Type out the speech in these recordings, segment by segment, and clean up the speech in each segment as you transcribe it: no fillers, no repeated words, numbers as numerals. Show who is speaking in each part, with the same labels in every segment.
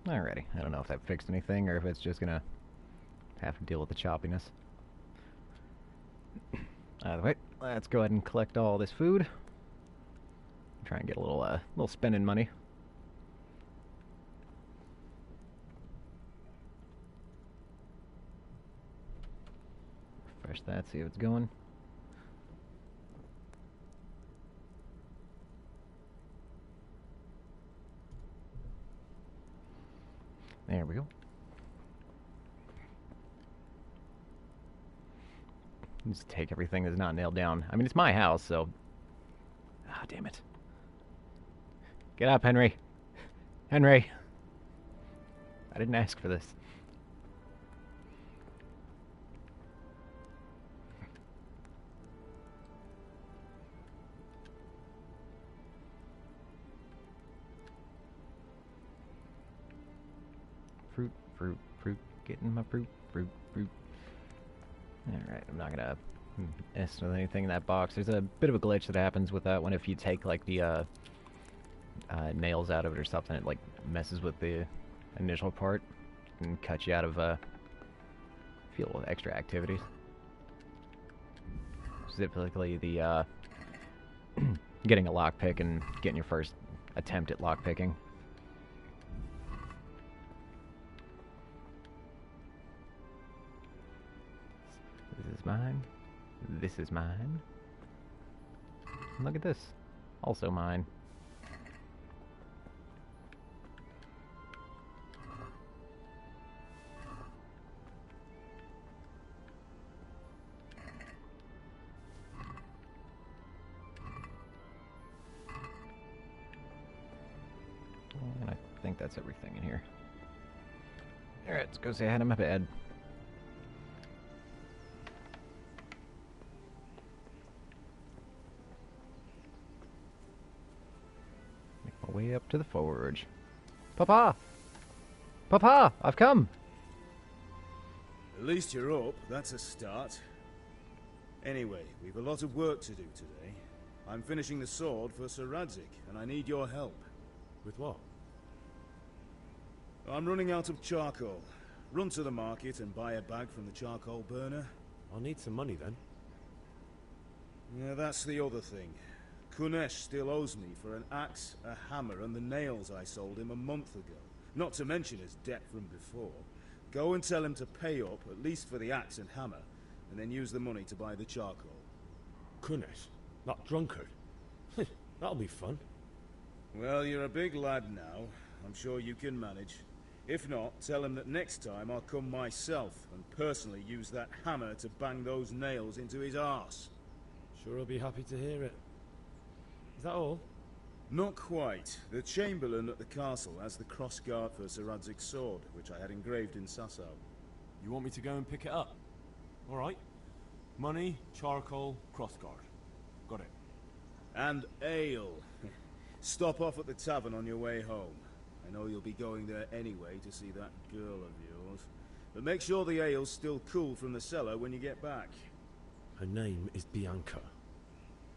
Speaker 1: Alrighty, I don't know if that fixed anything or if it's just gonna have to deal with the choppiness. Either way, let's go ahead and collect all this food. Try and get a little spending money. Refresh that, see if it's going. There we go. Just take everything that's not nailed down. I mean, it's my house, so... Ah, damn it. Get up, Henry. Henry. I didn't ask for this. Fruit, fruit, fruit. Getting my fruit, fruit, fruit. Alright, I'm not gonna mess with anything in that box. There's a bit of a glitch that happens with that one if you take, like, the, nails out of it or something. It, like, messes with the initial part and cuts you out of, feel extra activities. Specifically the, getting a lockpick and getting your first attempt at lockpicking. This is mine. This is mine. Look at this. Also mine. And I think that's everything in here. Alright, let's go say hi to my bed. Way up to the forge. Papa! Papa! I've come!
Speaker 2: At least you're up. That's a start. Anyway, we've a lot of work to do today. I'm finishing the sword for Sir Radzik, and I need your help.
Speaker 3: With what?
Speaker 2: I'm running out of charcoal. Run to the market and buy a bag from the charcoal burner.
Speaker 3: I'll need some money then.
Speaker 2: Yeah, that's the other thing. Kunesh still owes me for an axe, a hammer, and the nails I sold him a month ago. Not to mention his debt from before. Go and tell him to pay up, at least for the axe and hammer, and then use the money to buy the charcoal.
Speaker 3: Kunesh? That drunkard? That'll be fun.
Speaker 2: Well, you're a big lad now. I'm sure you can manage. If not, tell him that next time I'll come myself and personally use that hammer to bang those nails into his arse.
Speaker 3: Sure I'll be happy to hear it. Is that all?
Speaker 2: Not quite. The Chamberlain at the castle has the crossguard for Sir Radzik's sword, which I had engraved in Sasau.
Speaker 3: You want me to go and pick it up? Alright. Money, charcoal, crossguard. Got it.
Speaker 2: And ale. Stop off at the tavern on your way home. I know you'll be going there anyway to see that girl of yours. But make sure the ale's still cool from the cellar when you get back.
Speaker 3: Her name is Bianca.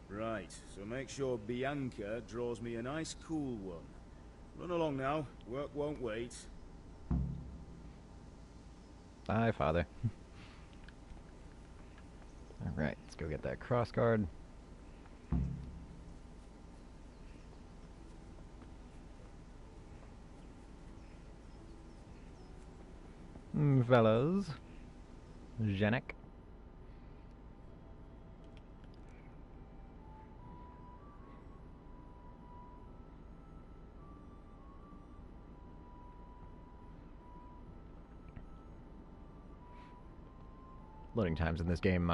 Speaker 2: Right, so make sure Bianca draws me a nice cool one. Run along now, work won't wait.
Speaker 1: Bye, Father. Alright, let's go get that crossguard. Fellows. Janek. Loading times in this game,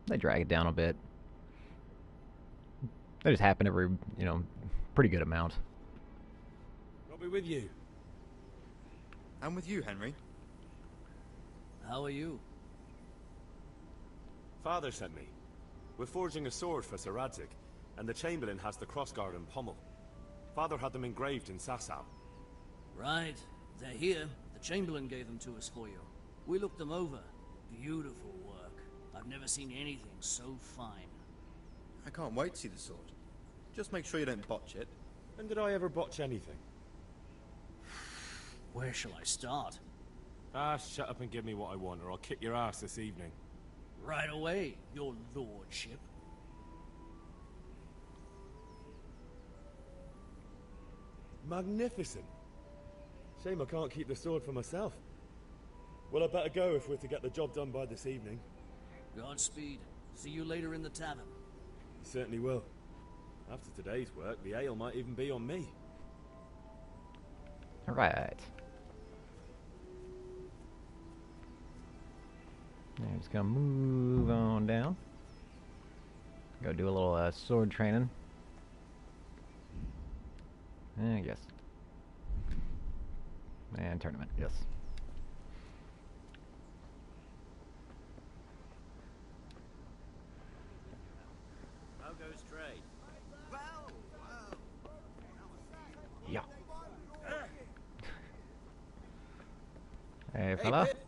Speaker 1: they drag it down a bit. They just happen every, pretty good amount.
Speaker 3: I'll be with you.
Speaker 4: I'm with you, Henry.
Speaker 5: How are you?
Speaker 3: Father sent me. We're forging a sword for Sir Radzik, and the Chamberlain has the crossguard and pommel. Father had them engraved in Sasau.
Speaker 5: Right. They're here. The Chamberlain gave them to us for you. We looked them over. Beautiful work. I've never seen anything so fine.
Speaker 4: I can't wait to see the sword. Just make sure you don't botch it.
Speaker 3: When did I ever botch anything?
Speaker 5: Where shall I start?
Speaker 3: Ah, shut up and give me what I want, or I'll kick your ass this evening.
Speaker 5: Right away, your lordship.
Speaker 3: Magnificent. Shame I can't keep the sword for myself. Well, I better go if we're to get the job done by this evening.
Speaker 5: Godspeed. See you later in the tavern.
Speaker 3: You certainly will. After today's work, the ale might even be on me.
Speaker 1: Alright. I'm just gonna move on down. Go do a little sword training. Yes. And tournament, yes.
Speaker 6: How goes trade?
Speaker 1: Yeah. Hey, fella.
Speaker 6: Pip.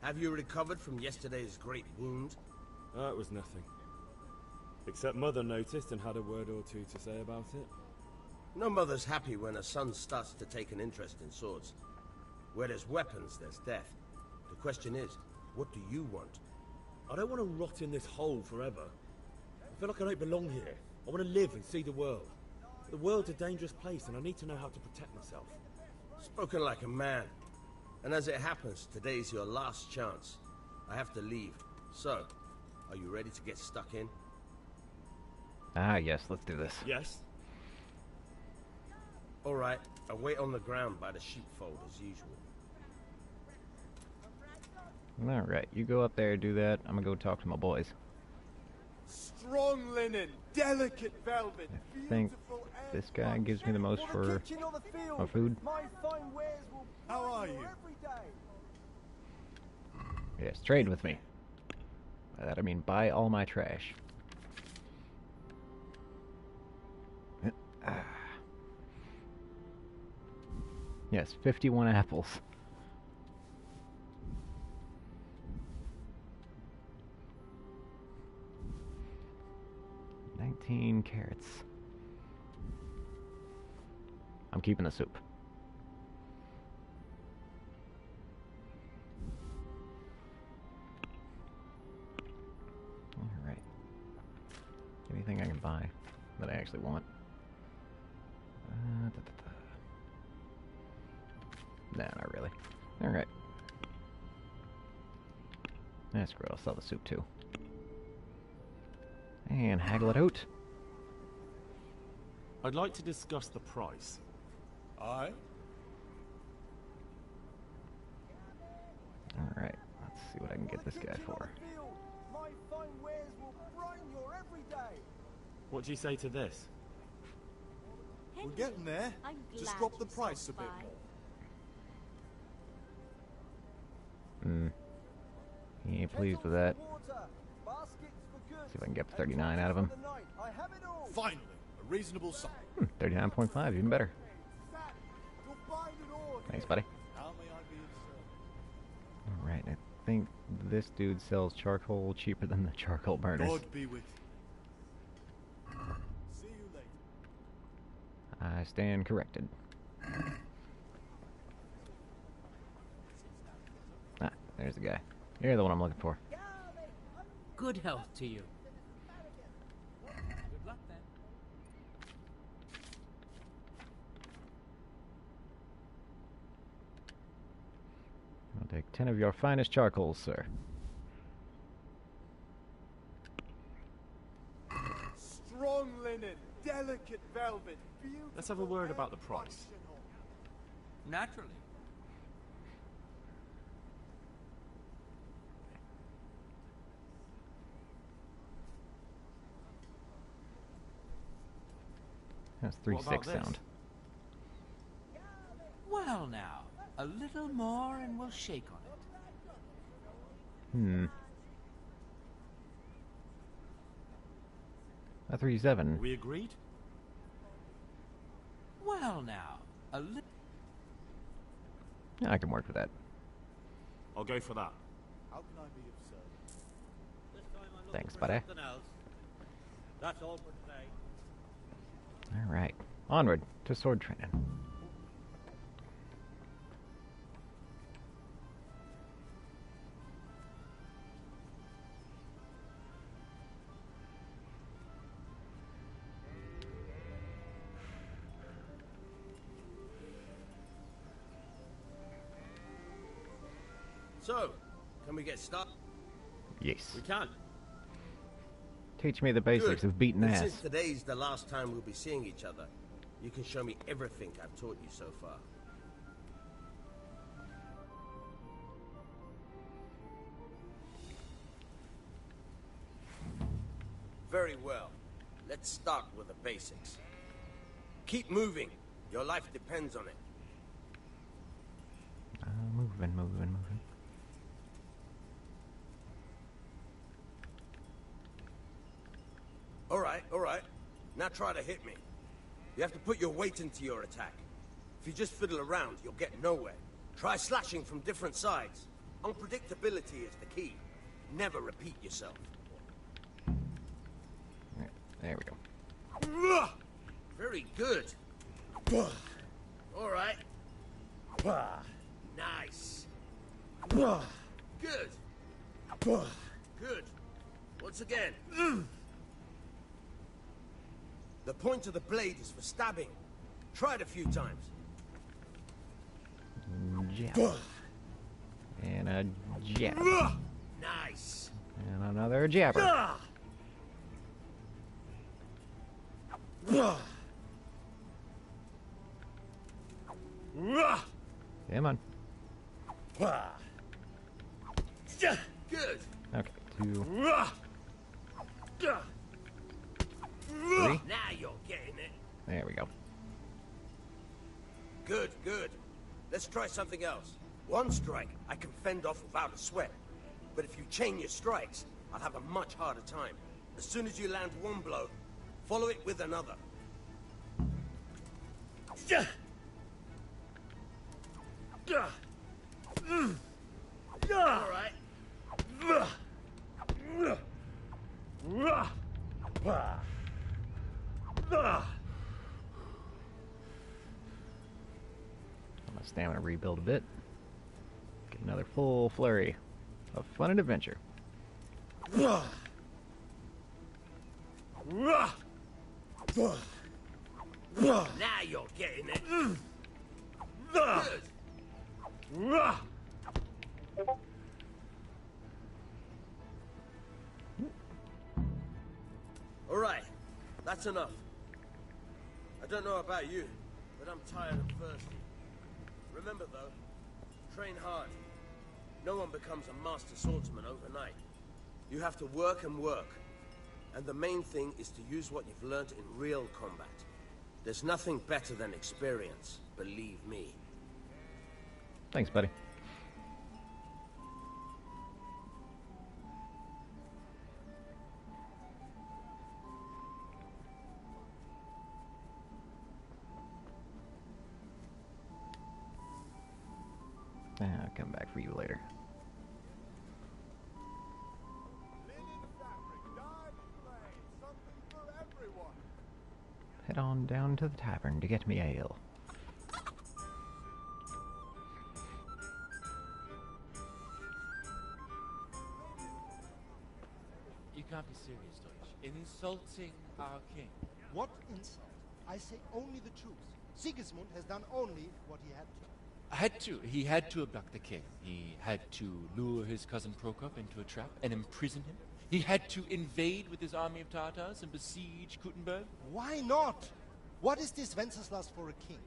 Speaker 6: Have you recovered from yesterday's great wound?
Speaker 3: It was nothing. Except Mother noticed and had a word or two to say about it.
Speaker 6: No mother's happy when a son starts to take an interest in swords. Where there's weapons, there's death. The question is, what do you want?
Speaker 3: I don't want to rot in this hole forever. I feel like I don't belong here. I want to live and see the world. The world's a dangerous place and I need to know how to protect myself.
Speaker 6: Spoken like a man. And as it happens, today's your last chance. I have to leave. So, are you ready to get stuck in?
Speaker 1: Ah, yes, let's do this.
Speaker 3: Yes?
Speaker 6: Alright, I'll wait on the ground by the sheepfold as usual.
Speaker 1: Alright, you go up there, do that. I'm gonna go talk to my boys.
Speaker 7: Strong linen, delicate velvet,
Speaker 1: I think
Speaker 7: beautiful
Speaker 1: this guy gives me the most for my food.
Speaker 7: How are you?
Speaker 1: Yes, trade with me. By that I mean buy all my trash. Yes, 51 apples. $19 carrots. I'm keeping the soup. Alright. Anything I can buy that I actually want. Nah, not really. Alright. That's great. I'll sell the soup too. And haggle it out.
Speaker 3: I'd like to discuss the price.
Speaker 7: Aye.
Speaker 1: Alright, let's see what I can get this guy for.
Speaker 3: What do you say to this?
Speaker 7: We're getting there. Just drop the price a bit more.
Speaker 1: He ain't pleased with that. See if I can get 39 out of him.
Speaker 7: Finally, a reasonable sum.
Speaker 1: 39.5, even better. Thanks, buddy.
Speaker 7: How may I be of service?
Speaker 1: Alright, I think this dude sells charcoal cheaper than the charcoal burners.
Speaker 7: God be with you. See you later.
Speaker 1: I stand corrected. Ah, there's the guy. You're the one I'm looking for.
Speaker 8: Good health to you. Good luck then.
Speaker 1: I'll take 10 of your finest charcoals, sir.
Speaker 7: Strong linen, delicate velvet, beautiful.
Speaker 3: Let's have a word about the price.
Speaker 8: Naturally.
Speaker 1: That's
Speaker 3: What about
Speaker 1: 3-6
Speaker 3: this?
Speaker 1: sound.
Speaker 8: Well now, a little more and we'll shake on it.
Speaker 1: A 3-7.
Speaker 3: We agreed?
Speaker 8: Well now, a little...
Speaker 1: Yeah, I can work with that.
Speaker 3: I'll go for that.
Speaker 7: How can I be of service?
Speaker 6: This time I'm looking
Speaker 1: Thanks,
Speaker 6: for
Speaker 1: buddy.
Speaker 6: something else. That's all for today.
Speaker 1: Alright. Onward to sword training.
Speaker 6: So, can we get started?
Speaker 1: Yes.
Speaker 6: We can.
Speaker 1: Teach me the basics
Speaker 6: Good.
Speaker 1: of beating
Speaker 6: And
Speaker 1: ass.
Speaker 6: since today's the last time we'll be seeing each other, you can show me everything I've taught you so far. Very well. Let's start with the basics. Keep moving. Your life depends on it.
Speaker 1: Moving.
Speaker 6: All right. Now try to hit me. You have to put your weight into your attack. If you just fiddle around, you'll get nowhere. Try slashing from different sides. Unpredictability is the key. Never repeat yourself.
Speaker 1: Right, there we go.
Speaker 6: Very good. All right. Nice. Good. Good. Once again. The point of the blade is for stabbing. Try it a few times.
Speaker 1: Jab. And a jab.
Speaker 6: Nice.
Speaker 1: And another jabber. Come on.
Speaker 6: Good.
Speaker 1: Okay, 2, 3.
Speaker 6: Now you're getting it.
Speaker 1: There we go.
Speaker 6: Good, good. Let's try something else. One strike I can fend off without a sweat. But if you chain your strikes, I'll have a much harder time. As soon as you land one blow, follow it with another. All right.
Speaker 1: My stamina rebuild a bit. Get another full flurry of fun and adventure.
Speaker 6: Now you're getting it. Good. All right, that's enough. I don't know about you, but I'm tired and thirsty. Remember though, train hard. No one becomes a master swordsman overnight. You have to work and work. And the main thing is to use what you've learned in real combat. There's nothing better than experience, believe me.
Speaker 1: Thanks, buddy. I'll come back for you later. Head on down to the tavern to get me ale.
Speaker 8: You can't be serious, Deutsch. In insulting our king.
Speaker 9: What insult? I say only the truth. Sigismund has done only what he had to.
Speaker 8: He had to abduct the king. He had to lure his cousin Prokop into a trap and imprison him. He had to invade with his army of Tartars and besiege Kuttenberg.
Speaker 9: Why not? What is this Wenceslas for a king?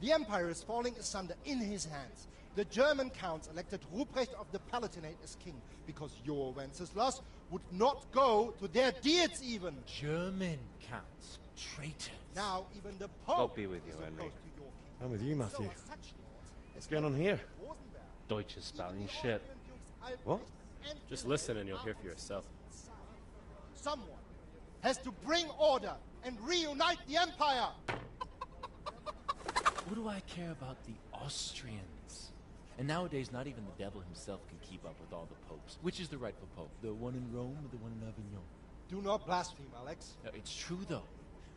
Speaker 9: The empire is falling asunder in his hands. The German counts elected Ruprecht of the Palatinate as king because your Wenceslas would not go to their deeds even.
Speaker 8: German counts, traitors.
Speaker 9: Now even the Pope
Speaker 10: God be with you,
Speaker 9: is
Speaker 10: Henry.
Speaker 9: opposed to your king.
Speaker 10: I'm with you, Matthew.
Speaker 9: So are such lords
Speaker 10: What's going on here?
Speaker 9: Rosenberg,
Speaker 10: Deutsch is spouting shit.
Speaker 9: Albrecht,
Speaker 10: What?
Speaker 9: and
Speaker 10: Just listen and you'll hear for yourself.
Speaker 9: Someone has to bring order and reunite the empire.
Speaker 8: What do I care about the Austrians? And nowadays, not even the devil himself can keep up with all the popes. Which is the rightful pope? The one in Rome or the one in Avignon?
Speaker 9: Do not blaspheme, Alex.
Speaker 8: No, it's true, though.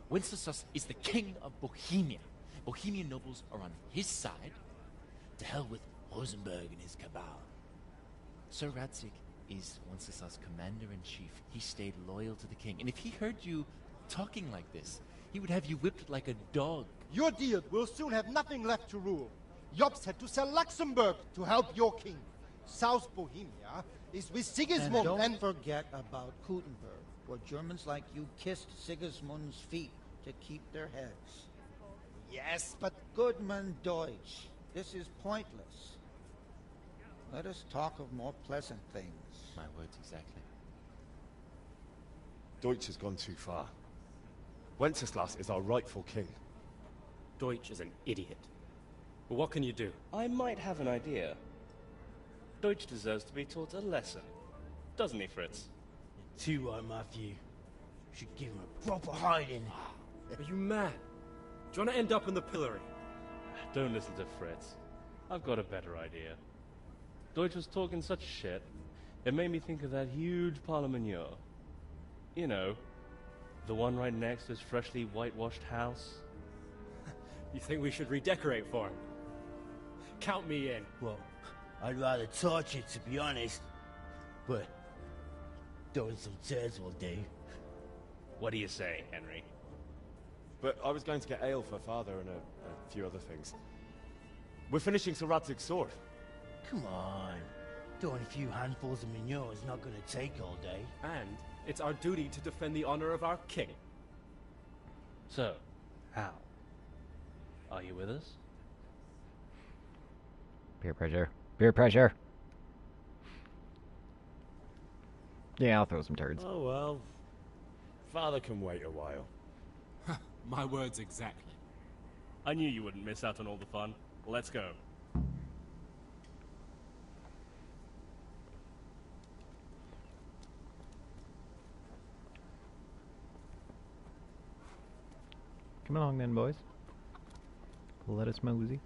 Speaker 8: Wenceslas is the king of Bohemia. Bohemian nobles are on his side. To hell with Rosenberg and his cabal. Sir Radzig is Wenceslas' commander-in-chief. He stayed loyal to the king. And if he heard you talking like this, he would have you whipped like a dog.
Speaker 9: Your deal will soon have nothing left to rule. Jobst had to sell Luxembourg to help your king. South Bohemia is with
Speaker 11: And
Speaker 9: Sigismund
Speaker 11: don't forget about Kuttenberg, where Germans like you kissed Sigismund's feet to keep their heads.
Speaker 9: Yes, but
Speaker 11: Goodman Deutsch, this is pointless. Let us talk of more pleasant things.
Speaker 8: My words exactly.
Speaker 10: Deutsch has gone too far. Wenceslas is our rightful king.
Speaker 12: Deutsch is an idiot. But what can you do?
Speaker 10: I might have an idea. Deutsch deserves to be taught a lesson. Doesn't he, Fritz?
Speaker 13: Too right, Matthew. Should give him a proper hiding.
Speaker 12: Are you mad? Do you want to end up in the pillory?
Speaker 10: Don't listen to Fritz. I've got a better idea. Deutsch was talking such shit, it made me think of that huge Parlement. You know, the one right next to his freshly whitewashed house.
Speaker 12: You think we should redecorate for him? Count me in.
Speaker 13: Well, I'd rather torch it, to be honest. But throwing some turds will do.
Speaker 10: What do you say, Henry? But I was going to get ale for Father and a few other things. We're finishing Sir Radzig's sword.
Speaker 13: Come on. Throwing a few handfuls of manure is not going to take all day.
Speaker 12: And it's our duty to defend the honor of our king.
Speaker 10: So, how? Are you with us?
Speaker 1: Peer pressure. Peer pressure. Yeah, I'll throw some turds.
Speaker 10: Oh well. Father can wait a while.
Speaker 12: My words exactly.
Speaker 10: I knew you wouldn't miss out on all the fun. Let's go.
Speaker 1: Come along then, boys. Let us mosey.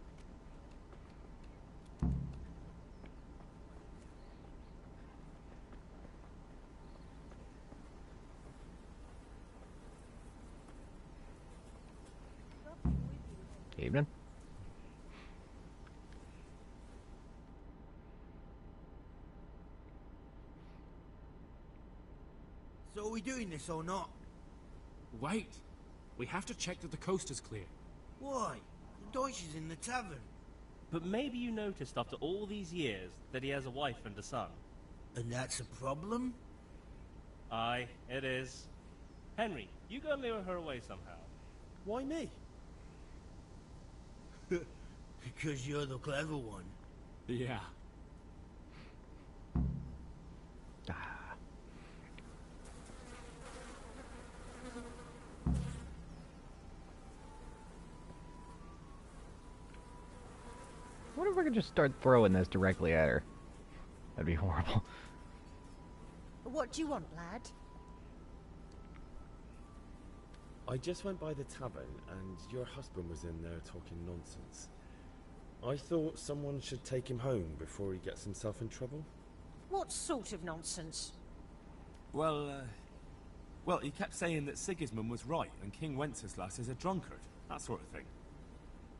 Speaker 1: Evening.
Speaker 13: So are we doing this or not?
Speaker 12: Wait. We have to check that the coast is clear.
Speaker 13: Why? The Deutsch is in the tavern.
Speaker 10: But maybe you noticed after all these years that he has a wife and a son.
Speaker 13: And that's a problem?
Speaker 10: Aye, it is. Henry, you go and lure her away somehow.
Speaker 12: Why me?
Speaker 13: Because you're the clever one.
Speaker 12: Yeah.
Speaker 1: What if we could just start throwing this directly at her? That'd be horrible.
Speaker 14: What do you want, lad?
Speaker 15: I just went by the tavern and your husband was in there talking nonsense. I thought someone should take him home before he gets himself in trouble.
Speaker 14: What sort of nonsense?
Speaker 12: Well, he kept saying that Sigismund was right and King Wenceslas is a drunkard. That sort of thing.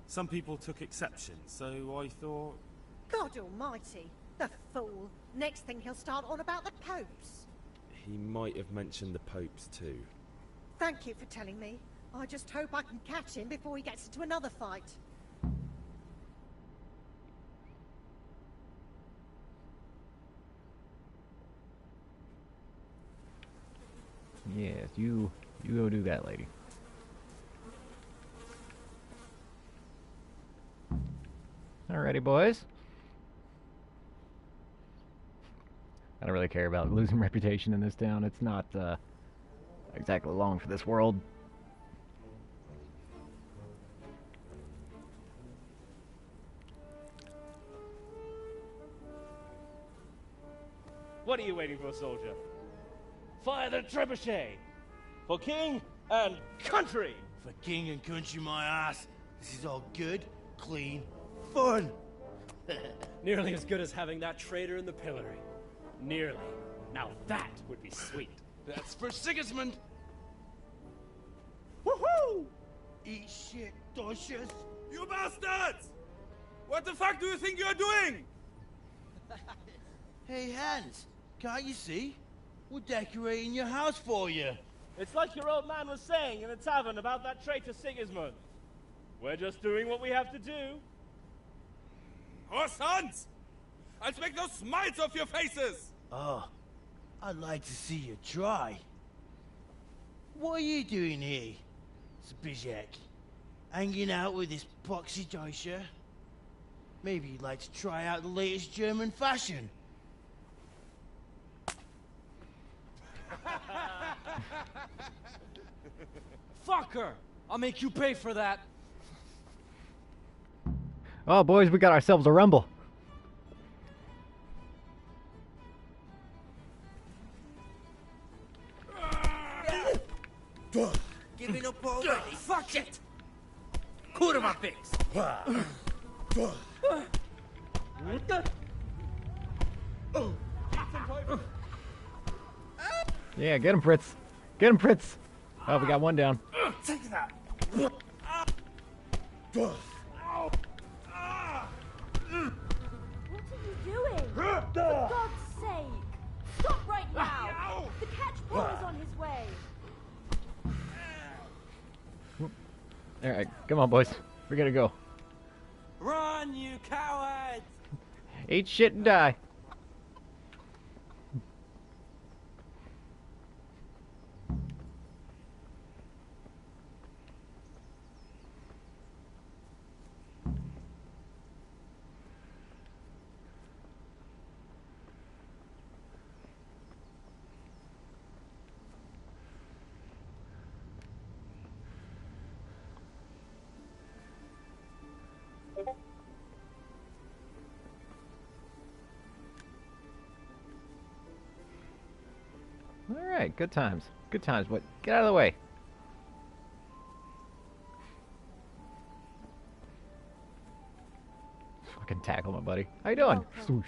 Speaker 12: Some people took exception, so I thought...
Speaker 14: God almighty! The fool! Next thing he'll start on about the popes.
Speaker 15: He might have mentioned the popes too.
Speaker 14: Thank you for telling me. I just hope I can catch him before he gets into another fight.
Speaker 1: Yes, you go do that, lady. Alrighty, boys. I don't really care about losing reputation in this town. It's not exactly long for this world.
Speaker 10: What are you waiting for, soldier? Fire the trebuchet! For king and country!
Speaker 13: For king and country, my ass. This is all good, clean, fun.
Speaker 12: Nearly as good as having that traitor in the pillory. Nearly. Now that would be sweet.
Speaker 8: That's for Sigismund!
Speaker 13: Woohoo! Eat shit, Deutsches.
Speaker 6: You bastards! What the fuck do you think you're doing?
Speaker 13: Hey, Hans, can't you see? We're decorating your house for you.
Speaker 10: It's like your old man was saying in the tavern about that traitor Sigismund. We're just doing what we have to do.
Speaker 6: Horse Hans!
Speaker 12: I'll make those smiles off your faces!
Speaker 13: Oh, I'd like to see you try. What are you doing here, Zbyszek? Hanging out with this poxy Deutscher? Maybe you'd like to try out the latest German fashion.
Speaker 16: Fuck her! I'll make you pay for that.
Speaker 1: Oh, boys, we got ourselves a rumble.
Speaker 13: Giving up already?
Speaker 16: Fuck it! Kurwa fix!
Speaker 1: Yeah, get him, Fritz. Get him, Fritz. Oh, we got one down.
Speaker 16: Take that!
Speaker 14: What are you doing? For God's sake! Stop right now! The catch pole is on his way!
Speaker 1: Alright, come on, boys. We gotta go.
Speaker 16: Run, you cowards!
Speaker 1: Eat shit and die. Alright, good times. Good times, but get out of the way. Fucking tackle my buddy. How you doing? Swoosh.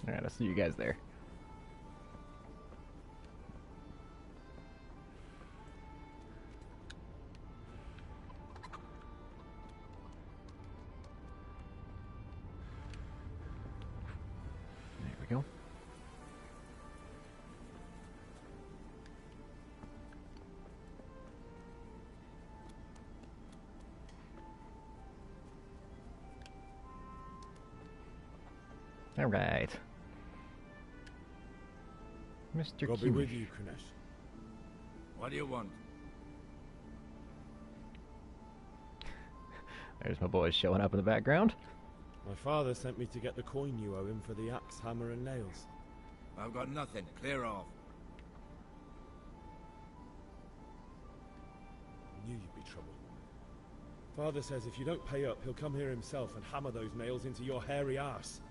Speaker 1: Alright, I'll see you guys there. Go. All right, Mr.
Speaker 15: God be with you, Kunesh.
Speaker 17: What do you want?
Speaker 1: There's my boys showing up in the background.
Speaker 15: My father sent me to get the coin you owe him for the axe, hammer, and nails.
Speaker 17: I've got nothing. Clear off.
Speaker 15: I knew you'd be trouble. Father says if you don't pay up, he'll come here himself and hammer those nails into your hairy arse.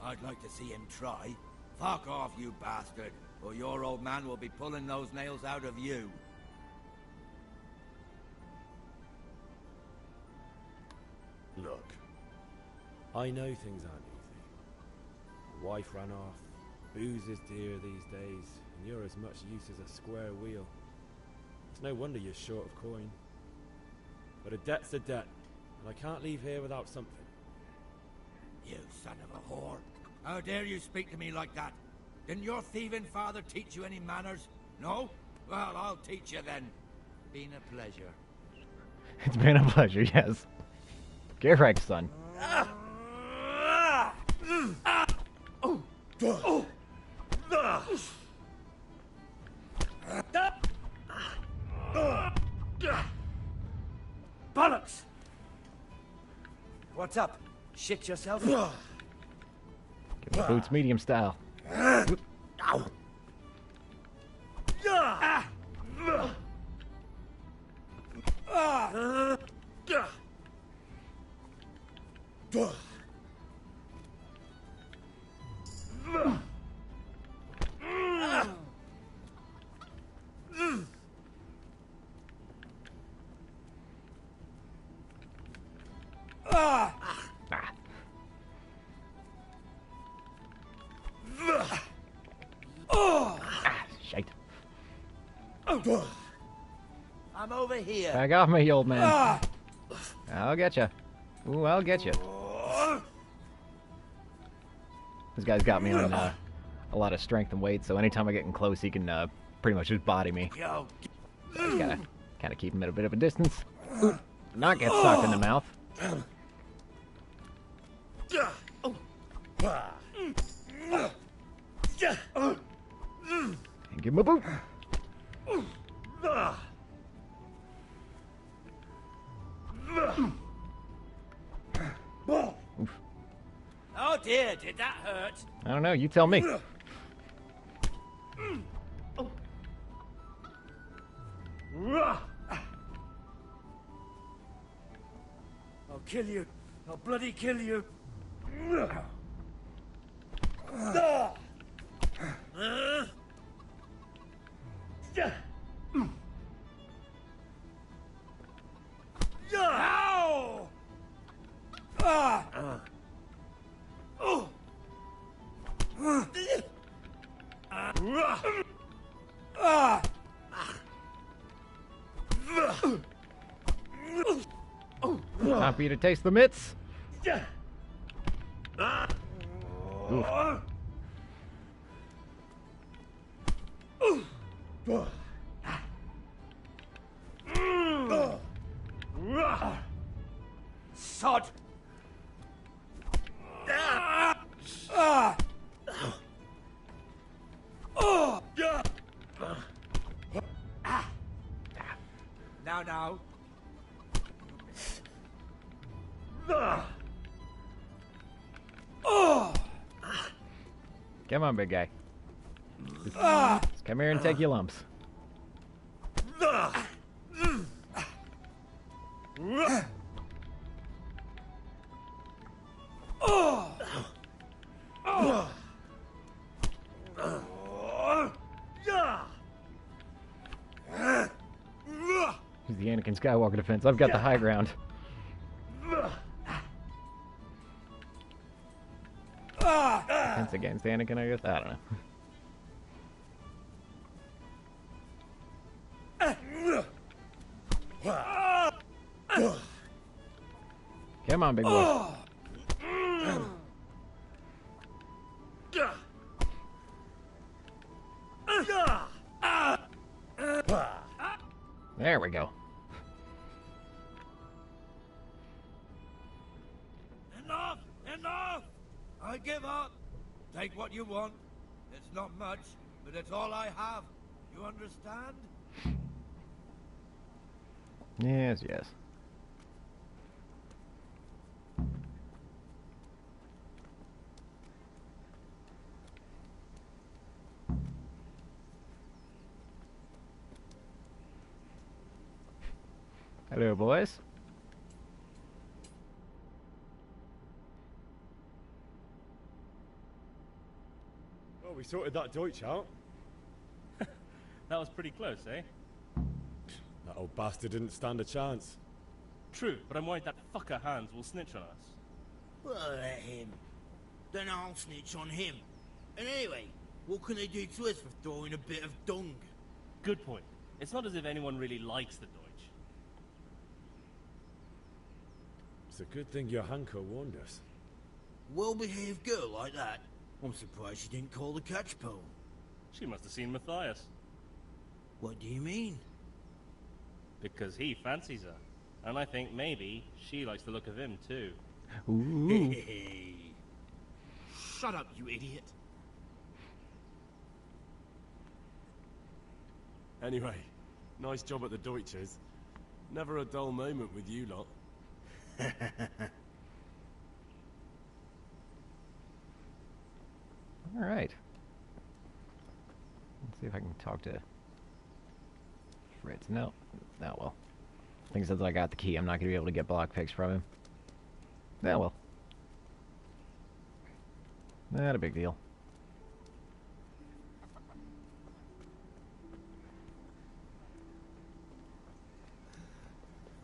Speaker 17: I'd like to see him try. Fuck off, you bastard, or your old man will be pulling those nails out of you.
Speaker 15: Look. I know things aren't easy. The wife ran off, booze is dear these days, and you're as much use as a square wheel. It's no wonder you're short of coin. But a debt's a debt, and I can't leave here without something.
Speaker 17: You son of a whore. How dare you speak to me like that? Didn't your thieving father teach you any manners? No? Well, I'll teach you then. Been a pleasure.
Speaker 1: It's been a pleasure, yes. Get wrecked, son.
Speaker 16: Bollocks! What's up? Shit yourself?
Speaker 1: Give the boots medium style.
Speaker 16: Ow!
Speaker 1: Shite.
Speaker 13: I'm over here.
Speaker 1: Back off me, old man. I'll get you. Ooh, I'll get you. This guy's got me on a lot of strength and weight, so anytime I get in close, he can pretty much just body me. So I just gotta kind of keep him at a bit of a distance. Ooh, not get socked in the mouth. And give him a boot. Oof.
Speaker 17: Oh dear, did that hurt?
Speaker 1: I don't know, you tell me.
Speaker 17: I'll kill you. I'll bloody kill you. Ow!
Speaker 1: Time for you to taste the mitts. Oof.
Speaker 17: Sod! Now.
Speaker 1: Come on, big guy. Just come here and take your lumps. He's the Anakin Skywalker defense. I've got the high ground. Defense against Anakin, I guess? I don't know. Come on, big boy. There we go.
Speaker 17: Enough! I give up. Take what you want. It's not much, but it's all I have. You understand?
Speaker 1: Yes, yes. Hello, boys.
Speaker 15: Well, we sorted that Deutsch out.
Speaker 10: That was pretty close, eh?
Speaker 15: That old bastard didn't stand a chance.
Speaker 10: True, but I'm worried that fucker Hans will snitch on us.
Speaker 13: Well, let him. Then I'll snitch on him. And anyway, what can they do to us for throwing a bit of dung?
Speaker 10: Good point. It's not as if anyone really likes the Deutsch.
Speaker 15: It's a good thing your Hanko warned us.
Speaker 13: Well-behaved girl like that. I'm surprised she didn't call the catch pole.
Speaker 10: She must have seen Matthias.
Speaker 13: What do you mean?
Speaker 10: Because he fancies her. And I think maybe she likes the look of him too.
Speaker 1: Ooh.
Speaker 13: Hey. Shut up, you idiot.
Speaker 15: Anyway, nice job at the Deutsches. Never a dull moment with you lot.
Speaker 1: All right. Let's see if I can talk to Fritz. No, well. I think since I got the key, I'm not going to be able to get block picks from him. Yeah, well. Not a big deal.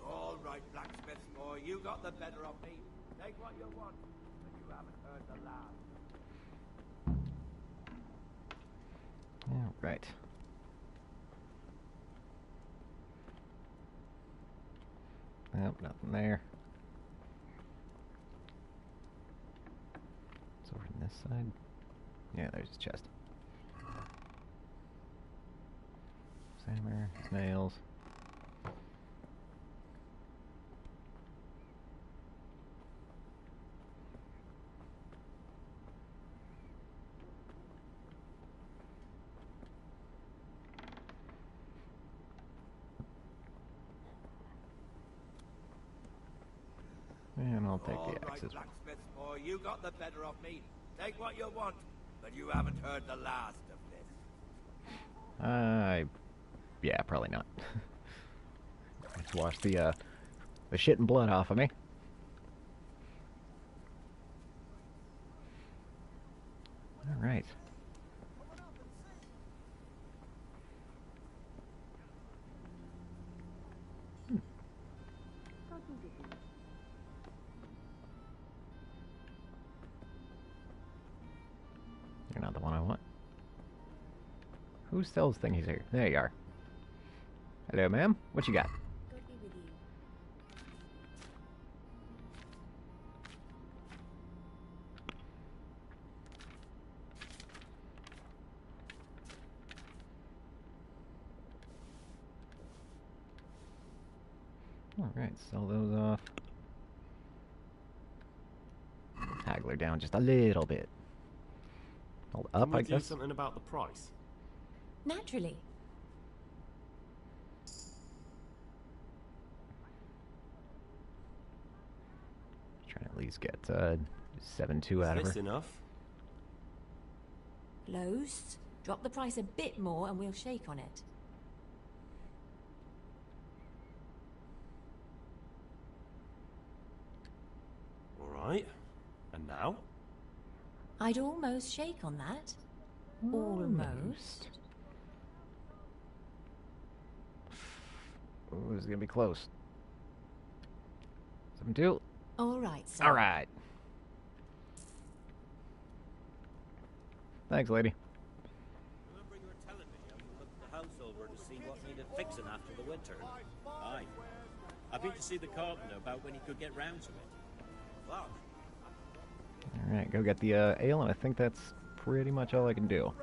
Speaker 17: All right, blacksmith boy, you got the better of me. Take what you want, but you haven't heard the last.
Speaker 1: All right. Nope, nothing there. So we're in this side? Yeah, there's his chest. Hammer, nails. And I'll take the axes.
Speaker 17: Blacksmith boy, you got the better of me. Take what you want, but you haven't heard the last of this.
Speaker 1: Yeah, probably not. Let's wash the shit and blood off of me. All right. You're not the one I want. Who sells things here? There you are. Hello, ma'am. What you got?
Speaker 14: God be with you.
Speaker 1: Alright, sell those off. Haggle her down just a little bit. Hold up,
Speaker 12: Can we
Speaker 1: I
Speaker 12: do
Speaker 1: guess.
Speaker 12: something about the price?
Speaker 14: Naturally.
Speaker 1: Trying to at least get 7-2 out of
Speaker 12: Is this
Speaker 1: her.
Speaker 12: enough?
Speaker 14: Close. Drop the price a bit more and we'll shake on it.
Speaker 12: Alright. And now?
Speaker 14: I'd almost shake on that. Almost.
Speaker 1: Ooh, this is gonna be close. 7-2.
Speaker 14: All right, sir.
Speaker 1: All right. Thanks, lady.
Speaker 18: Remember you were telling me you looked at the house over to see what needed fixing after the winter? Aye. I've been to see the carpenter about when he could get round to it. Wow.
Speaker 1: Alright, go get the ale, and I think that's pretty much all I can do.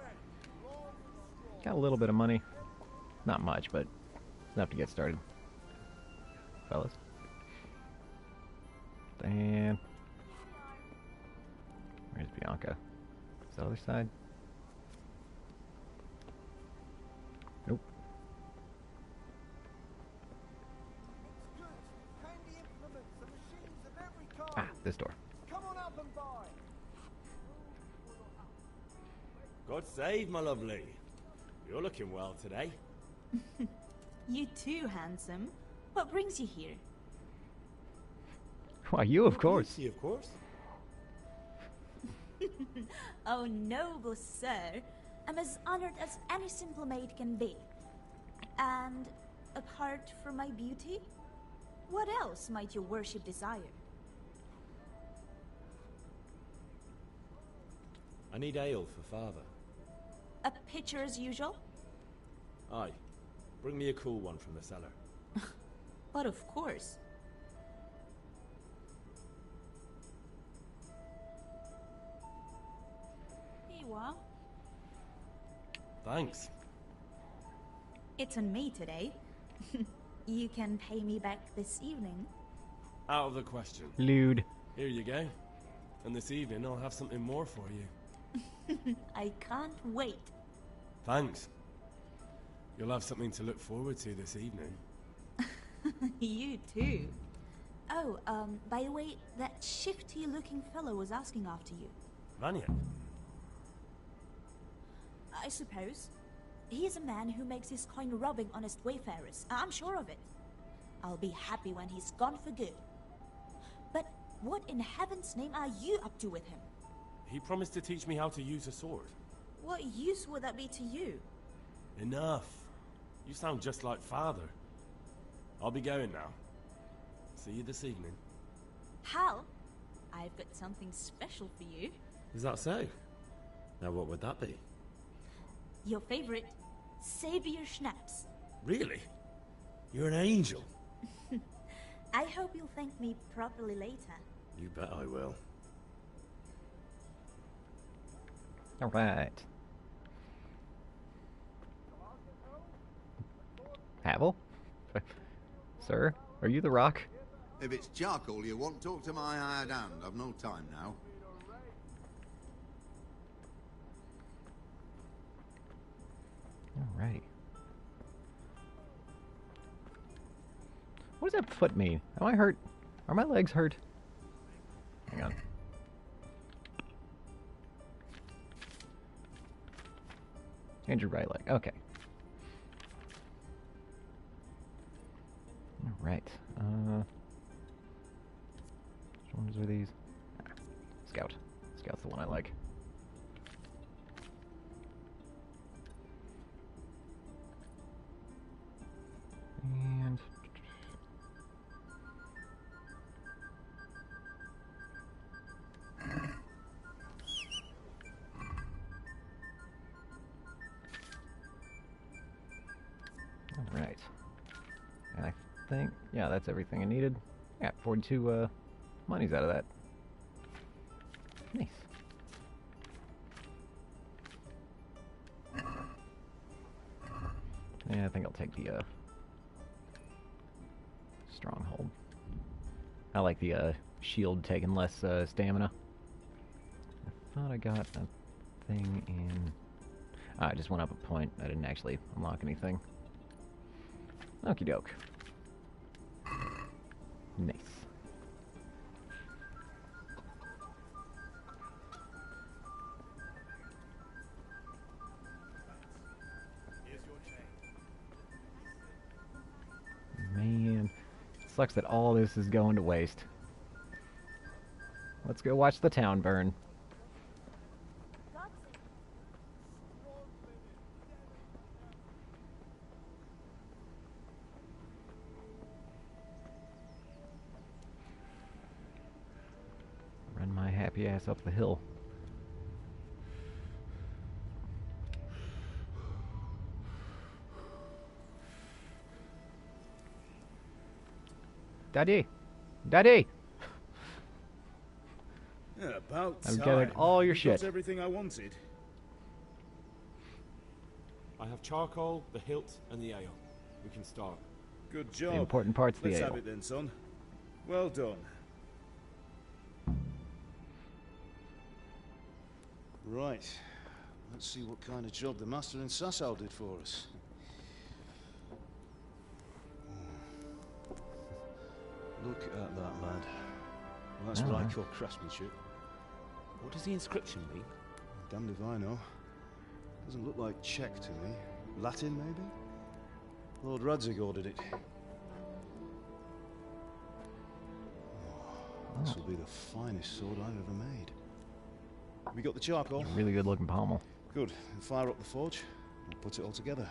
Speaker 1: Got a little bit of money. Not much, but enough to get started. Fellas. And where's Bianca? Is the other side? Nope. Ah, this door.
Speaker 9: Come on up and buy.
Speaker 15: God save, my lovely. You're looking well today.
Speaker 19: You too, handsome. What brings you here?
Speaker 1: Why, you, of course.
Speaker 15: Beauty, of course.
Speaker 19: Oh, noble sir. I'm as honored as any simple maid can be. And apart from my beauty, what else might your worship desire?
Speaker 15: I need ale for father.
Speaker 19: A pitcher as usual?
Speaker 15: Aye. Bring me a cool one from the cellar.
Speaker 19: But of course. Here you are.
Speaker 12: Thanks.
Speaker 19: It's on me today. You can pay me back this evening.
Speaker 12: Out of the question.
Speaker 1: Lewd.
Speaker 12: Here you go. And this evening I'll have something more for you.
Speaker 19: I can't wait.
Speaker 12: Thanks. You'll have something to look forward to this evening.
Speaker 19: You too. Oh, by the way, that shifty-looking fellow was asking after you.
Speaker 12: Vanya?
Speaker 19: I suppose. He is a man who makes his coin robbing honest wayfarers. I'm sure of it. I'll be happy when he's gone for good. But what in heaven's name are you up to with him?
Speaker 12: He promised to teach me how to use a sword.
Speaker 19: What use would that be to you?
Speaker 12: Enough. You sound just like father. I'll be going now. See you this evening.
Speaker 19: Hal, I've got something special for you.
Speaker 15: Is that so? Now what would that be?
Speaker 19: Your favorite, Savior Schnapps.
Speaker 15: Really? You're an angel.
Speaker 19: I hope you'll thank me properly later.
Speaker 15: You bet I will.
Speaker 1: Alright. Havel? Sir, are you the rock?
Speaker 20: If it's charcoal you want, talk to my hired hand. I've no time now.
Speaker 1: Alrighty. What does that foot mean? Am I hurt? Are my legs hurt? Hang on. Change your right leg. Okay. Alright. Which ones are these? Ah, Scout. Scout's the one I like. And alright. And I think, yeah, that's everything I needed. Yeah, 42 monies out of that. Nice. Yeah, I think I'll take the stronghold. I like the shield taking less stamina. I thought I got a thing in... I just went up a point. I didn't actually unlock anything. Okie doke. Nice. Man, sucks that all this is going to waste. Let's go watch the town burn. Run my happy ass up the hill. Daddy! Daddy!
Speaker 2: Yeah, about
Speaker 1: I've
Speaker 2: time.
Speaker 1: gathered all your
Speaker 2: Got
Speaker 1: shit.
Speaker 2: everything I wanted.
Speaker 15: I have charcoal, the hilt, and the ale. We can start.
Speaker 2: Good job.
Speaker 1: The important part's the
Speaker 2: Let's
Speaker 1: ale.
Speaker 2: have it then, son. Well done. Right. Let's see what kind of job the master in Sasau did for us. Look at that, lad. Well, that's what I call craftsmanship.
Speaker 15: What does the inscription mean?
Speaker 2: Damned if I know. Doesn't look like Czech to me. Latin, maybe? Lord Radzig ordered it. This will be the finest sword I've ever made. We got the charcoal?
Speaker 1: Really good looking pommel.
Speaker 2: Good. Then fire up the forge and put it all together.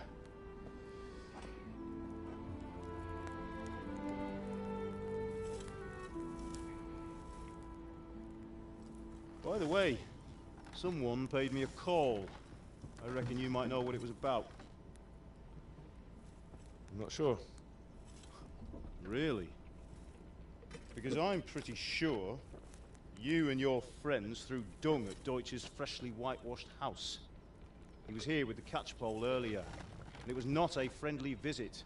Speaker 2: By the way, someone paid me a call. I reckon you might know what it was about.
Speaker 15: I'm not sure.
Speaker 2: Really? Because I'm pretty sure you and your friends threw dung at Deutsch's freshly whitewashed house. He was here with the catchpole earlier, and it was not a friendly visit.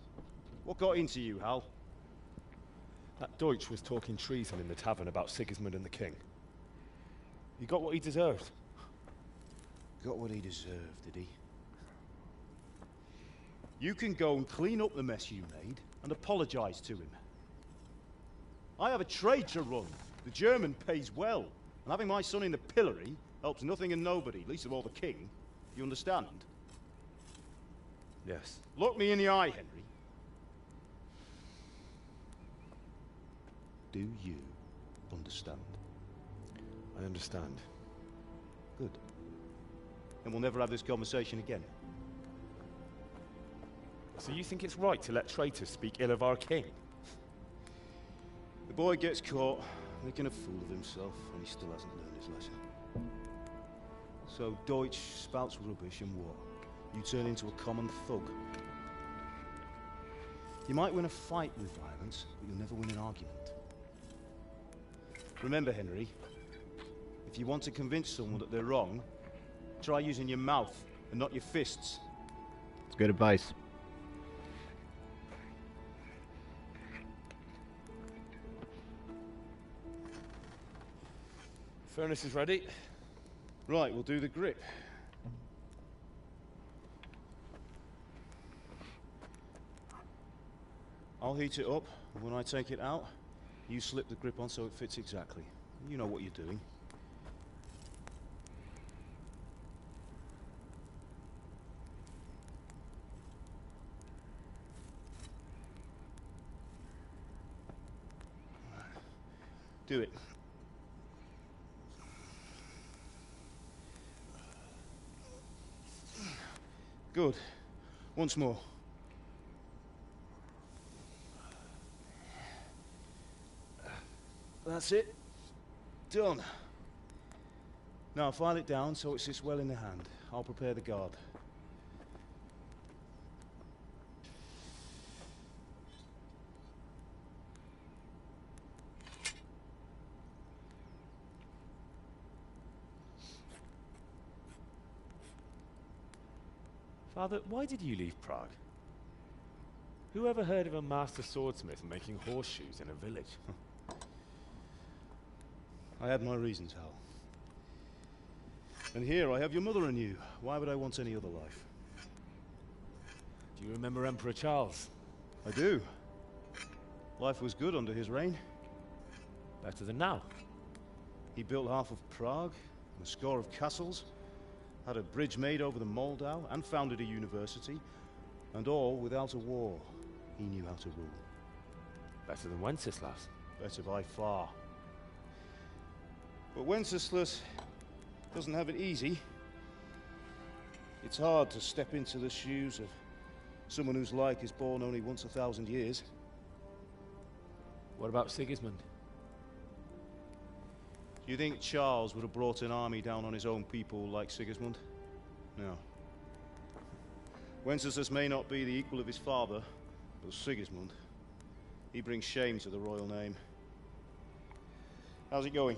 Speaker 2: What got into you, Hal?
Speaker 15: That Deutsch was talking treason in the tavern about Sigismund and the king. He got what he deserved.
Speaker 2: Got what he deserved, did he? You can go and clean up the mess you made and apologize to him. I have a trade to run. The German pays well, and having my son in the pillory helps nothing and nobody, least of all the king. You understand?
Speaker 15: Yes.
Speaker 2: Look me in the eye, Henry. Do you understand?
Speaker 15: I understand.
Speaker 2: Good. And we'll never have this conversation again.
Speaker 15: So you think it's right to let traitors speak ill of our king?
Speaker 2: The boy gets caught, making a fool of himself, and he still hasn't learned his lesson. So Deutsch spouts rubbish, and what? You turn into a common thug. You might win a fight with violence, but you'll never win an argument. Remember, Henry, if you want to convince someone that they're wrong, Try using your mouth and not your fists.
Speaker 1: It's good advice.
Speaker 15: Furnace is ready.
Speaker 2: Right, we'll do the grip. I'll heat it up, and when I take it out, you slip the grip on so it fits exactly. You know what you're doing. Do it. Good. Once more. That's it. Done. Now file it down so it sits well in the hand. I'll prepare the guard.
Speaker 15: Father, why did you leave Prague? Who ever heard of a master swordsmith making horseshoes in a village?
Speaker 2: I had my reasons, Hal. And here I have your mother and you. Why would I want any other life?
Speaker 15: Do you remember Emperor Charles?
Speaker 2: I do. Life was good under his reign.
Speaker 15: Better than now.
Speaker 2: He built half of Prague, and a score of castles, had a bridge made over the Moldau, and founded a university, and all without a war. He knew how to rule.
Speaker 15: Better than Wenceslas.
Speaker 2: Better by far. But Wenceslas doesn't have it easy. It's hard to step into the shoes of someone whose like is born only once 1,000 years.
Speaker 15: What about Sigismund?
Speaker 2: Do you think Charles would have brought an army down on his own people like Sigismund? No. Wenceslas may not be the equal of his father, but Sigismund, he brings shame to the royal name. How's it going?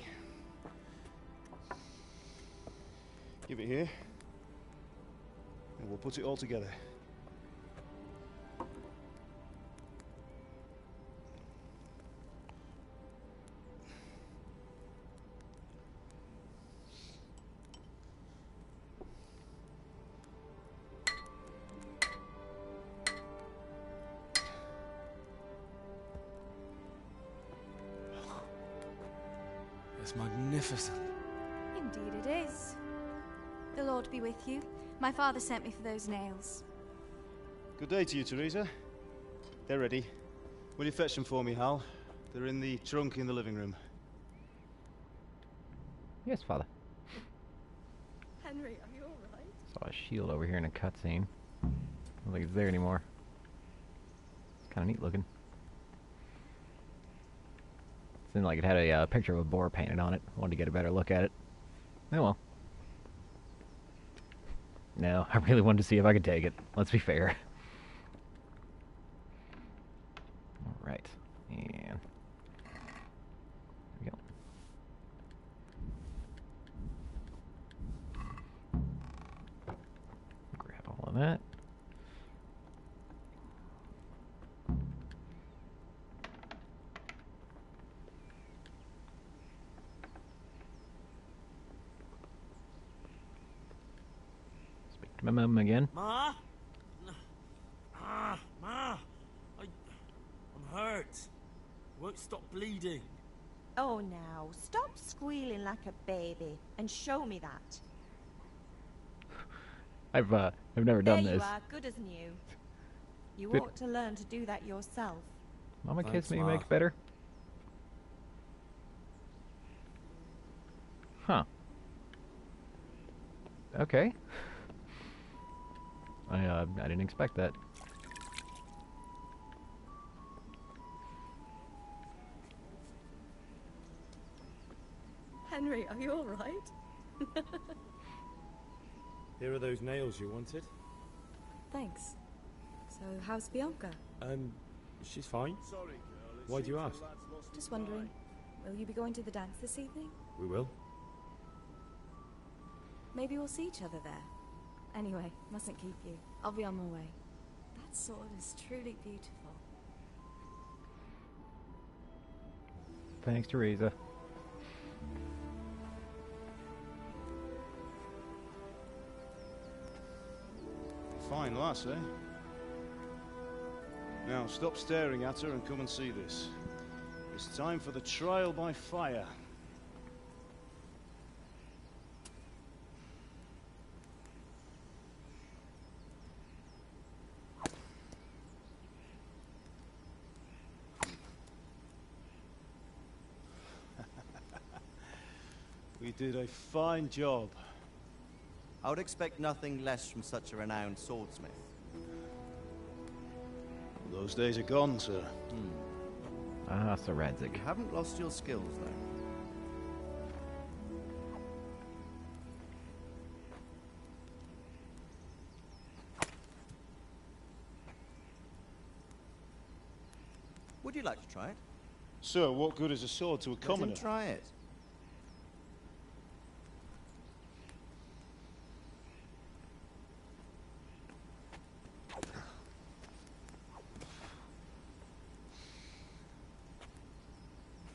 Speaker 2: Give it here, and we'll put it all together.
Speaker 15: It's magnificent.
Speaker 21: Indeed it is. The Lord be with you. My father sent me for those nails.
Speaker 2: Good day to you, Teresa. They're ready. Will you fetch them for me, Hal? They're in the trunk in the living room.
Speaker 1: Yes, Father.
Speaker 14: Henry, are you alright?
Speaker 1: Saw a shield over here in a cutscene. I don't think it's there anymore. It's kind of neat looking. Seemed like it had a picture of a boar painted on it. Wanted to get a better look at it. Oh well. No, I really wanted to see if I could take it. Let's be fair. Alright. And there we go. Grab all of that. My mum again.
Speaker 3: Ma? Ma! I'm hurt. Won't stop bleeding.
Speaker 22: Oh, now, stop squealing like a baby and show me that.
Speaker 1: I've never done
Speaker 22: there
Speaker 1: this.
Speaker 22: You are, good as new. You
Speaker 1: Did-
Speaker 22: ought to learn to do that yourself.
Speaker 1: Mama
Speaker 15: Thanks,
Speaker 1: kiss me,
Speaker 15: Ma.
Speaker 1: make better. Huh. Okay. I didn't expect that.
Speaker 14: Henry, are you alright?
Speaker 15: Here are those nails you wanted.
Speaker 14: Thanks. So, how's Bianca?
Speaker 15: She's fine.
Speaker 2: Sorry, girl.
Speaker 15: Why do you ask?
Speaker 14: Just wondering, will you be going to the dance this evening?
Speaker 15: We will.
Speaker 21: Maybe we'll see each other there. Anyway, mustn't keep you. I'll be on my way. That sword is truly beautiful.
Speaker 1: Thanks, Teresa.
Speaker 2: Fine lass, eh? Now, stop staring at her and come and see this. It's time for the trial by fire. We did a fine job.
Speaker 4: I would expect nothing less from such a renowned swordsmith.
Speaker 2: Those days are gone, sir.
Speaker 1: Ah, Sir Radzik.
Speaker 4: You haven't lost your skills, though. Would you like to try it?
Speaker 2: Sir, what good is a sword to a commoner?
Speaker 4: Let him try it.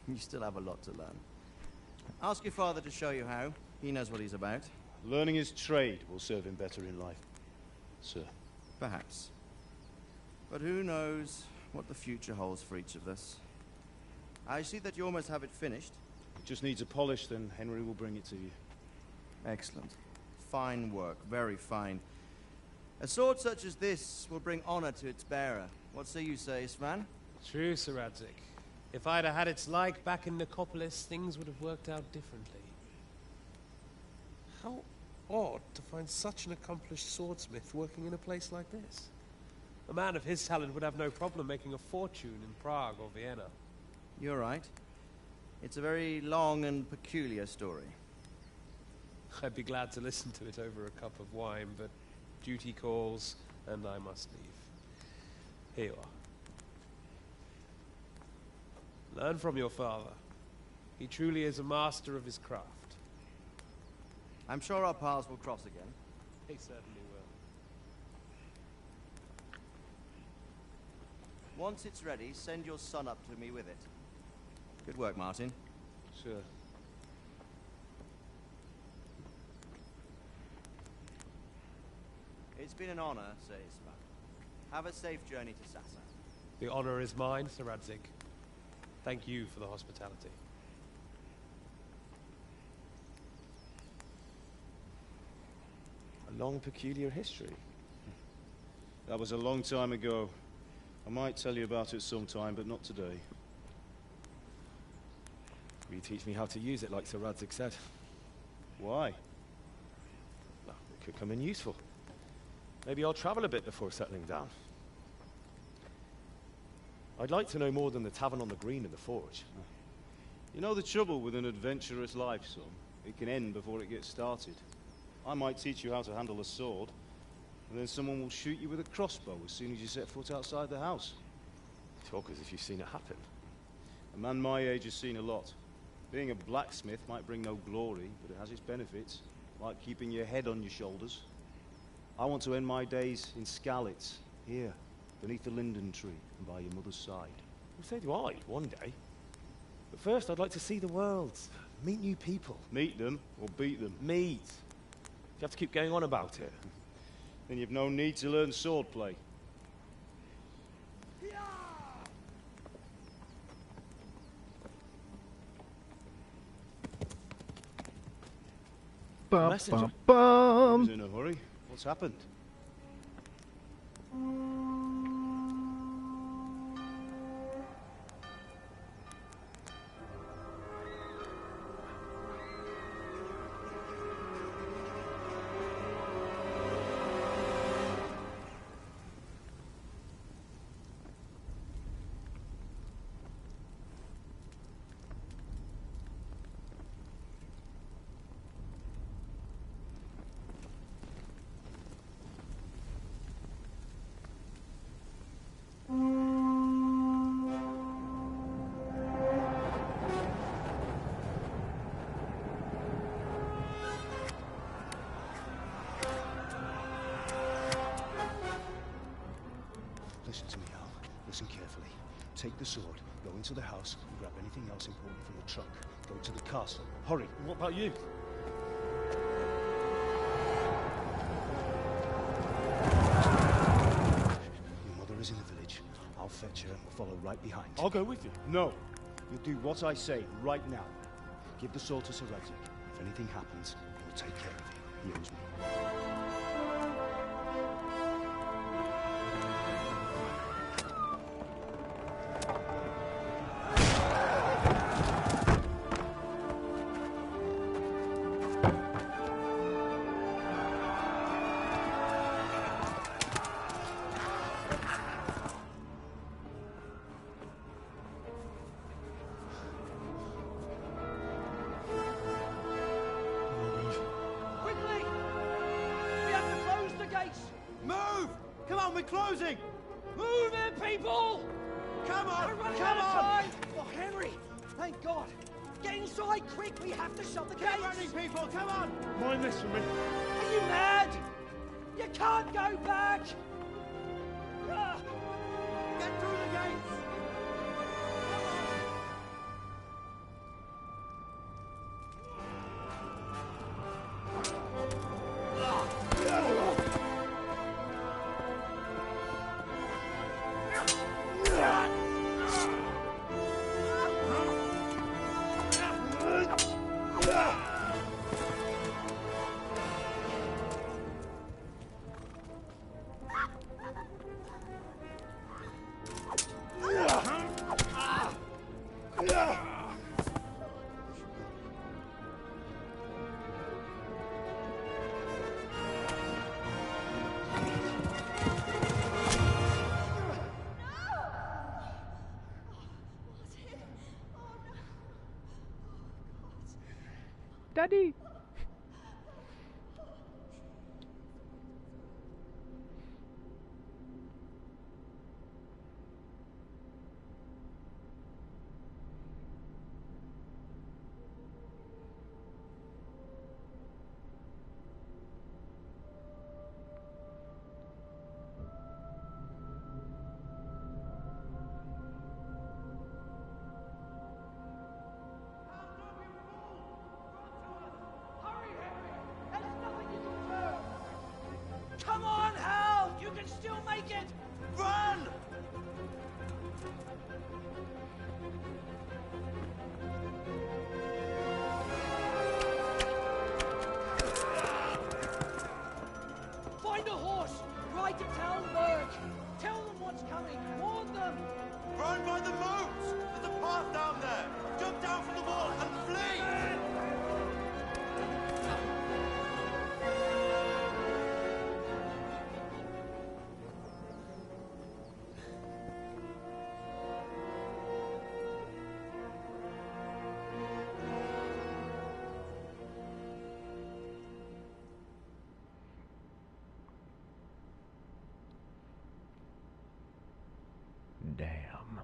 Speaker 4: You still have a lot to learn. Ask your father to show you how. He knows what he's about.
Speaker 2: Learning his trade will serve him better in life, sir.
Speaker 4: Perhaps. But who knows what the future holds for each of us. I see that you almost have it finished.
Speaker 2: It just needs a polish, then Henry will bring it to you.
Speaker 4: Excellent. Fine work. Very fine. A sword such as this will bring honor to its bearer. What say you, Svan?
Speaker 6: True, Sir Radzik. If I'd have had its like back in Nicopolis, things would have worked out differently. How odd to find such an accomplished swordsmith working in a place like this. A man of his talent would have no problem making a fortune in Prague or Vienna.
Speaker 4: You're right. It's a very long and peculiar story.
Speaker 6: I'd be glad to listen to it over a cup of wine, but duty calls, and I must leave. Here you are. Learn from your father. He truly is a master of his craft.
Speaker 4: I'm sure our paths will cross again.
Speaker 6: He certainly will.
Speaker 4: Once it's ready, send your son up to me with it. Good work, Martin.
Speaker 2: Sure.
Speaker 4: It's been an honor, Sir Isma. Have a safe journey to Sassa.
Speaker 6: The honor is mine, Sir Radzik. Thank you for the hospitality.
Speaker 15: A long, peculiar history.
Speaker 2: That was a long time ago. I might tell you about it sometime, but not today.
Speaker 15: Will you teach me how to use it like Sir Radzik said?
Speaker 2: Why?
Speaker 15: Well, it could come in useful. Maybe I'll travel a bit before settling down. I'd like to know more than the tavern on the green and the forge.
Speaker 2: You know the trouble with an adventurous life, son? It can end before it gets started. I might teach you how to handle a sword, and then someone will shoot you with a crossbow as soon as you set foot outside the house.
Speaker 15: Talk as if you've seen it happen.
Speaker 2: A man my age has seen a lot. Being a blacksmith might bring no glory, but it has its benefits, like keeping your head on your shoulders. I want to end my days in Skalitz, here, beneath the linden tree and by your mother's side.
Speaker 15: Well, so do I, one day. But first, I'd like to see the world, meet new people.
Speaker 2: Meet them, or beat them?
Speaker 15: Meet. You have to keep going on about it.
Speaker 2: Then you've no need to learn swordplay.
Speaker 1: Bum, bum, bum.
Speaker 2: He was in a hurry. What's happened? Take the sword, go into the house, and grab anything else important from the trunk. Go to the castle. Hurry.
Speaker 3: What about you?
Speaker 2: Your mother is in the village. I'll fetch her and we'll follow right behind.
Speaker 3: I'll go with you.
Speaker 2: No. You'll do what I say right now. Give the sword to Sir Radzik. If anything happens, he'll take care of you. He owes me.
Speaker 16: We're closing! Move it, people! Come on! We're running out of time! Oh, Henry! Thank God! Get inside, quick! We have to shut the gates! Keep running, people! Come on!
Speaker 3: Mind this for me.
Speaker 16: Are you mad? You can't go back! Get through the gates!
Speaker 1: Daddy!
Speaker 16: Come on, Hal! You can still make it! Run! Find a horse! Ride to town, Berg! Tell them what's coming! Warn them!
Speaker 4: Run by the moats! There's a path down there! Jump down from the wall and flee!
Speaker 1: Damn.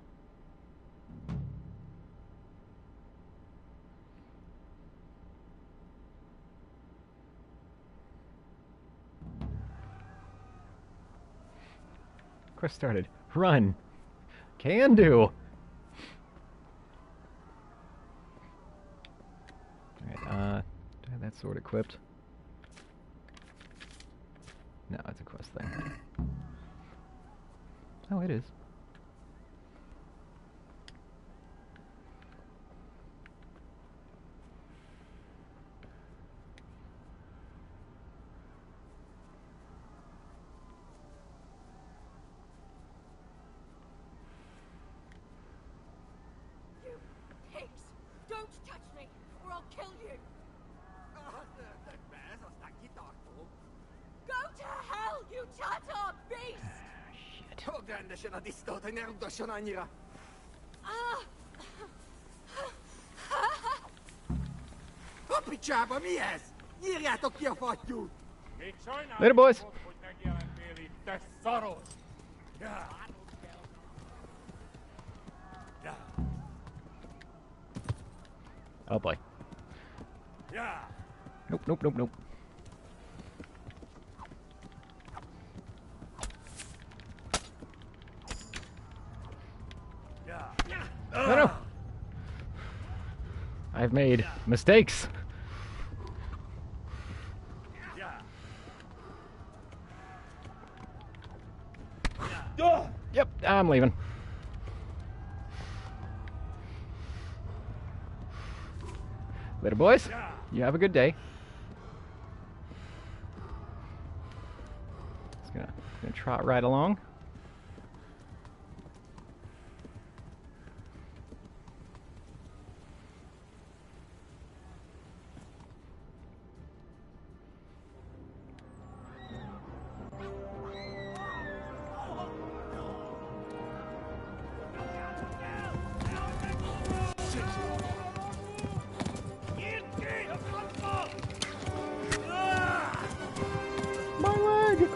Speaker 1: Quest started. Run! Can do! Alright, do I have that sword equipped? No, it's a quest thing. Oh, it is.
Speaker 5: Don't touch me, or I'll kill you! Go to hell, you Tatar beast!
Speaker 1: Later, boys! Oh boy. Nope, nope, nope, nope. No. I've made mistakes. Yep, I'm leaving. Later, boys. You have a good day. Just gonna trot right along. My leg!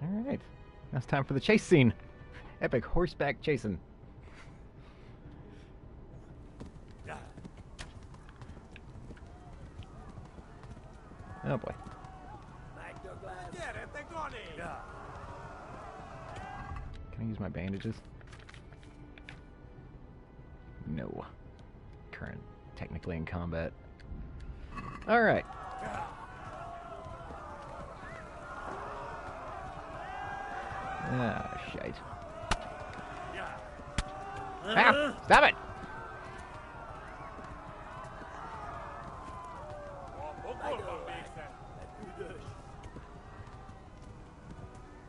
Speaker 1: Alright, now it's time for the chase scene. Epic horseback chasing. Oh boy. Can I use my bandages? No. Current technically in combat. Alright. Ah, shite. Ah, stop it!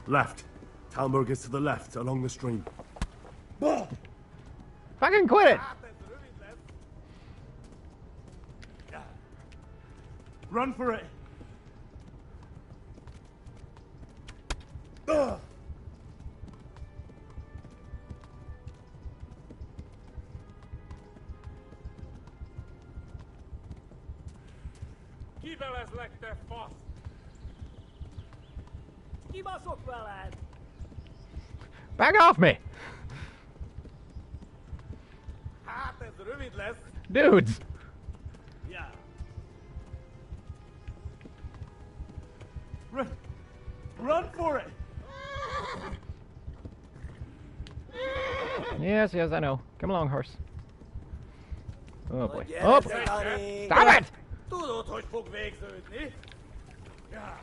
Speaker 3: Left. Talmberg is to the left, along the stream.
Speaker 1: Fucking quit it!
Speaker 3: Run for it!
Speaker 12: Kiveles legte fasz!
Speaker 16: Kibaszott veled!
Speaker 1: Back off me!
Speaker 12: Hát ez rövid lesz!
Speaker 1: Dudes!
Speaker 12: Ja.
Speaker 3: Run for it!
Speaker 1: Yes, yes, I know. Come along, horse. Oh boy.
Speaker 16: Gyere,
Speaker 1: Oh!
Speaker 16: Zekari!
Speaker 1: Stop it!
Speaker 12: Tudod, hogy fog végződni? Ja.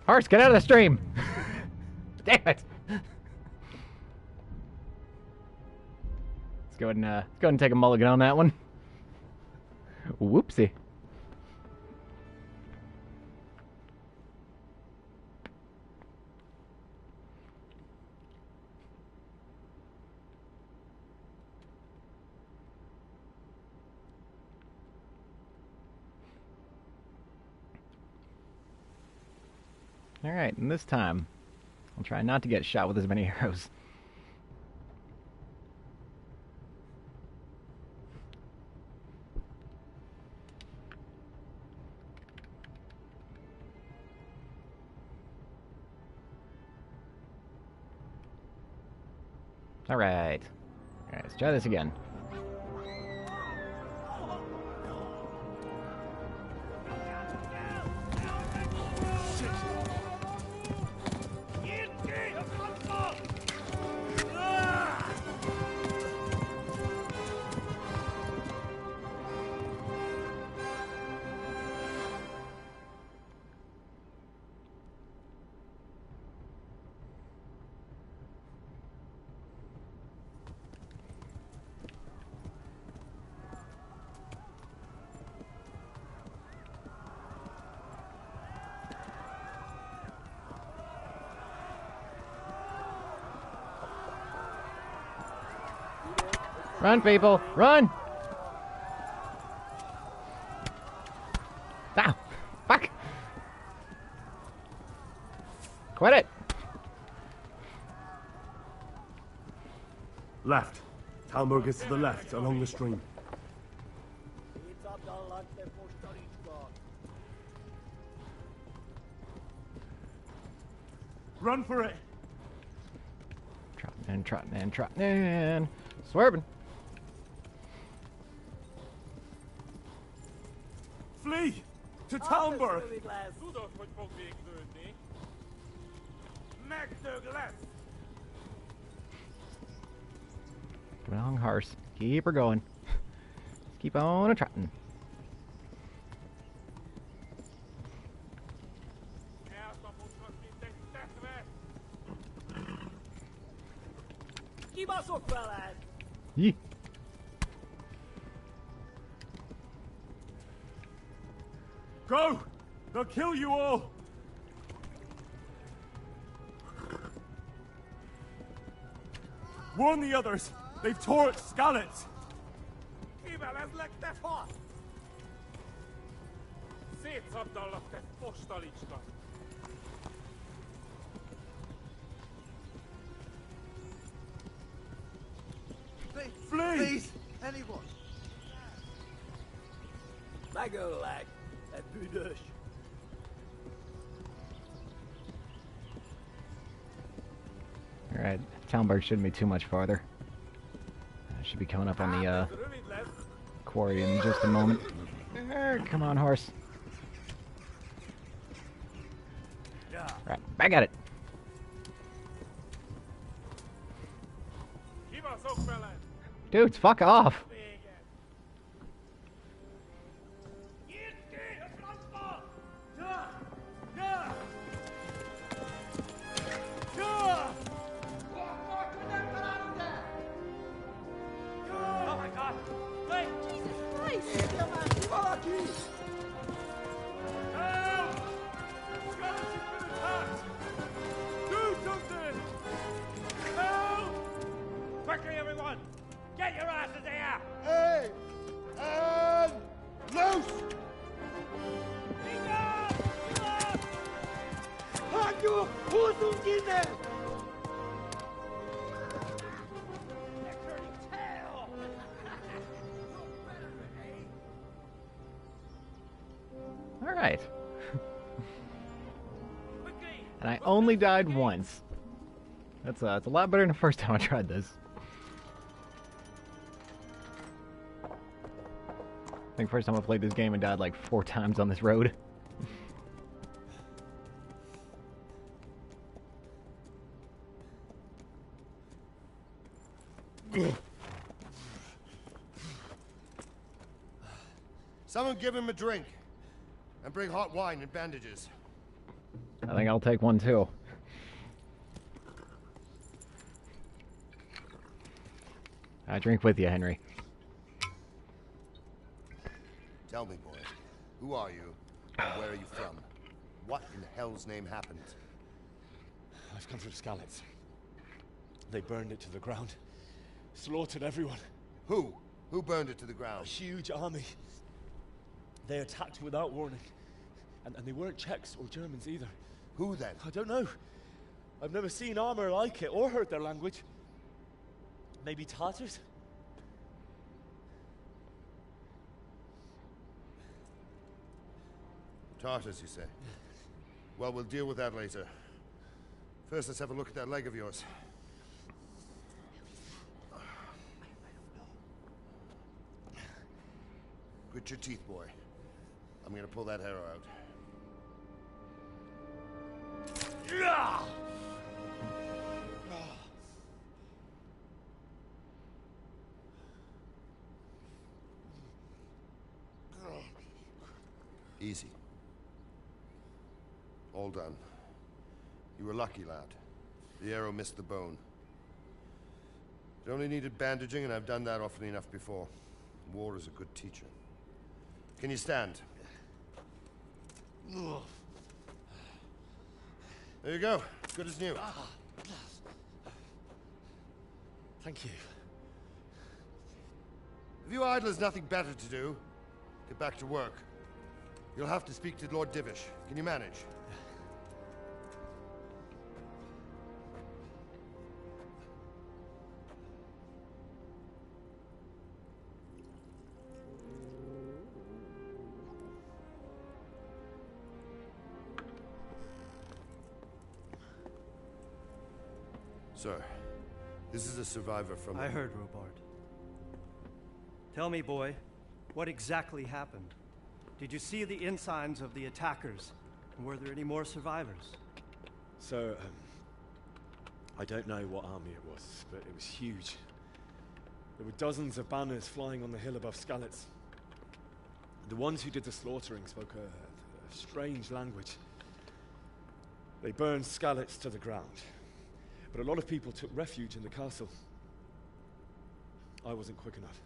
Speaker 1: Horse, get out of the stream! Damn it! Let's go ahead and take a mulligan on that one. Whoopsie. Alright, and this time, I'll try not to get shot with as many arrows. Alright. Alright, let's try this again. Run, people! Run! Ah! Fuck! Quit it!
Speaker 3: Left. Talmberg is to the left, along the stream. Run for it!
Speaker 1: Trotting in, trotting in, trotting in. Swerving.
Speaker 3: Flee! To Talmberg!
Speaker 1: Come along, horse. Keep her going. Just keep on a trotting.
Speaker 16: Keep us up, fellas!
Speaker 1: Yee.
Speaker 3: Go! They'll kill you all! Warn the others! They've torched Skalitz! Flee!
Speaker 17: Please, anyone.
Speaker 16: Magolag, at Budush.
Speaker 1: Alright, Talmberg shouldn't be too much farther. I should be coming up on the quarry in just a moment. Come on, horse. Right, back at it. Dudes, fuck off.
Speaker 16: Oh my god! Wait! Jesus Christ!
Speaker 3: Help! Skalitz has been attacked! Do something! Help!
Speaker 16: Quickly, everyone! Get your asses here!
Speaker 9: Hey! And loose!
Speaker 16: Hanju! Who's in there?
Speaker 1: Alright. And I only died once. That's a lot better than the first time I tried this. I think first time I played this game I died like 4 times on this road.
Speaker 9: Someone give him a drink. And bring hot wine and bandages.
Speaker 1: I think I'll take one too. I drink with you, Henry.
Speaker 9: Tell me, boy, who are you, and where are you from? What in hell's name happened?
Speaker 12: I've come through Skalitz. They burned it to the ground. Slaughtered everyone.
Speaker 9: Who? Who burned it to the ground?
Speaker 12: A huge army. They attacked without warning. And they weren't Czechs or Germans either.
Speaker 9: Who then?
Speaker 12: I don't know. I've never seen armor like it or heard their language. Maybe Tatars?
Speaker 9: Tartars, you say? Well, we'll deal with that later. First, let's have a look at that leg of yours. Grit your teeth, boy. I'm gonna pull that arrow out. Easy. All done. You were lucky, lad. The arrow missed the bone. It only needed bandaging, and I've done that often enough before. War is a good teacher. Can you stand? There you go. Good as new.
Speaker 12: Thank you.
Speaker 9: If you idlers nothing better to do, get back to work. You'll have to speak to Lord Divish. Can you manage?
Speaker 7: Sir, this is a survivor from...
Speaker 11: I heard, Robard. Tell me, boy, what exactly happened? Did you see the ensigns of the attackers? And were there any more survivors?
Speaker 3: So, I don't know what army it was, but it was huge. There were dozens of banners flying on the hill above Skalitz. The ones who did the slaughtering spoke a strange language. They burned Skalitz to the ground, but a lot of people took refuge in the castle. I wasn't quick enough.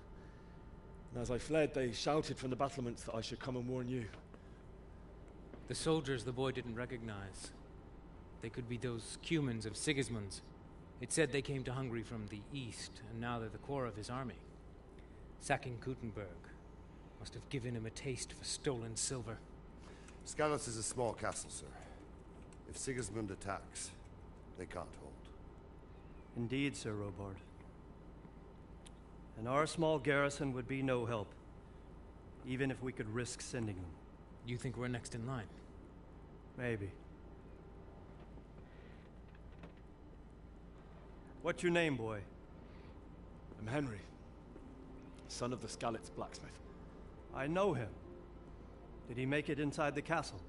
Speaker 3: And as I fled, they shouted from the battlements that I should come and warn you.
Speaker 23: The soldiers the boy didn't recognize. They could be those Cumans of Sigismund's. It said they came to Hungary from the east, and now they're the core of his army. Sacking Kuttenberg must have given him a taste for stolen silver.
Speaker 7: Skalitz is a small castle, sir. If Sigismund attacks, they can't hold.
Speaker 11: Indeed, Sir Robard. And our small garrison would be no help, even if we could risk sending them.
Speaker 23: You think we're next in line?
Speaker 11: Maybe. What's your name, boy?
Speaker 3: I'm Henry, son of the Skalitz blacksmith.
Speaker 11: I know him. Did he make it inside the castle?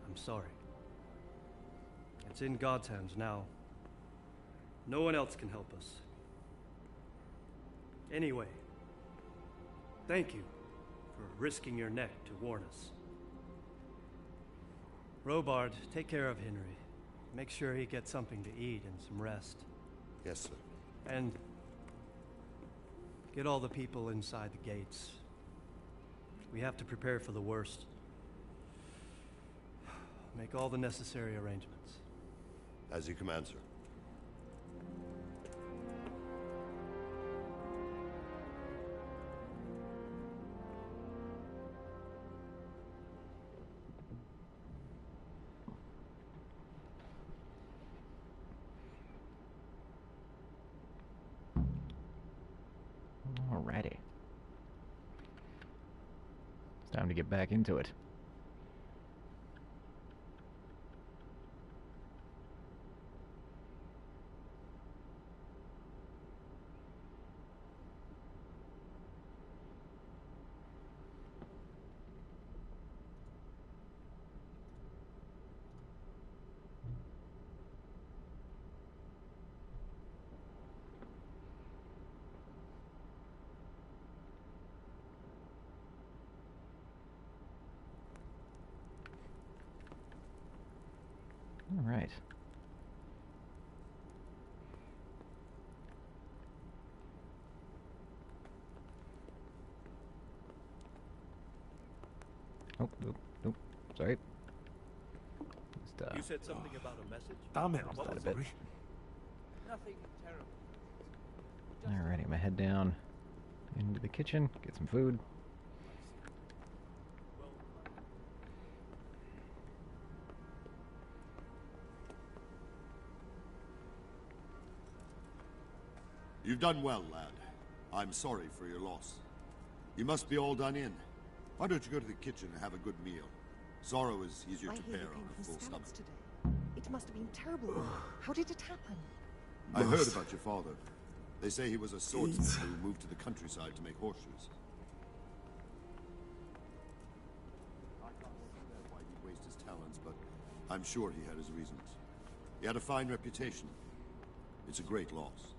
Speaker 11: I'm sorry. It's in God's hands now. No one else can help us. Anyway, thank you for risking your neck to warn us. Robard, take care of Henry. Make sure he gets something to eat and some rest.
Speaker 7: Yes, sir.
Speaker 11: And get all the people inside the gates. We have to prepare for the worst. Make all the necessary arrangements.
Speaker 7: As you command, sir.
Speaker 1: Alrighty. It's time to get back into it. All right. Oh, nope. Sorry. Just,
Speaker 18: You said something about a message?
Speaker 3: Damn it,
Speaker 18: What
Speaker 3: I'm
Speaker 18: was
Speaker 3: sorry.
Speaker 18: it? Nothing terrible.
Speaker 1: Alrighty, I'm gonna head down into the kitchen, get some food.
Speaker 20: You've done well, lad. I'm sorry for your loss. You must be all done in. Why don't you go to the kitchen and have a good meal? Sorrow is easier to bear on a full stomach.
Speaker 24: Today. It must have been terrible. How did it happen?
Speaker 20: I heard about your father. They say he was a swordsman who moved to the countryside to make horseshoes. I can't see why he'd waste his talents, but I'm sure he had his reasons. He had a fine reputation. It's a great loss.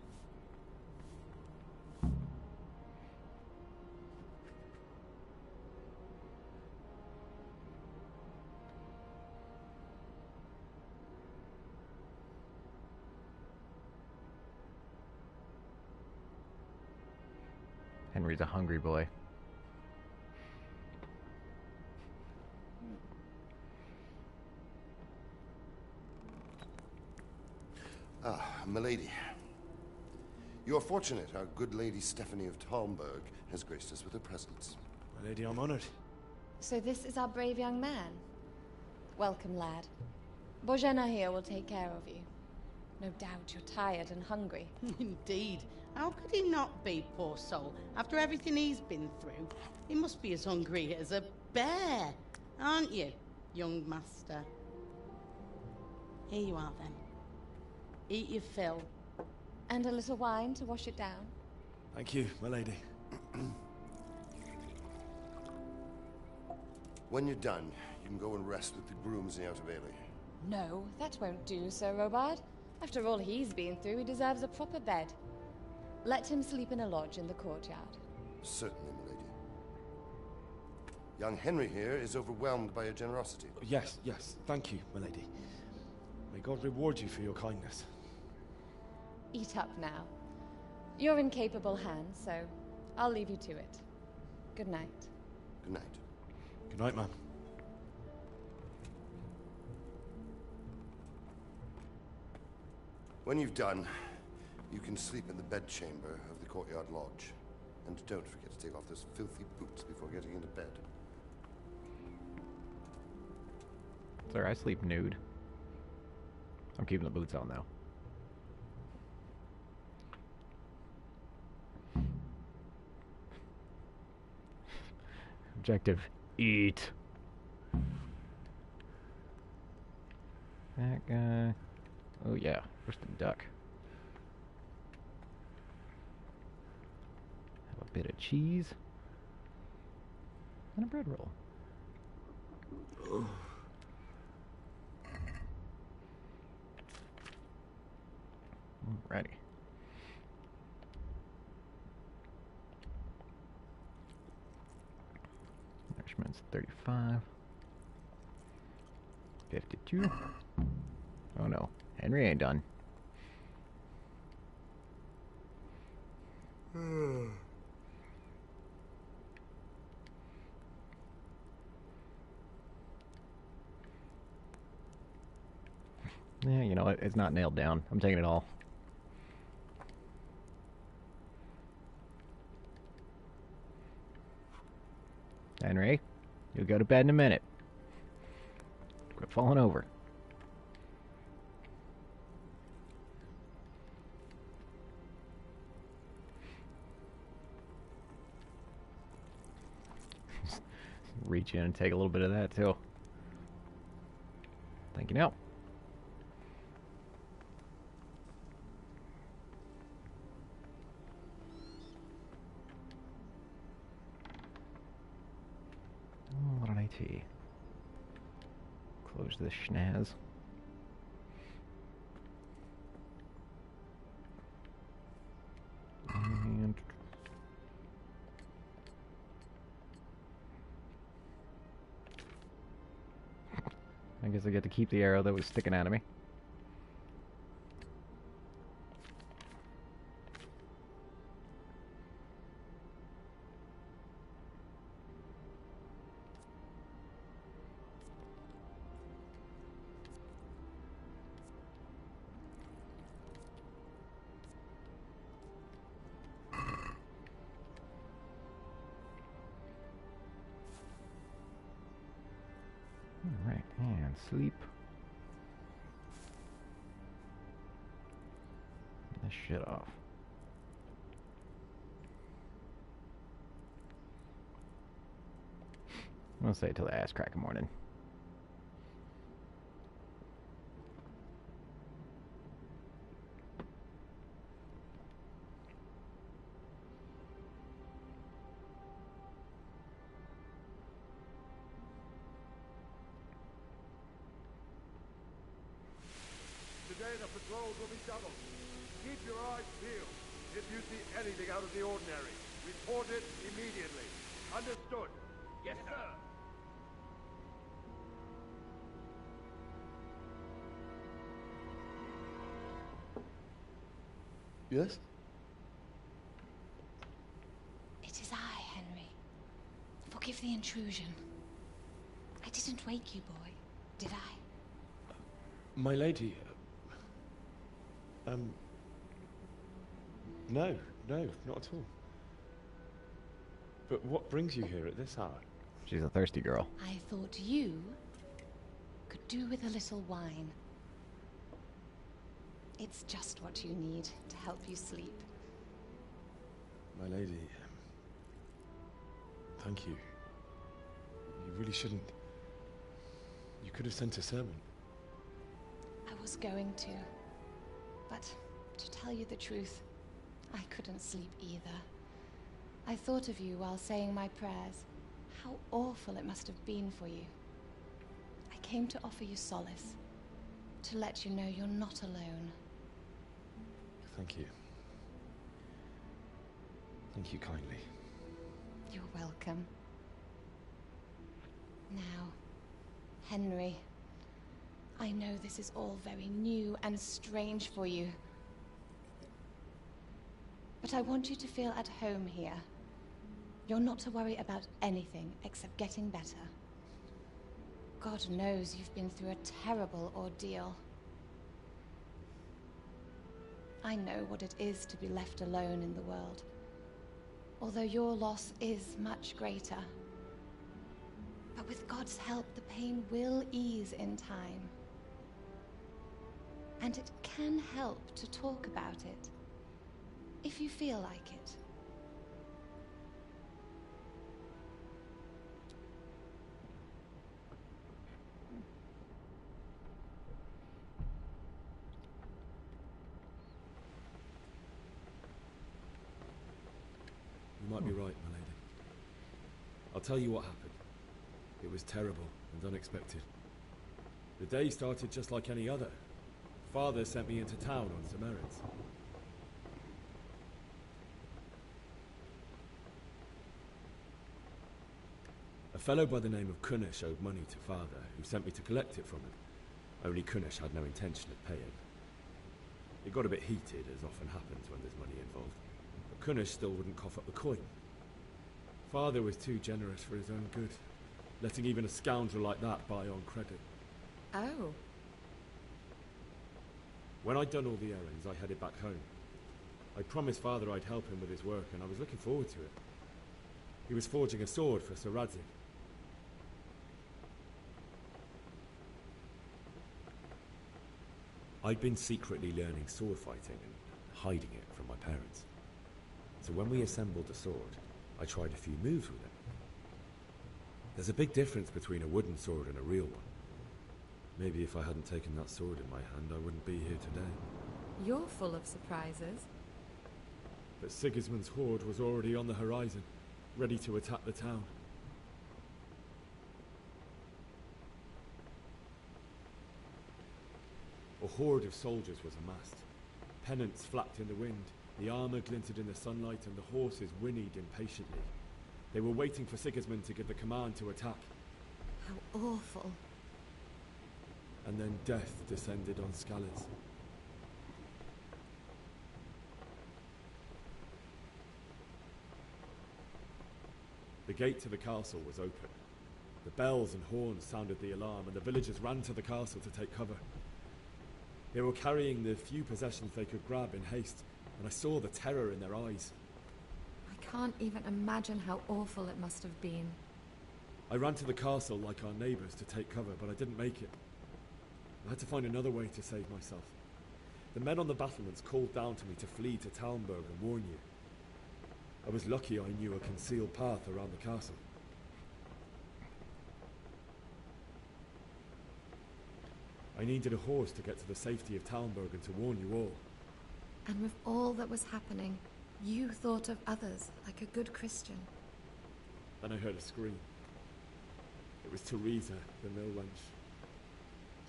Speaker 1: Henry's a hungry boy.
Speaker 7: Ah, milady. You are fortunate our good lady Stephanie of Talmberg has graced us with her presence.
Speaker 3: My lady, I'm honored.
Speaker 21: So this is our brave young man. Welcome, lad. Bozhena here will take care of you. No doubt you're tired and hungry.
Speaker 25: Indeed. How could he not be, poor soul? After everything he's been through, he must be as hungry as a bear, aren't you, young master? Here you are, then. Eat your fill.
Speaker 21: And a little wine to wash it down.
Speaker 3: Thank you, my lady.
Speaker 7: When you're done, you can go and rest with the grooms in the Outer Bailey.
Speaker 21: No, that won't do, Sir Robard. After all he's been through, he deserves a proper bed. Let him sleep in a lodge in the courtyard.
Speaker 7: Certainly, milady. Young Henry here is overwhelmed by your generosity.
Speaker 3: Yes, yes, thank you, my lady. May God reward you for your kindness.
Speaker 21: Eat up now. You're in capable hands, so I'll leave you to it. Good night.
Speaker 7: Good night.
Speaker 3: Good night, ma'am.
Speaker 7: When you've done, you can sleep in the bedchamber of the courtyard lodge. And don't forget to take off those filthy boots before getting into bed.
Speaker 1: Sir, I sleep nude. I'm keeping the boots on, though. Objective, eat. That guy. Oh yeah, where's the duck? Have a bit of cheese. And a bread roll. Alrighty. Nourishment's 35. 52. Oh no, Henry ain't done. Yeah, you know what? It's not nailed down. I'm taking it all. Henry, you'll go to bed in a minute. Quit falling over. Reach in and take a little bit of that too. Thank you now. What did I see? Close this schnaz. And I guess I get to keep the arrow that was sticking out of me. Alright, and sleep. This shit off. I'll say it till the ass crack in the morning.
Speaker 8: Today the patrols will be doubled. Keep your eyes peeled. If you see anything out of the ordinary, report it immediately. Understood? Yes, sir.
Speaker 3: Yes?
Speaker 21: It is I, Henry. Forgive the intrusion. I didn't wake you, boy, did I?
Speaker 3: My lady... No, not at all. But what brings you here at this hour?
Speaker 1: She's a thirsty girl.
Speaker 21: I thought you could do with a little wine. It's just what you need to help you sleep.
Speaker 3: My lady... thank you. You really shouldn't... You could have sent a servant.
Speaker 21: I was going to. But to tell you the truth, I couldn't sleep either. I thought of you while saying my prayers. How awful it must have been for you. I came to offer you solace, to let you know you're not alone.
Speaker 3: Thank you. Thank you kindly.
Speaker 21: You're welcome. Now, Henry, I know this is all very new and strange for you. But I want you to feel at home here. You're not to worry about anything except getting better. God knows you've been through a terrible ordeal. I know what it is to be left alone in the world, although your loss is much greater. But with God's help, the pain will ease in time. And it can help to talk about it, if you feel like it.
Speaker 3: You might be right, my lady. I'll tell you what happened. It was terrible and unexpected. The day started just like any other. Father sent me into town on some errands. A fellow by the name of Kunesh owed money to Father, who sent me to collect it from him. Only Kunesh had no intention of paying. It got a bit heated, as often happens when there's money involved. But Kunesh still wouldn't cough up the coin. Father was too generous for his own good, letting even a scoundrel like that buy on credit.
Speaker 21: Oh.
Speaker 3: When I'd done all the errands, I headed back home. I promised Father I'd help him with his work, and I was looking forward to it. He was forging a sword for Sir Radzig. I'd been secretly learning sword fighting and hiding it from my parents. So when we assembled the sword, I tried a few moves with it. There's a big difference between a wooden sword and a real one. Maybe if I hadn't taken that sword in my hand, I wouldn't be here today.
Speaker 21: You're full of surprises.
Speaker 3: But Sigismund's horde was already on the horizon, ready to attack the town. A horde of soldiers was amassed. Pennants flapped in the wind, the armor glinted in the sunlight, and the horses whinnied impatiently. They were waiting for Sigismund to give the command to attack.
Speaker 21: How awful.
Speaker 3: And then death descended on Skalitz. The gate to the castle was open. The bells and horns sounded the alarm, and the villagers ran to the castle to take cover. They were carrying the few possessions they could grab in haste, and I saw the terror in their eyes.
Speaker 21: I can't even imagine how awful it must have been.
Speaker 3: I ran to the castle like our neighbours to take cover, but I didn't make it. I had to find another way to save myself. The men on the battlements called down to me to flee to Talmberg and warn you. I was lucky I knew a concealed path around the castle. I needed a horse to get to the safety of Talmberg and to warn you all.
Speaker 21: And with all that was happening, you thought of others like a good Christian.
Speaker 3: Then I heard a scream. It was Teresa, the mill wench.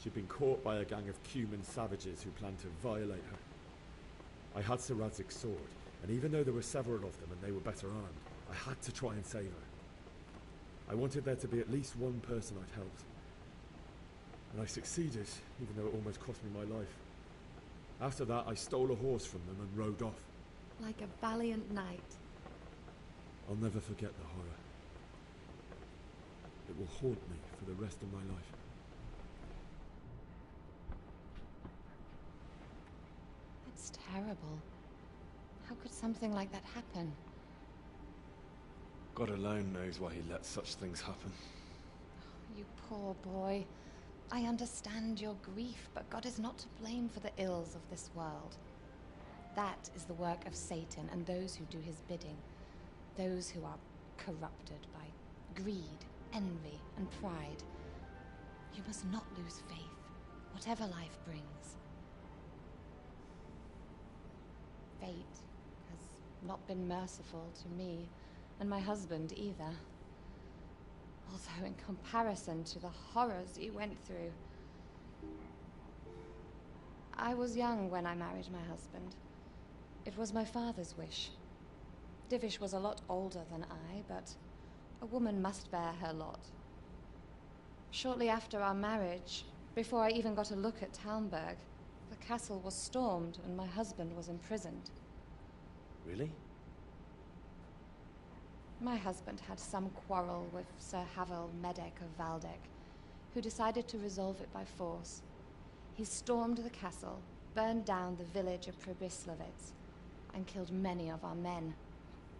Speaker 3: She'd been caught by a gang of Cuman savages who planned to violate her. I had Sir Radzig's sword, and even though there were several of them and they were better armed, I had to try and save her. I wanted there to be at least one person I'd helped. And I succeeded, even though it almost cost me my life. After that, I stole a horse from them and rode off.
Speaker 21: Like a valiant knight.
Speaker 3: I'll never forget the horror. It will haunt me for the rest of my life.
Speaker 21: That's terrible. How could something like that happen?
Speaker 3: God alone knows why he lets such things happen.
Speaker 21: You poor boy. I understand your grief, but God is not to blame for the ills of this world. That is the work of Satan and those who do his bidding. Those who are corrupted by greed, envy, and pride. You must not lose faith, whatever life brings. Fate has not been merciful to me, and my husband either. Although in comparison to the horrors he went through. I was young when I married my husband. It was my father's wish. Divish was a lot older than I, but a woman must bear her lot. Shortly after our marriage, before I even got a look at Talmberg, the castle was stormed and my husband was imprisoned.
Speaker 15: Really?
Speaker 21: My husband had some quarrel with Sir Havel Medek of Valdek, who decided to resolve it by force. He stormed the castle, burned down the village of Probislavitz, and killed many of our men,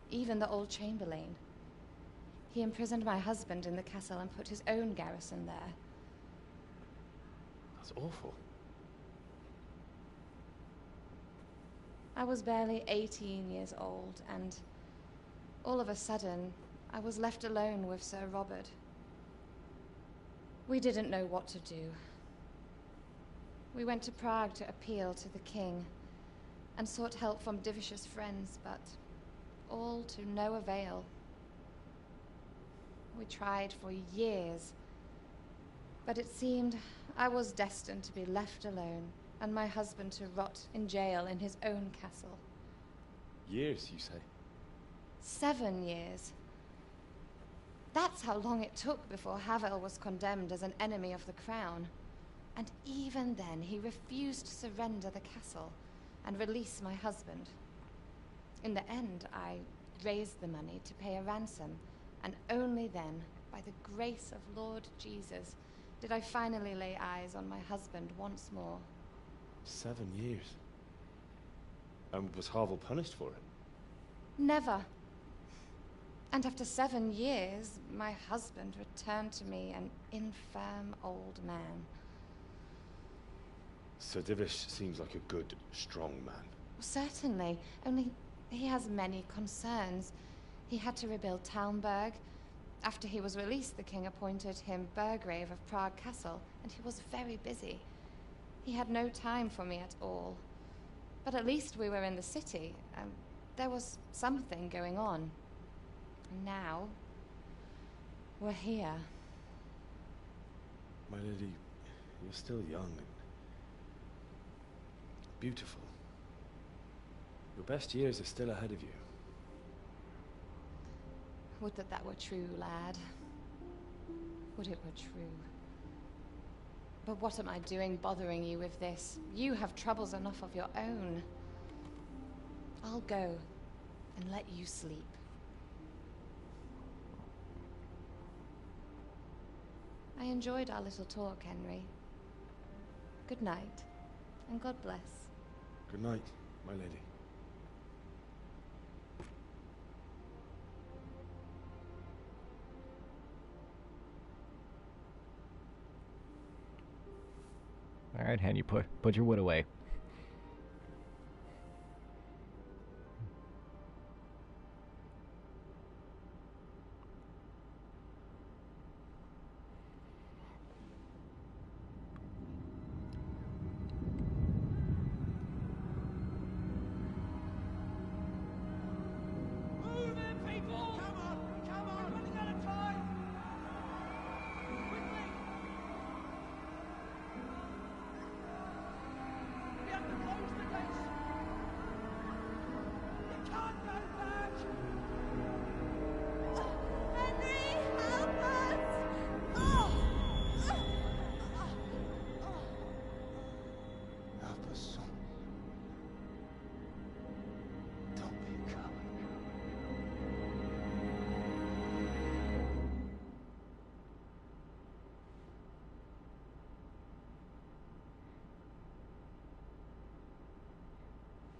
Speaker 21: even the old chamberlain. He imprisoned my husband in the castle and put his own garrison there.
Speaker 15: That's awful.
Speaker 21: I was barely 18 years old, and all of a sudden, I was left alone with Sir Robert. We didn't know what to do. We went to Prague to appeal to the king, and sought help from Divish's friends, but all to no avail. We tried for years, but it seemed I was destined to be left alone, and my husband to rot in jail in his own castle.
Speaker 15: Years, you say?
Speaker 21: 7 years. That's how long it took before Havel was condemned as an enemy of the crown. And even then, he refused to surrender the castle and release my husband. In the end, I raised the money to pay a ransom, and only then, by the grace of Lord Jesus, did I finally lay eyes on my husband once more.
Speaker 15: 7 years? And was Havel punished for it?
Speaker 21: Never. And after 7 years, my husband returned to me an infirm old man.
Speaker 15: Sir Divish seems like a good, strong man.
Speaker 21: Certainly, only he has many concerns. He had to rebuild Talmberg. After he was released, the king appointed him Burgrave of Prague Castle, and he was very busy. He had no time for me at all. But at least we were in the city, and there was something going on. And now, we're here.
Speaker 15: My lady, you're still young and beautiful. Your best years are still ahead of you.
Speaker 21: Would that that were true, lad. Would it were true. But what am I doing bothering you with this? You have troubles enough of your own. I'll go and let you sleep. I enjoyed our little talk, Henry. Good night, and God bless.
Speaker 15: Good night, my lady.
Speaker 1: All right, Hen, you put your wood away.
Speaker 16: Move it, people! Come on! Come on! We're running out of time! Quickly! We have to close the gates! You can't go back!
Speaker 5: Henry, help us! Oh!
Speaker 10: Help us, son. Don't be a coward.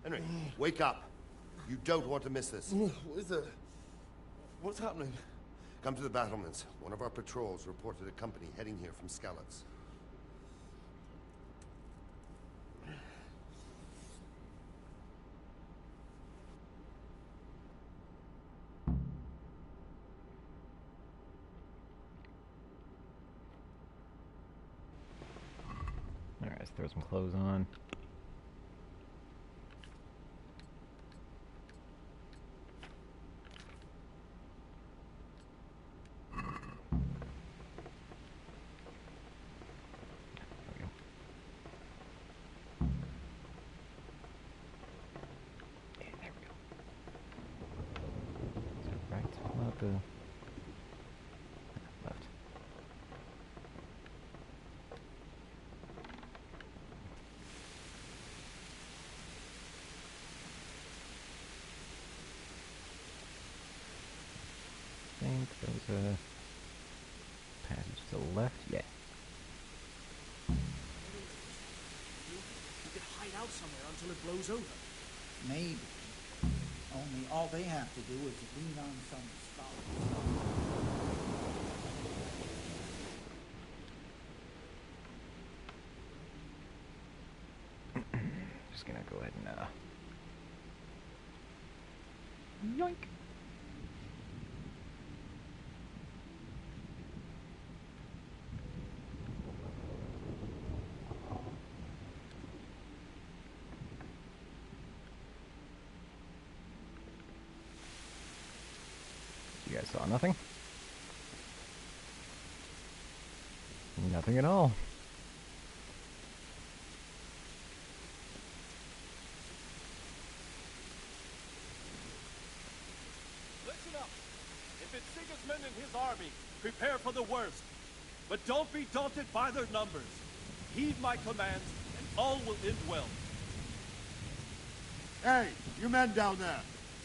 Speaker 7: Henry, wake up. You don't want to miss this.
Speaker 10: What is it? What's happening?
Speaker 7: Come to the battlements. One of our patrols reported a company heading here from Skalitz.
Speaker 1: All right, let's throw some clothes on. There's a passage to the left. Yeah.
Speaker 16: We could hide out somewhere until it blows over.
Speaker 6: Maybe. Only all they have to do is lean on some scholar.
Speaker 1: Just gonna go ahead and yoink. You guys saw nothing? Nothing at all.
Speaker 8: Listen up. If it's Sigismund and his army, prepare for the worst. But don't be daunted by their numbers. Heed my commands, and all will end well.
Speaker 20: Hey, you men down there.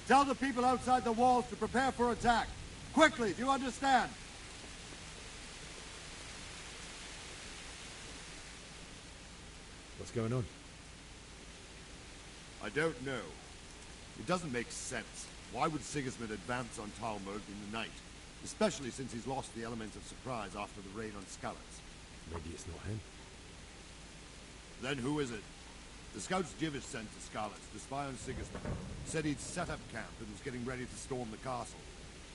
Speaker 20: Tell the people outside the walls to prepare for attack. Quickly, do you understand?
Speaker 3: What's going on?
Speaker 20: I don't know. It doesn't make sense. Why would Sigismund advance on Talmberg in the night? Especially since he's lost the element of surprise after the raid on Skalitz.
Speaker 3: Maybe it's not him.
Speaker 20: Then who is it? The scouts Jivish sent to Skalitz to spy on Sigismund said he'd set up camp and was getting ready to storm the castle.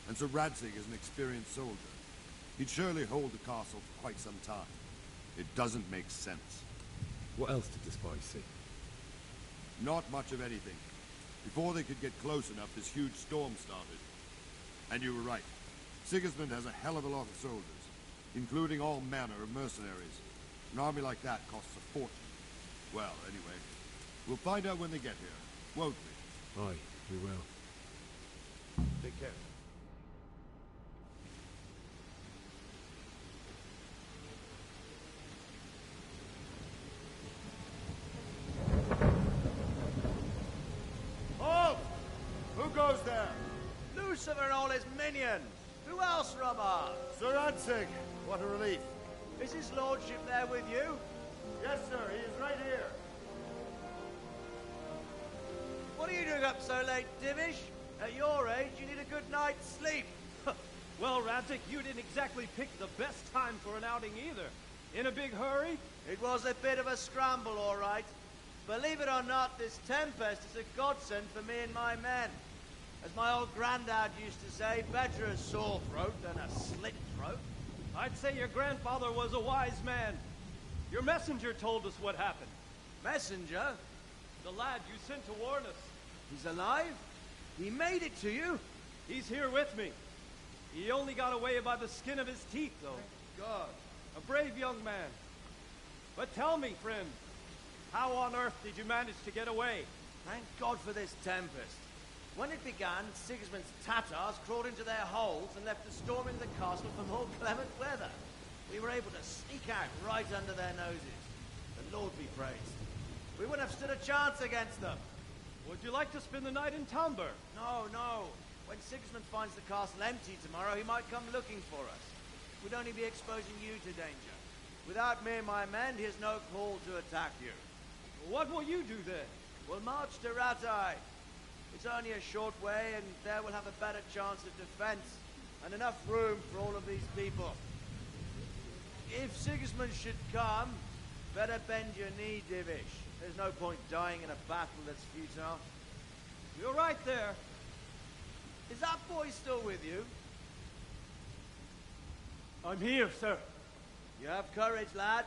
Speaker 20: And Sir Radzig is an experienced soldier. He'd surely hold the castle for quite some time. It doesn't make sense.
Speaker 3: What else did the spies see?
Speaker 20: Not much of anything. Before they could get close enough, this huge storm started. And you were right. Sigismund has a hell of a lot of soldiers, including all manner of mercenaries. An army like that costs a fortune. Well, anyway, we'll find out when they get here, won't we?
Speaker 3: Aye, we will.
Speaker 20: Take care.
Speaker 2: Halt! Who goes there?
Speaker 4: Lucifer and all his minions. Who else, Robert?
Speaker 2: Sir Radzig. What a relief.
Speaker 4: Is his lordship there with you?
Speaker 2: Yes, sir. He is right here.
Speaker 4: What are you doing up so late, Divish? At your age, you need a good night's sleep.
Speaker 8: Well, Radzig, you didn't exactly pick the best time for an outing either. In a big hurry?
Speaker 4: It was a bit of a scramble, all right. Believe it or not, this tempest is a godsend for me and my men. As my old granddad used to say, better a sore throat than a slit throat.
Speaker 8: I'd say your grandfather was a wise man. Your messenger told us what happened.
Speaker 4: Messenger?
Speaker 8: The lad you sent to warn us.
Speaker 4: He's alive? He made it to you?
Speaker 8: He's here with me. He only got away by the skin of his teeth, though.
Speaker 4: Thank God.
Speaker 8: A brave young man. But tell me, friend, how on earth did you manage to get away?
Speaker 4: Thank God for this tempest. When it began, Sigismund's Tatars crawled into their holes and left the storm in the castle for more clement weather. We were able to sneak out right under their noses. The Lord be praised. We wouldn't have stood a chance against them.
Speaker 8: Would you like to spend the night in Talmberg?
Speaker 4: No, no. When Sigismund finds the castle empty tomorrow, he might come looking for us. We'd only be exposing you to danger. Without me and my men, he has no call to attack you.
Speaker 8: What will you do then?
Speaker 4: We'll march to Ratai. It's only a short way, and there we'll have a better chance of defense, and enough room for all of these people. If Sigismund should come, better bend your knee, Divish. There's no point dying in a battle that's futile.
Speaker 8: You're right there.
Speaker 4: Is that boy still with you?
Speaker 8: I'm here, sir.
Speaker 4: You have courage, lad.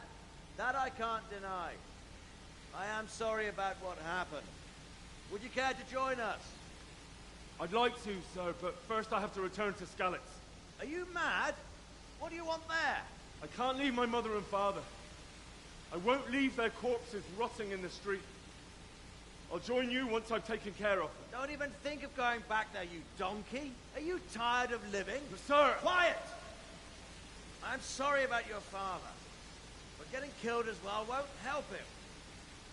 Speaker 4: That I can't deny. I am sorry about what happened. Would you care to join us?
Speaker 8: I'd like to, sir, but first I have to return to Skalitz.
Speaker 4: Are you mad? What do you want there?
Speaker 8: I can't leave my mother and father. I won't leave their corpses rotting in the street. I'll join you once I've taken care of them.
Speaker 4: Don't even think of going back there, you donkey. Are you tired of living?
Speaker 8: Sir!
Speaker 4: Quiet! I'm sorry about your father, but getting killed as well won't help him.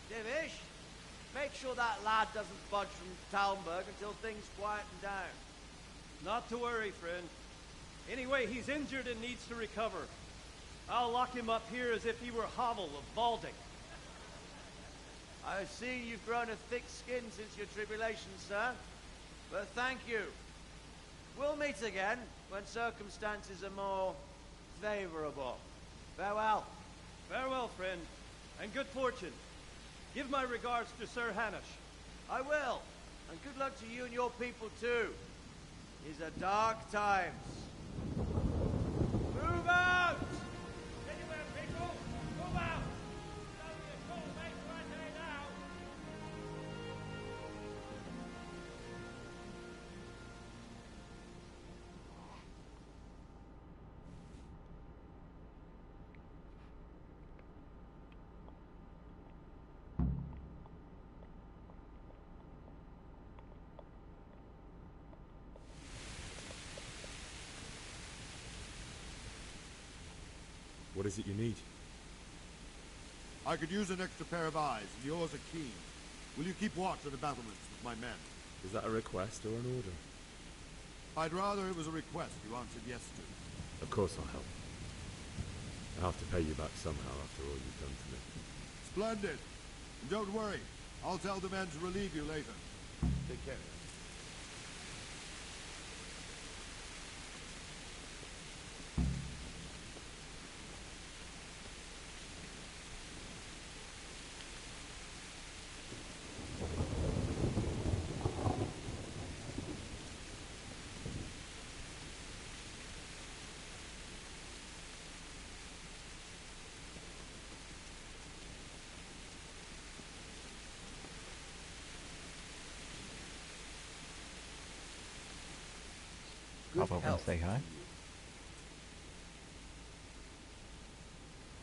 Speaker 4: Divish, make sure that lad doesn't budge from Talmberg until things quieten down.
Speaker 8: Not to worry, friend.
Speaker 11: Anyway, he's injured and needs to recover. I'll lock him up here as if he were Hovel of Balding.
Speaker 4: I see you've grown a thick skin since your tribulation, sir. But thank you. We'll meet again when circumstances are more favorable. Farewell.
Speaker 11: Farewell, friend, and good fortune. Give my regards to Sir Hanush.
Speaker 4: I will. And good luck to you and your people, too. These are dark times. Move out!
Speaker 8: Anywhere, people! Move out! It's only a short way to our day now!
Speaker 3: What is it you need?
Speaker 20: I could use an extra pair of eyes, and yours are keen. Will you keep watch at the battlements with my men?
Speaker 3: Is that a request or an order?
Speaker 20: I'd rather it was a request you answered yes to.
Speaker 3: Of course I'll help. I have to pay you back somehow after all you've done for me.
Speaker 20: Splendid. And don't worry. I'll tell the men to relieve you later. Take care.
Speaker 1: Pop over and say hi.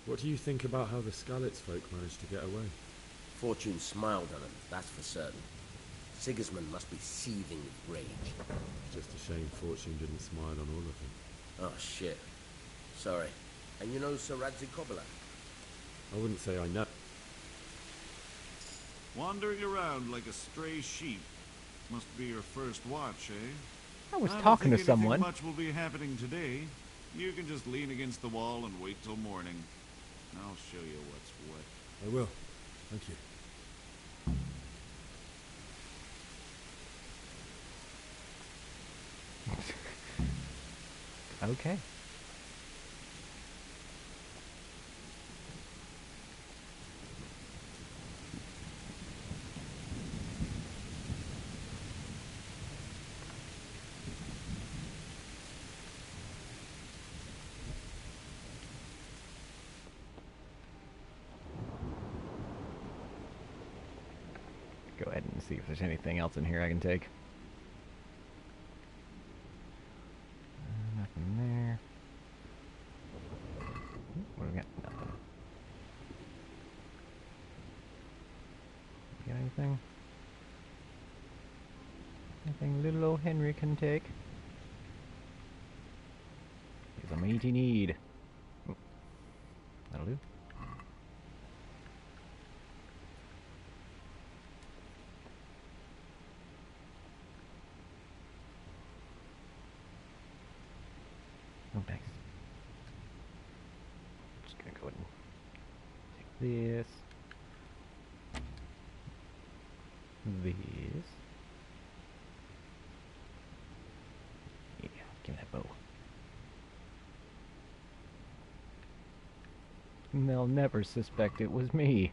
Speaker 3: What do you think about how the Skalitz folk managed to get away?
Speaker 13: Fortune smiled on him, that's for certain. Sigismund must be seething with rage.
Speaker 3: It's just a shame Fortune didn't smile on all of them.
Speaker 13: Oh, shit. Sorry. And you know Sir Radzikobila?
Speaker 3: I wouldn't say I know.
Speaker 14: Wandering around like a stray sheep. Must be your first watch, eh?
Speaker 1: I was
Speaker 14: don't
Speaker 1: talking
Speaker 14: think
Speaker 1: to someone.
Speaker 14: Much will be happening today. You can just lean against the wall and wait till morning. I'll show you what's what.
Speaker 3: I will. Thank you.
Speaker 1: Okay. Go ahead and see if there's anything else in here I can take. Nothing there. What do we got? Nothing. Got anything? Anything little old Henry can take? Here's a meaty need. Oh, that'll do. Oh, thanks. Just gonna go ahead and take this. This. Yeah, give me that bow. And they'll never suspect it was me.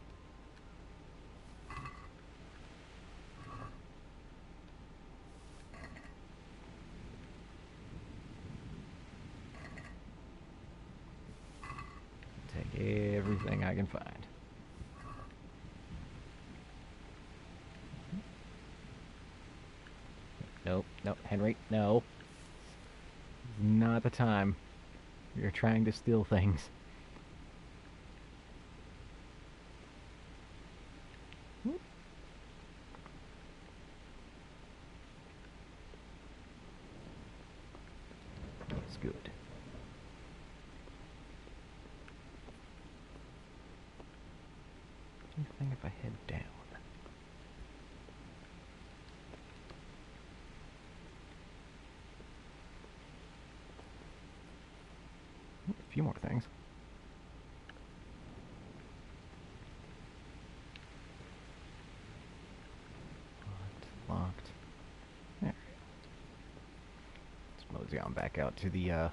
Speaker 1: Take everything I can find. Nope, nope, Henry, no. Not the time. You're trying to steal things. It's good. What do you think if I head down? more things. Locked. There. Let's mosey on back out to the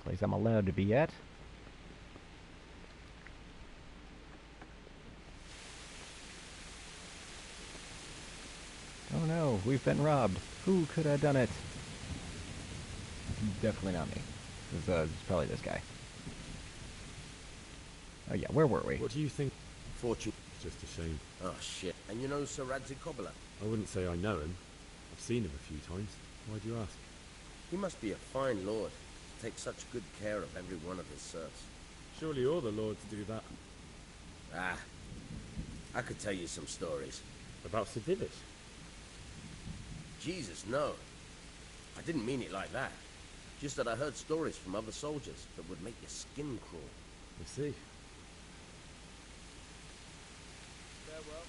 Speaker 1: place I'm allowed to be at. Oh no, we've been robbed. Who could have done it? Definitely not me. It's probably this guy. Oh yeah, where were we?
Speaker 15: What do you think?
Speaker 13: Fortune.
Speaker 15: Just a shame.
Speaker 13: Oh shit. And you know Sir Radzig Kobyla?
Speaker 15: I wouldn't say I know him. I've seen him a few times. Why do you ask?
Speaker 13: He must be a fine lord to take such good care of every one of his serfs.
Speaker 15: Surely all the lords do that.
Speaker 13: Ah, I could tell you some stories.
Speaker 15: About Sedivich?
Speaker 13: Jesus, no. I didn't mean it like that. Just that I heard stories from other soldiers that would make your skin crawl.
Speaker 15: I see.
Speaker 4: Farewell.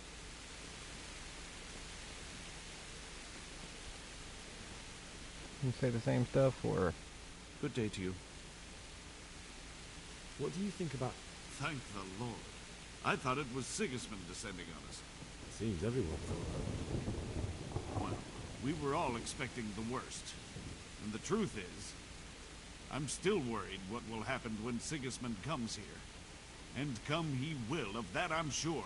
Speaker 1: You say the same stuff, or...
Speaker 14: Good day to you.
Speaker 15: What do you think about...
Speaker 14: Thank the Lord. I thought it was Sigismund descending on us.
Speaker 15: It seems everyone thought.
Speaker 14: Well, we were all expecting the worst. And the truth is, I'm still worried what will happen when Sigismund comes here. And come he will, of that I'm sure.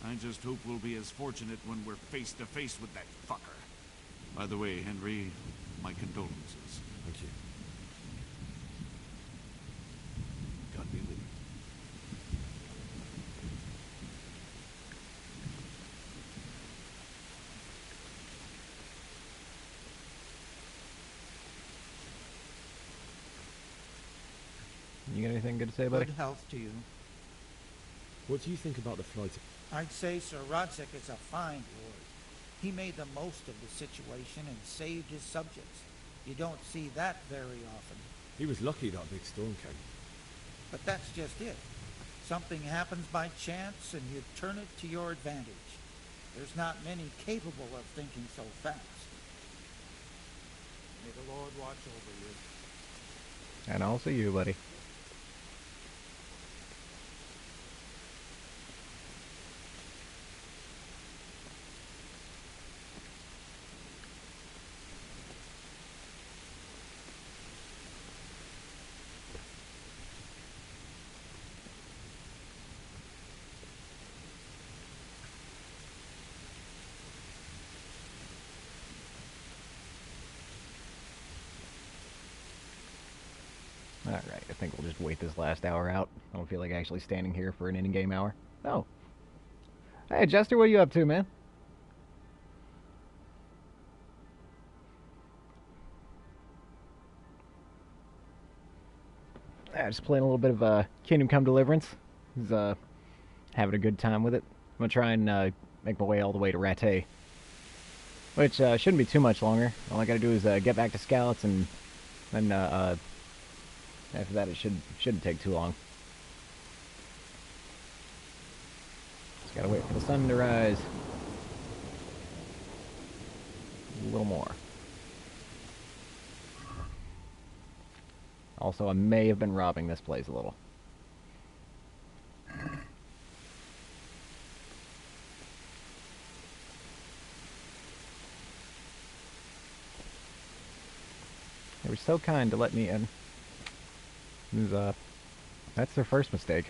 Speaker 14: I just hope we'll be as fortunate when we're face to face with that fucker. By the way, Henry, my condolences.
Speaker 15: Thank you.
Speaker 14: God be with you.
Speaker 1: You got anything good to say, buddy?
Speaker 6: Good health to you.
Speaker 15: What do you think about the flight?
Speaker 6: I'd say Sir Radzig is a fine lord. He made the most of the situation and saved his subjects. You don't see that very often.
Speaker 15: He was lucky that big storm came.
Speaker 6: But that's just it. Something happens by chance and you turn it to your advantage. There's not many capable of thinking so fast.
Speaker 10: May the Lord watch over you.
Speaker 1: And also you, buddy. Alright, I think we'll just wait this last hour out. I don't feel like actually standing here for an in-game hour. Oh. Hey, Jester, what are you up to, man? Just playing a little bit of Kingdom Come Deliverance. He's having a good time with it. I'm going to try and make my way all the way to Rattay. Which shouldn't be too much longer. All I got to do is get back to Scouts, and then after that, it shouldn't take too long. Just gotta wait for the sun to rise. A little more. Also, I may have been robbing this place a little. They were so kind to let me in. That's their first mistake.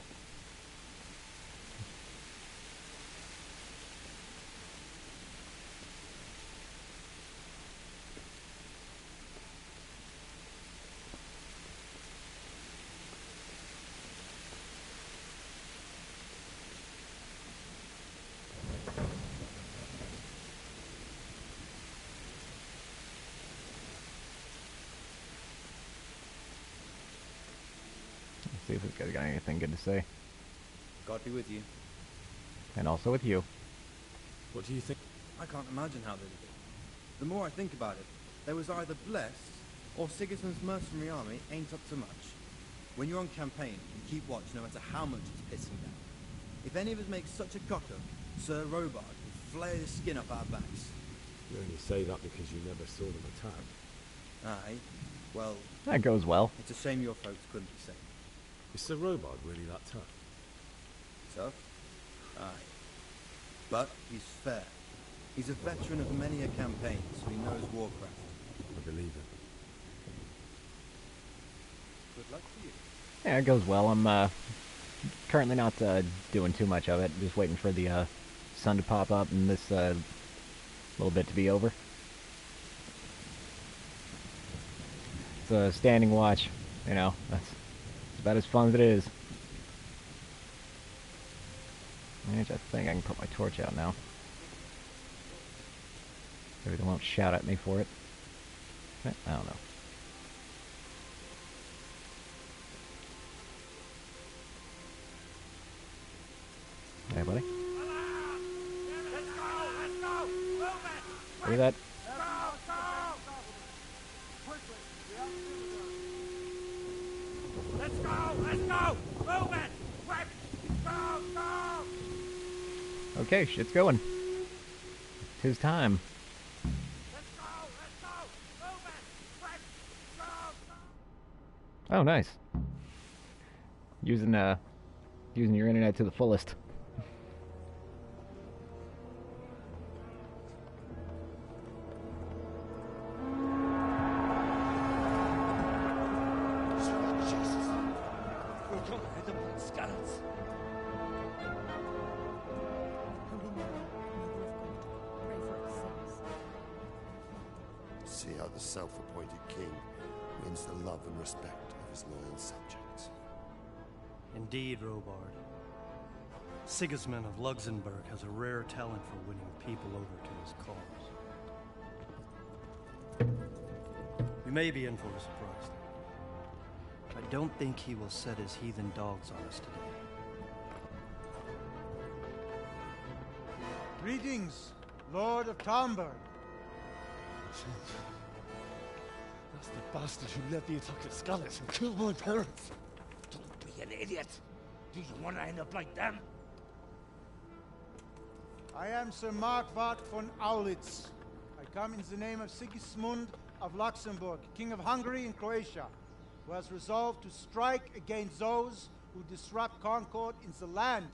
Speaker 1: See if this guy's got anything good to say.
Speaker 9: God be with you.
Speaker 1: And also with you.
Speaker 15: What do you think?
Speaker 9: I can't imagine how they did it. The more I think about it, they was either blessed, or Sigismund's mercenary army ain't up to much. When you're on campaign, you keep watch no matter how much it's pissing down. If any of us make such a cock-up, Sir Robard will flare his skin up our backs.
Speaker 15: You only say that because you never saw them attack.
Speaker 9: Aye, Well,
Speaker 1: that goes well.
Speaker 9: It's a shame your folks couldn't be saved.
Speaker 3: Is Sir Robard really that tough?
Speaker 9: Tough? Aye. But he's fair. He's a veteran of many a campaign, so he knows warcraft.
Speaker 3: I believe him.
Speaker 9: Good luck to you.
Speaker 1: Yeah, it goes well. I'm currently not doing too much of it. Just waiting for the sun to pop up and this little bit to be over. It's a standing watch, you know. That's about as fun as it is. I think I can put my torch out now. Maybe they won't shout at me for it. I don't know. Hey, buddy. Hear that?
Speaker 8: Let's go! Move it! Quick! Go!
Speaker 1: Okay, shit's going. Tis time. Oh, nice. Using your internet to the fullest.
Speaker 7: See how the self-appointed king wins the love and respect of his loyal subjects.
Speaker 11: Indeed, Robard. Sigismund of Luxembourg has a rare talent for winning people over to his cause. You may be in for a surprise. I don't think he will set his heathen dogs on us today.
Speaker 12: Greetings, Lord of Talmberg.
Speaker 8: That's the bastard who led the attack at Scarlet and killed my parents.
Speaker 17: Don't be an idiot. Do you want to end up like them?
Speaker 12: I am Sir Markvart von Aulitz. I come in the name of Sigismund of Luxembourg, King of Hungary and Croatia, who has resolved to strike against those who disrupt concord in the land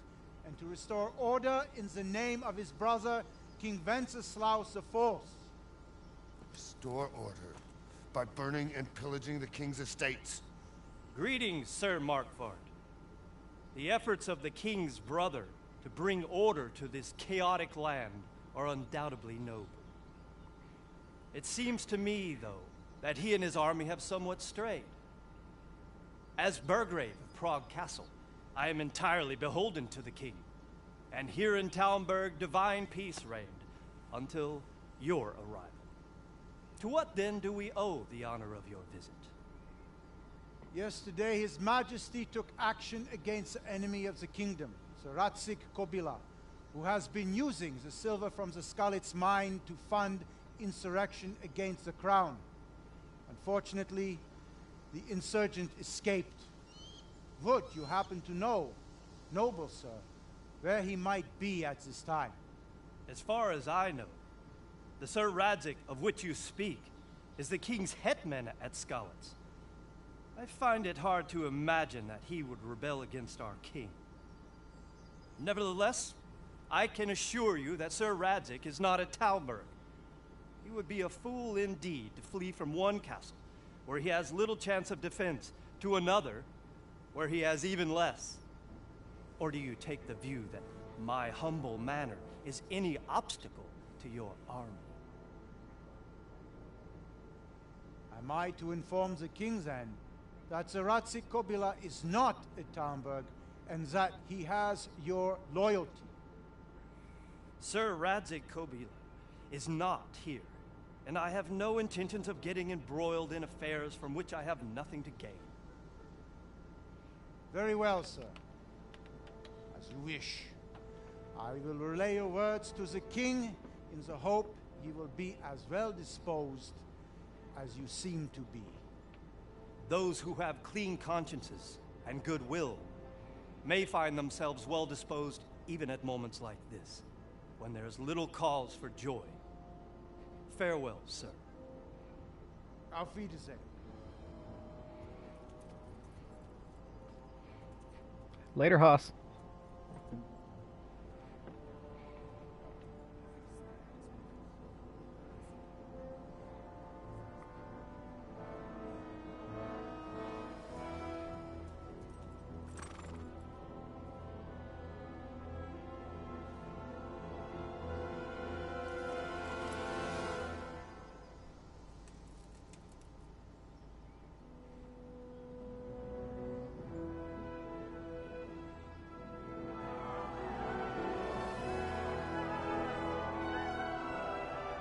Speaker 12: and to restore order in the name of his brother, King Wenceslaus IV.
Speaker 7: Restore order by burning and pillaging the king's estates.
Speaker 11: Greetings, Sir Markvart. The efforts of the king's brother to bring order to this chaotic land are undoubtedly noble. It seems to me, though, that he and his army have somewhat strayed. As Burgrave of Prague Castle, I am entirely beholden to the king, and here in Talmberg divine peace reigned until your arrival. To what then do we owe the honor of your visit?
Speaker 12: Yesterday, His Majesty took action against the enemy of the kingdom, Sir Ratzik Kobila, who has been using the silver from the Skalitz mine to fund insurrection against the crown. Unfortunately, the insurgent escaped. Would you happen to know, noble sir, where he might be at this time?
Speaker 11: As far as I know, the Sir Radzik of which you speak is the king's hetman at Skalitz. I find it hard to imagine that he would rebel against our king. Nevertheless, I can assure you that Sir Radzik is not at Talmberg. He would be a fool indeed to flee from one castle, where he has little chance of defense, to another, where he has even less. Or do you take the view that my humble manner is any obstacle to your army?
Speaker 12: Am I to inform the king then that Sir Ratzik Kobila is not at Talmberg and that he has your loyalty?
Speaker 11: Sir Radzik Kobila is not here, and I have no intentions of getting embroiled in affairs from which I have nothing to gain.
Speaker 12: Very well, sir. As you wish. I will relay your words to the king in the hope he will be as well disposed as you seem to be.
Speaker 11: Those who have clean consciences and goodwill may find themselves well disposed even at moments like this, when there is little cause for joy. Farewell, sir.
Speaker 12: Auf Wiedersehen.
Speaker 1: Later, Hoss.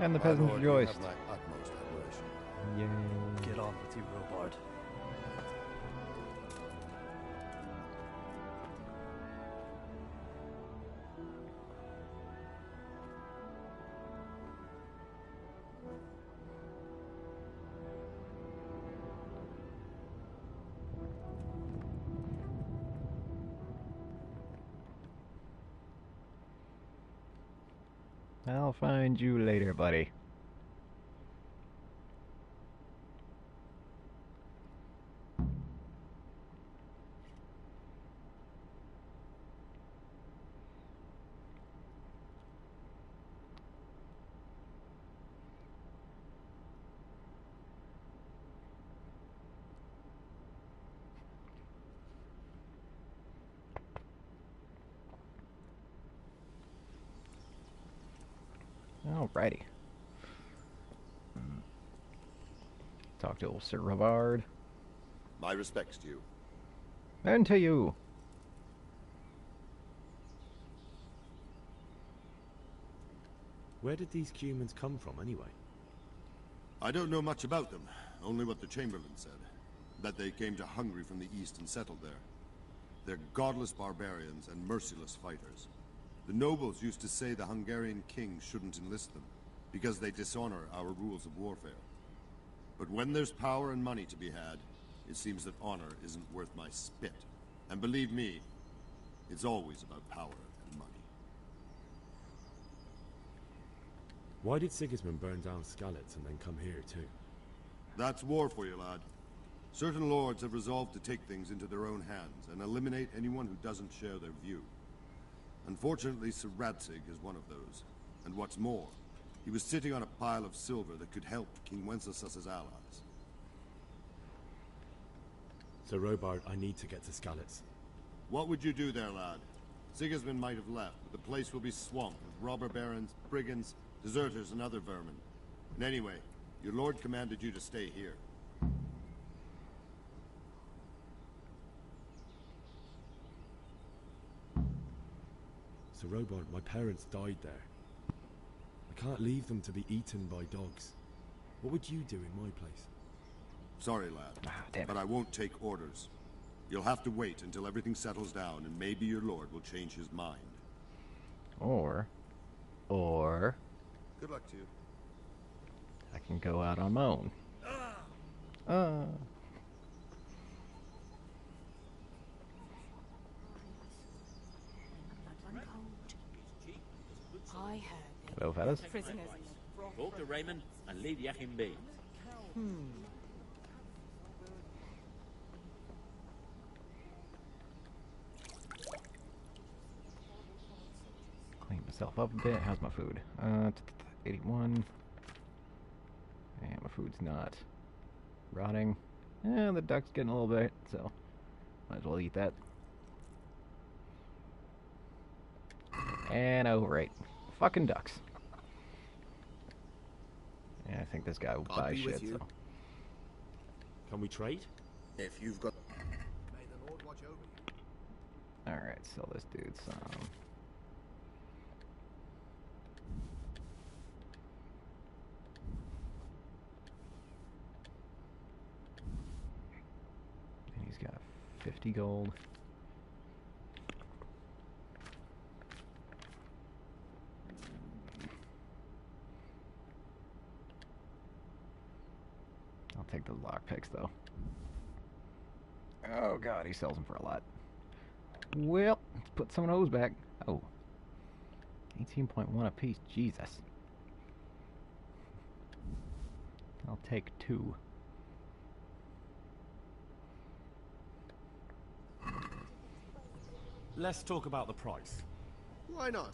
Speaker 1: And the peasants
Speaker 7: Lord, you
Speaker 1: rejoiced.
Speaker 7: have my utmost admiration.
Speaker 1: Yay.
Speaker 11: Get on with you, Robard.
Speaker 1: I'll find you later, buddy. Alrighty. Talk to old Sir Robard.
Speaker 7: My respects to you.
Speaker 1: And to you.
Speaker 15: Where did these humans come from, anyway?
Speaker 20: I don't know much about them, only what the Chamberlain said. That they came to Hungary from the east and settled there. They're godless barbarians and merciless fighters. The nobles used to say the Hungarian king shouldn't enlist them, because they dishonor our rules of warfare. But when there's power and money to be had, it seems that honor isn't worth my spit. And believe me, it's always about power and money.
Speaker 15: Why did Sigismund burn down Skalitz and then come here too?
Speaker 20: That's war for you, lad. Certain lords have resolved to take things into their own hands and eliminate anyone who doesn't share their view. Unfortunately, Sir Radzig is one of those. And what's more, he was sitting on a pile of silver that could help King Wenceslaus's allies.
Speaker 15: So, Robard, I need to get to Skalitz.
Speaker 20: What would you do there, lad? Sigismund might have left, but the place will be swamped with robber barons, brigands, deserters, and other vermin. And anyway, your lord commanded you to stay here.
Speaker 15: So, Robard, my parents died there. I can't leave them to be eaten by dogs. What would you do in my place?
Speaker 20: Sorry, lad,
Speaker 1: damn
Speaker 20: but I won't take orders. You'll have to wait until everything settles down, and maybe your lord will change his mind.
Speaker 1: Or...
Speaker 7: Good luck to you.
Speaker 1: I can go out on my own.
Speaker 5: I heard
Speaker 1: Hello, fellas.
Speaker 5: prisoners in the
Speaker 18: Go to Raymond and leave Yachim be.
Speaker 1: Clean myself up a bit. How's my food? 81. And my food's not rotting. Yeah, the duck's getting a little bit, so might as well eat that. And overate. Fucking ducks. Yeah, I think this guy will buy shit, so.
Speaker 15: Can we trade?
Speaker 13: If you've got...
Speaker 8: May the Lord watch over you.
Speaker 1: Alright, sell this dude some. And he's got 50 gold. I'll take those lockpicks though. Oh god, he sells them for a lot. Well, let's put some of those back. Oh. 18.1 a piece, Jesus. I'll take 2.
Speaker 3: let's talk about the price.
Speaker 8: Why not?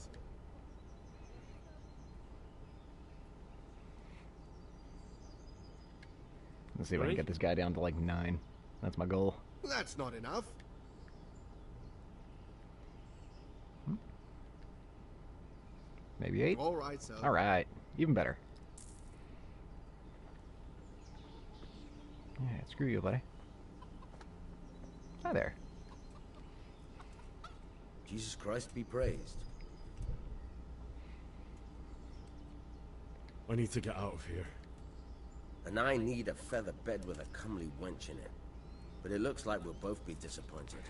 Speaker 1: Let's see if I can get this guy down to like 9. That's my goal.
Speaker 8: That's not enough.
Speaker 1: Maybe 8?
Speaker 8: All right, sir.
Speaker 1: All right. Even better. Yeah, screw you, buddy. Hi there.
Speaker 13: Jesus Christ be praised.
Speaker 3: I need to get out of here.
Speaker 13: And I need a feather bed with a comely wench in it. But it looks like we'll both be disappointed.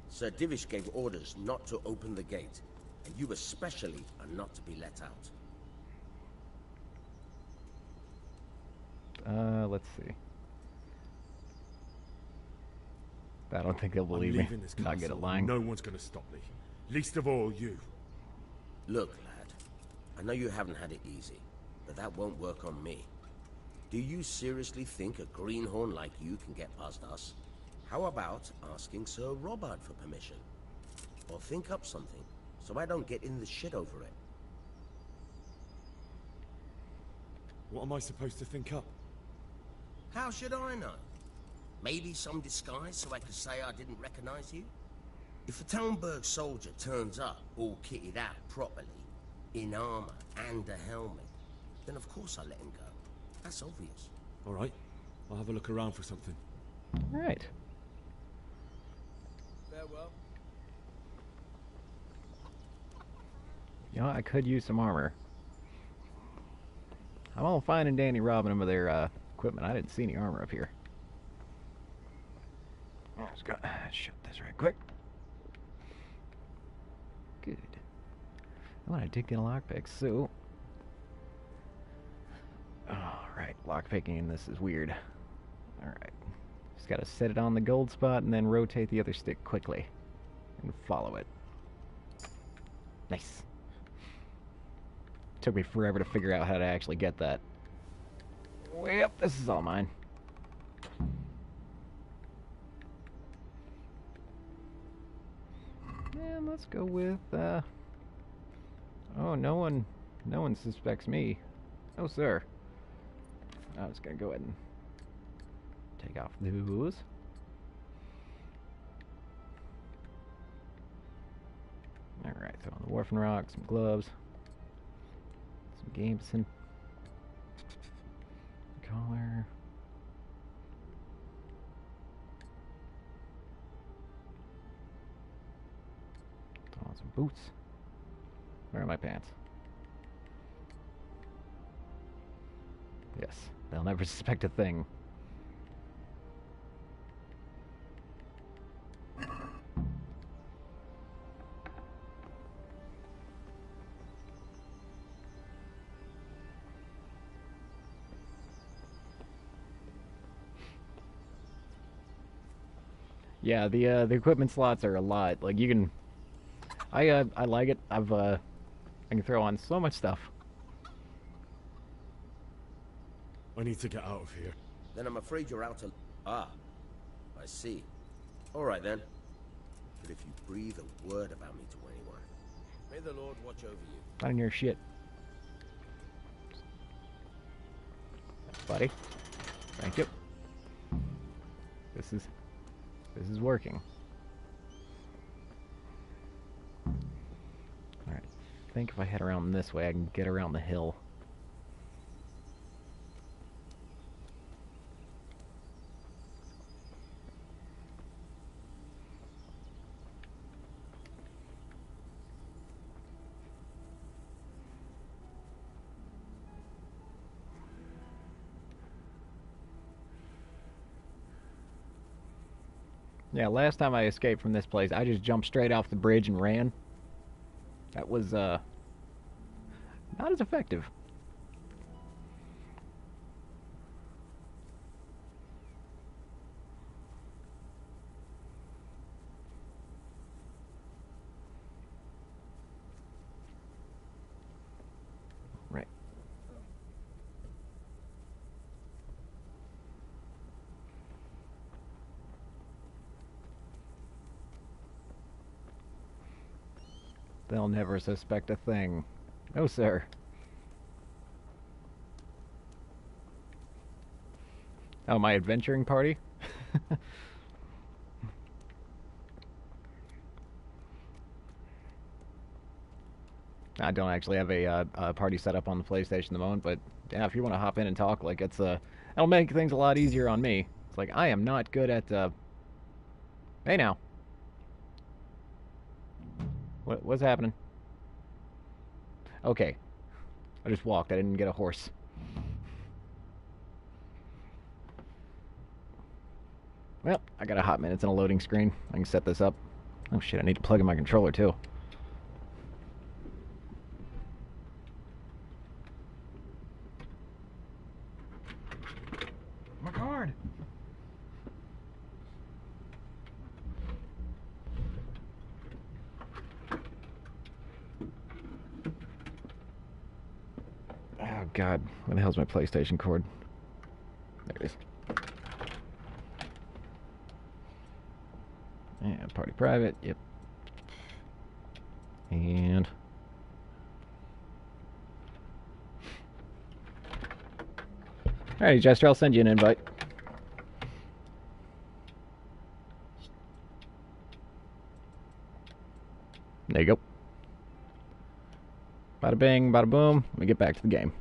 Speaker 13: Sir Divish gave orders not to open the gate, and you especially are not to be let out.
Speaker 1: Let's see. I don't think they'll believe
Speaker 3: I'm
Speaker 1: me.
Speaker 3: leaving this
Speaker 1: Not good
Speaker 3: castle,
Speaker 1: at lying.
Speaker 3: no one's gonna stop me. Least of all, you.
Speaker 13: Look, lad, I know you haven't had it easy, but that won't work on me. Do you seriously think a greenhorn like you can get past us? How about asking Sir Robard for permission? Or think up something, so I don't get in the shit over it.
Speaker 3: What am I supposed to think up?
Speaker 13: How should I know? Maybe some disguise so I could say I didn't recognize you? If a Talmberg soldier turns up all kitted out properly, in armor and a helmet, then of course I let him go. That's obvious.
Speaker 3: All right, I'll have a look around for something.
Speaker 1: All right.
Speaker 4: Farewell.
Speaker 1: You know, I could use some armor. I'm all fine and dandy robbing them of their equipment. I didn't see any armor up here. Just gotta shut this right quick. Good. Well, I did get a lockpick, so... Alright, lockpicking in this is weird. Alright. Just gotta set it on the gold spot and then rotate the other stick quickly. And follow it. Nice. Took me forever to figure out how to actually get that. Well, this is all mine. And let's go with, oh, no one suspects me. Oh, sir. I'm just gonna go ahead and take off those. Alright, throw on the Wharfen Rock, some gloves, some Gameson collar. Throw on some boots. Where are my pants? Yes, they'll never suspect a thing. Yeah, the equipment slots are a lot. Like you can, I like it. I can throw on so much stuff.
Speaker 3: I need to get out of here.
Speaker 13: Then I'm afraid you're out to... Ah, I see. All right then. But if you breathe a word about me to anyone, may the Lord watch over you.
Speaker 1: Not in your shit, buddy. Thank you. This is working. Alright. I think if I head around this way, I can get around the hill. Yeah, last time I escaped from this place, I just jumped straight off the bridge and ran. That was, not as effective. Right. They'll never suspect a thing. No, sir. Oh, my adventuring party? I don't actually have a party set up on the PlayStation at the moment, but yeah, if you want to hop in and talk, like, it'll make things a lot easier on me. It's like, I am not good at, hey now. What's happening? Okay. I just walked, I didn't get a horse. Well, I got a hot minute. It's in a loading screen. I can set this up. Oh shit, I need to plug in my controller too. My card! Oh god, where the hell's my PlayStation cord? There it is. Yeah, party private, yep. And... Alright, Jester, I'll send you an invite. There you go. Bada bing, bada boom. Let me get back to the game.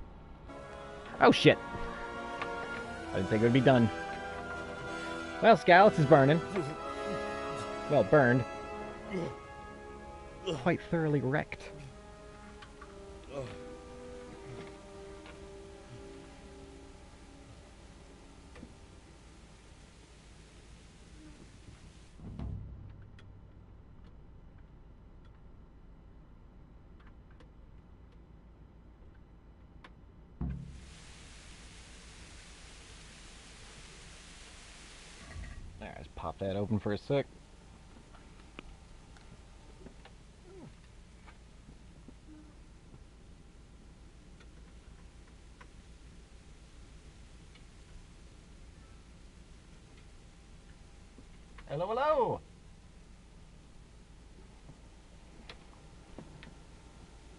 Speaker 1: Oh shit! I didn't think it would be done. Well, Scallops is burning. Well, burned. Quite thoroughly wrecked. Alright, let's pop that open for a sec. Hello, hello!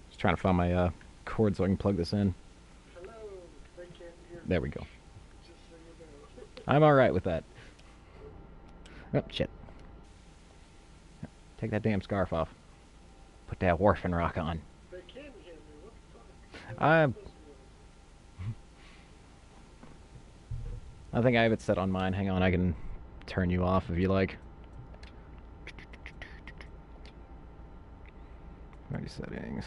Speaker 1: Just trying to find my cord so I can plug this in.
Speaker 10: Hello, they can't hear me.
Speaker 1: There we go.
Speaker 10: Just so you know.
Speaker 1: I'm alright with that. Oh, shit. Take that damn scarf off. Put that orphan rock on.
Speaker 10: They can hear me. What the fuck?
Speaker 1: I think I have it set on mine. Hang on, I can turn you off if you like. Party settings.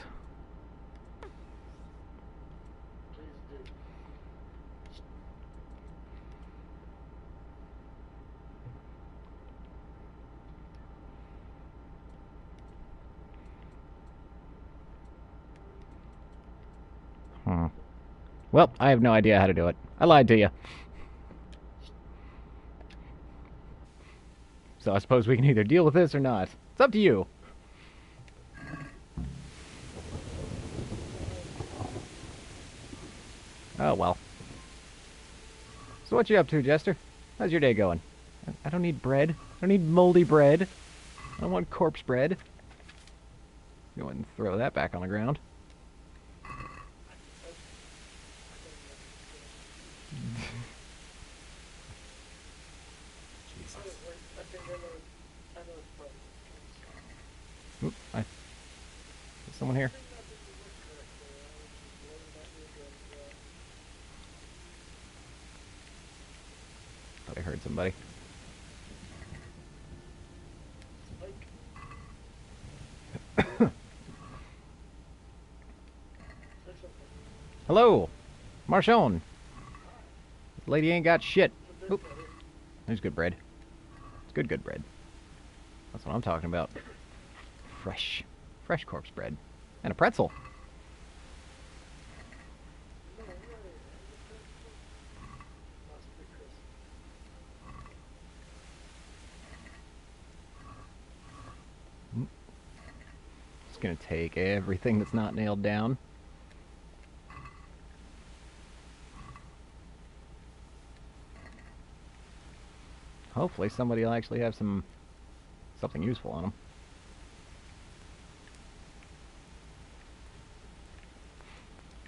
Speaker 1: Well, I have no idea how to do it. I lied to you. So I suppose we can either deal with this or not. It's up to you. Oh, well. So what you up to, Jester? How's your day going? I don't need bread. I don't need moldy bread. I don't want corpse bread. Go ahead and throw that back on the ground. Oop, is someone here? Thought I heard somebody. Hello, Marchon. Lady ain't got shit. Oop. There's good bread. It's good bread. That's what I'm talking about. Fresh corpse bread. And a pretzel. Just gonna take everything that's not nailed down. Hopefully somebody will actually have something useful on them.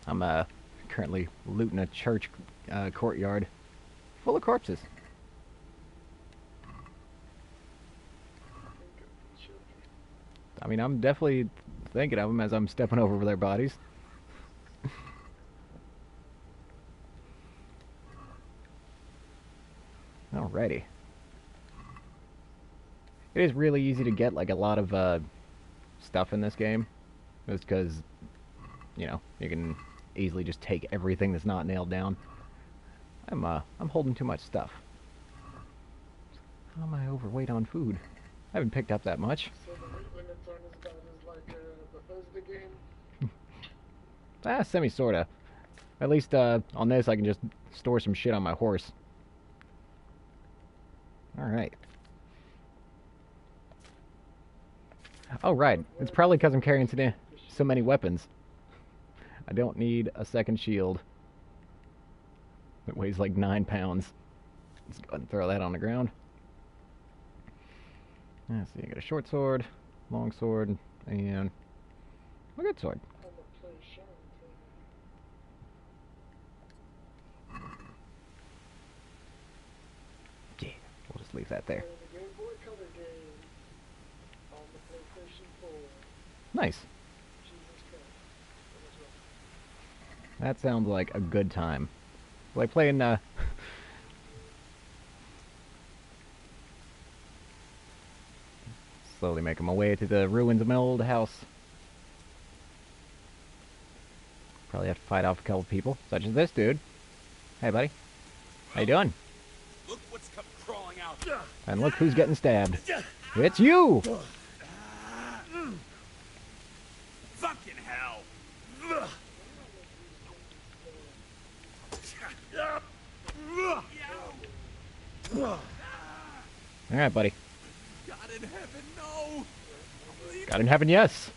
Speaker 1: I'm currently looting a church courtyard full of corpses. I mean, I'm definitely thinking of them as I'm stepping over their bodies. Alrighty. It is really easy to get like a lot of stuff in this game, just because, you know, you can easily just take everything that's not nailed down. I'm holding too much stuff. How am I overweight on food? I haven't picked up that much.
Speaker 10: So the weight limit on this gun is like a Bethesda game?
Speaker 1: Semi-sorta. At least on this I can just store some shit on my horse. Alright. Oh, right. It's probably because I'm carrying so many weapons. I don't need a second shield. It weighs like 9 pounds. Let's go ahead and throw that on the ground. Let's see, I got a short sword, long sword, and a good sword. Yeah, we'll just leave that there. Nice. That sounds like a good time. Like playing, slowly making my way to the ruins of my old house. Probably have to fight off a couple people, such as this dude. Hey, buddy. How you doing?
Speaker 14: Look what's come crawling out.
Speaker 1: And look who's getting stabbed. It's you!
Speaker 14: Fucking hell!
Speaker 1: Alright, buddy.
Speaker 14: God in heaven, no!
Speaker 1: God in heaven, yes!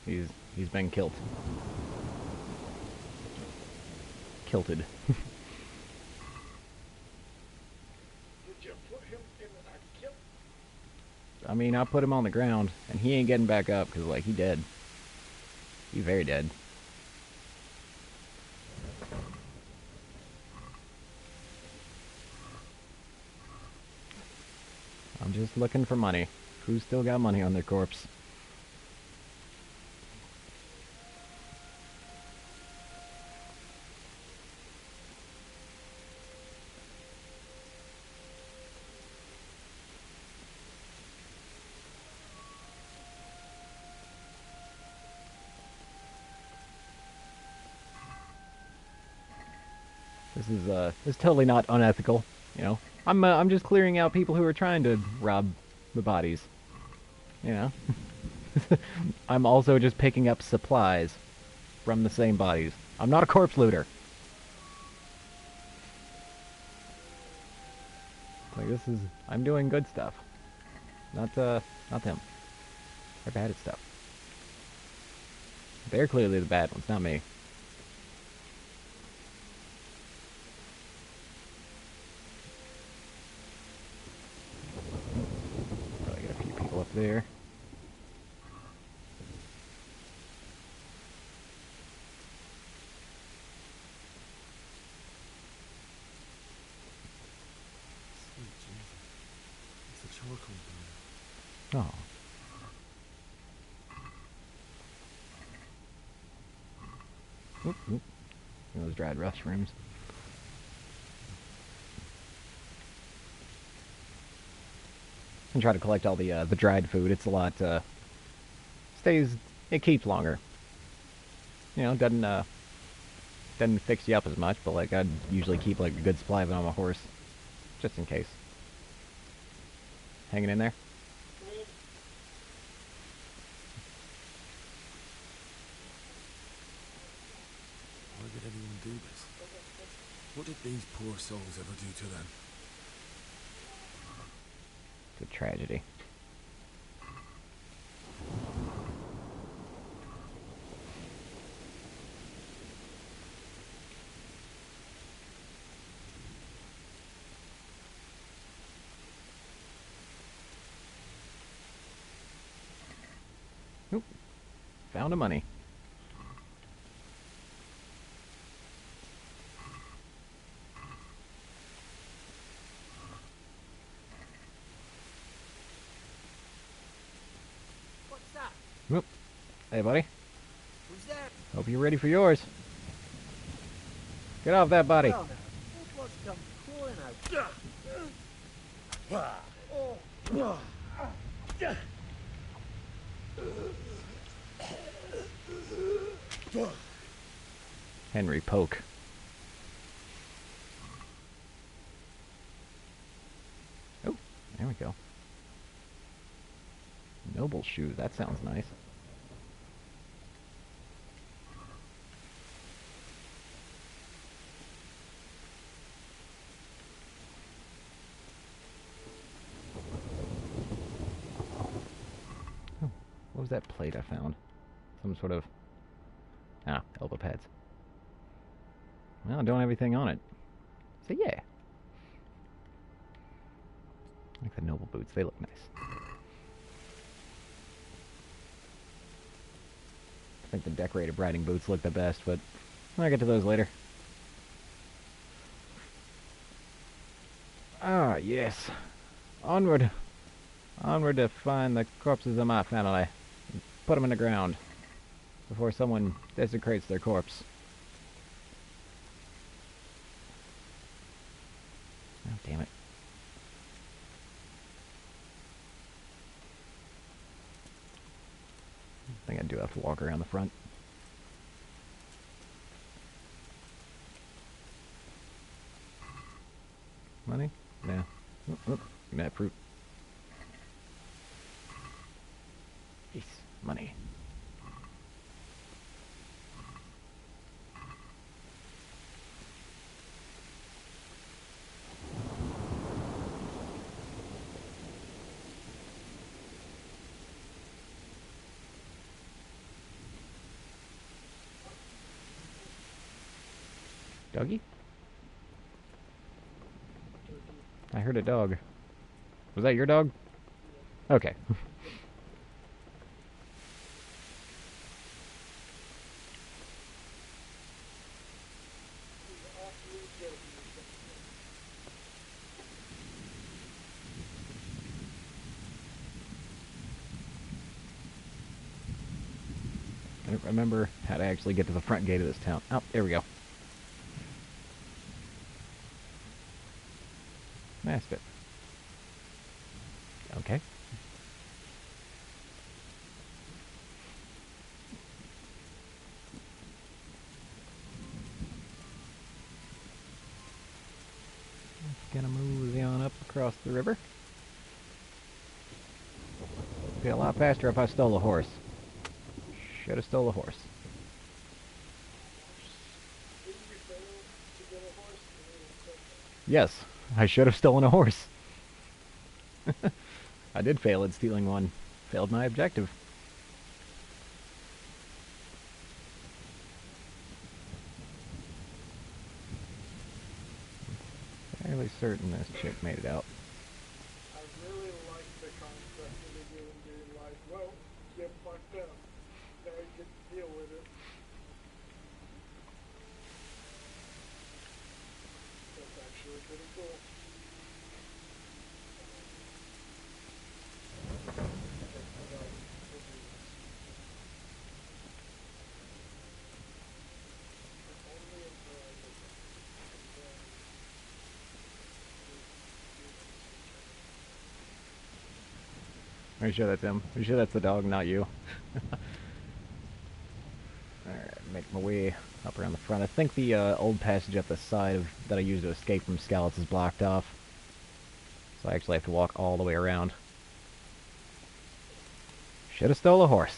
Speaker 1: He's been killed. Kilted.
Speaker 10: Did you put him in a kilt?
Speaker 1: I mean, I put him on the ground, and he ain't getting back up, because, like, he dead. He very dead. I'm just looking for money. Who's still got money on their corpse? This is totally not unethical, you know. I'm just clearing out people who are trying to rob the bodies. You know? I'm also just picking up supplies from the same bodies. I'm not a corpse looter. Like, I'm doing good stuff. Not them. They're bad at stuff. They're clearly the bad ones, not me. Probably got a few people up there.
Speaker 3: It's a charcoal burner.
Speaker 1: Oh. Oop, oop. Those dried mushrooms. And try to collect all the dried food. It's a lot. It keeps longer. You know, doesn't fix you up as much, but like I'd usually keep like a good supply of it on my horse, just in case. Hanging in there.
Speaker 3: Why did anyone do this? What did these poor souls ever do to them?
Speaker 1: It's a tragedy. Found a money.
Speaker 17: What's that?
Speaker 1: Whoop. Hey, buddy.
Speaker 17: Who's there?
Speaker 1: Hope you're ready for yours. Get off that body.
Speaker 17: Well, now, look what's come crawling out.
Speaker 1: Henry Poke. Oh, there we go. Noble shoes, that sounds nice. Oh, what was that plate I found? Some sort of... Ah, elbow pads. Well, I don't have anything on it. So yeah. I like the noble boots, they look nice. I think the decorated riding boots look the best, but I'll get to those later. Ah, yes. Onward. Onward to find the corpses of my family. And put them in the ground before someone desecrates their corpse. Oh, damn it. I think I do have to walk around the front. Money? No. Oop, oop. Give me that fruit. Yes, money. Doggy? I heard a dog. Was that your dog? Okay. I don't remember how to actually get to the front gate of this town. Oh, there we go. Missed it. Okay. Gonna move on up across the river. Be a lot faster if I stole a horse. Should have stole a horse. Yes, I should have stolen a horse. I did fail at stealing one. Failed my objective. Fairly certain this chick made it out.
Speaker 10: I really like the concept of the game being like, well, get fucked up. Now you get to deal with it. That's actually pretty cool.
Speaker 1: Are you sure that's him? Are you sure that's the dog, not you? Alright, make my way up around the front. I think the old passage up the side that I used to escape from Skalitz is blocked off. So I actually have to walk all the way around. Should have stole a horse.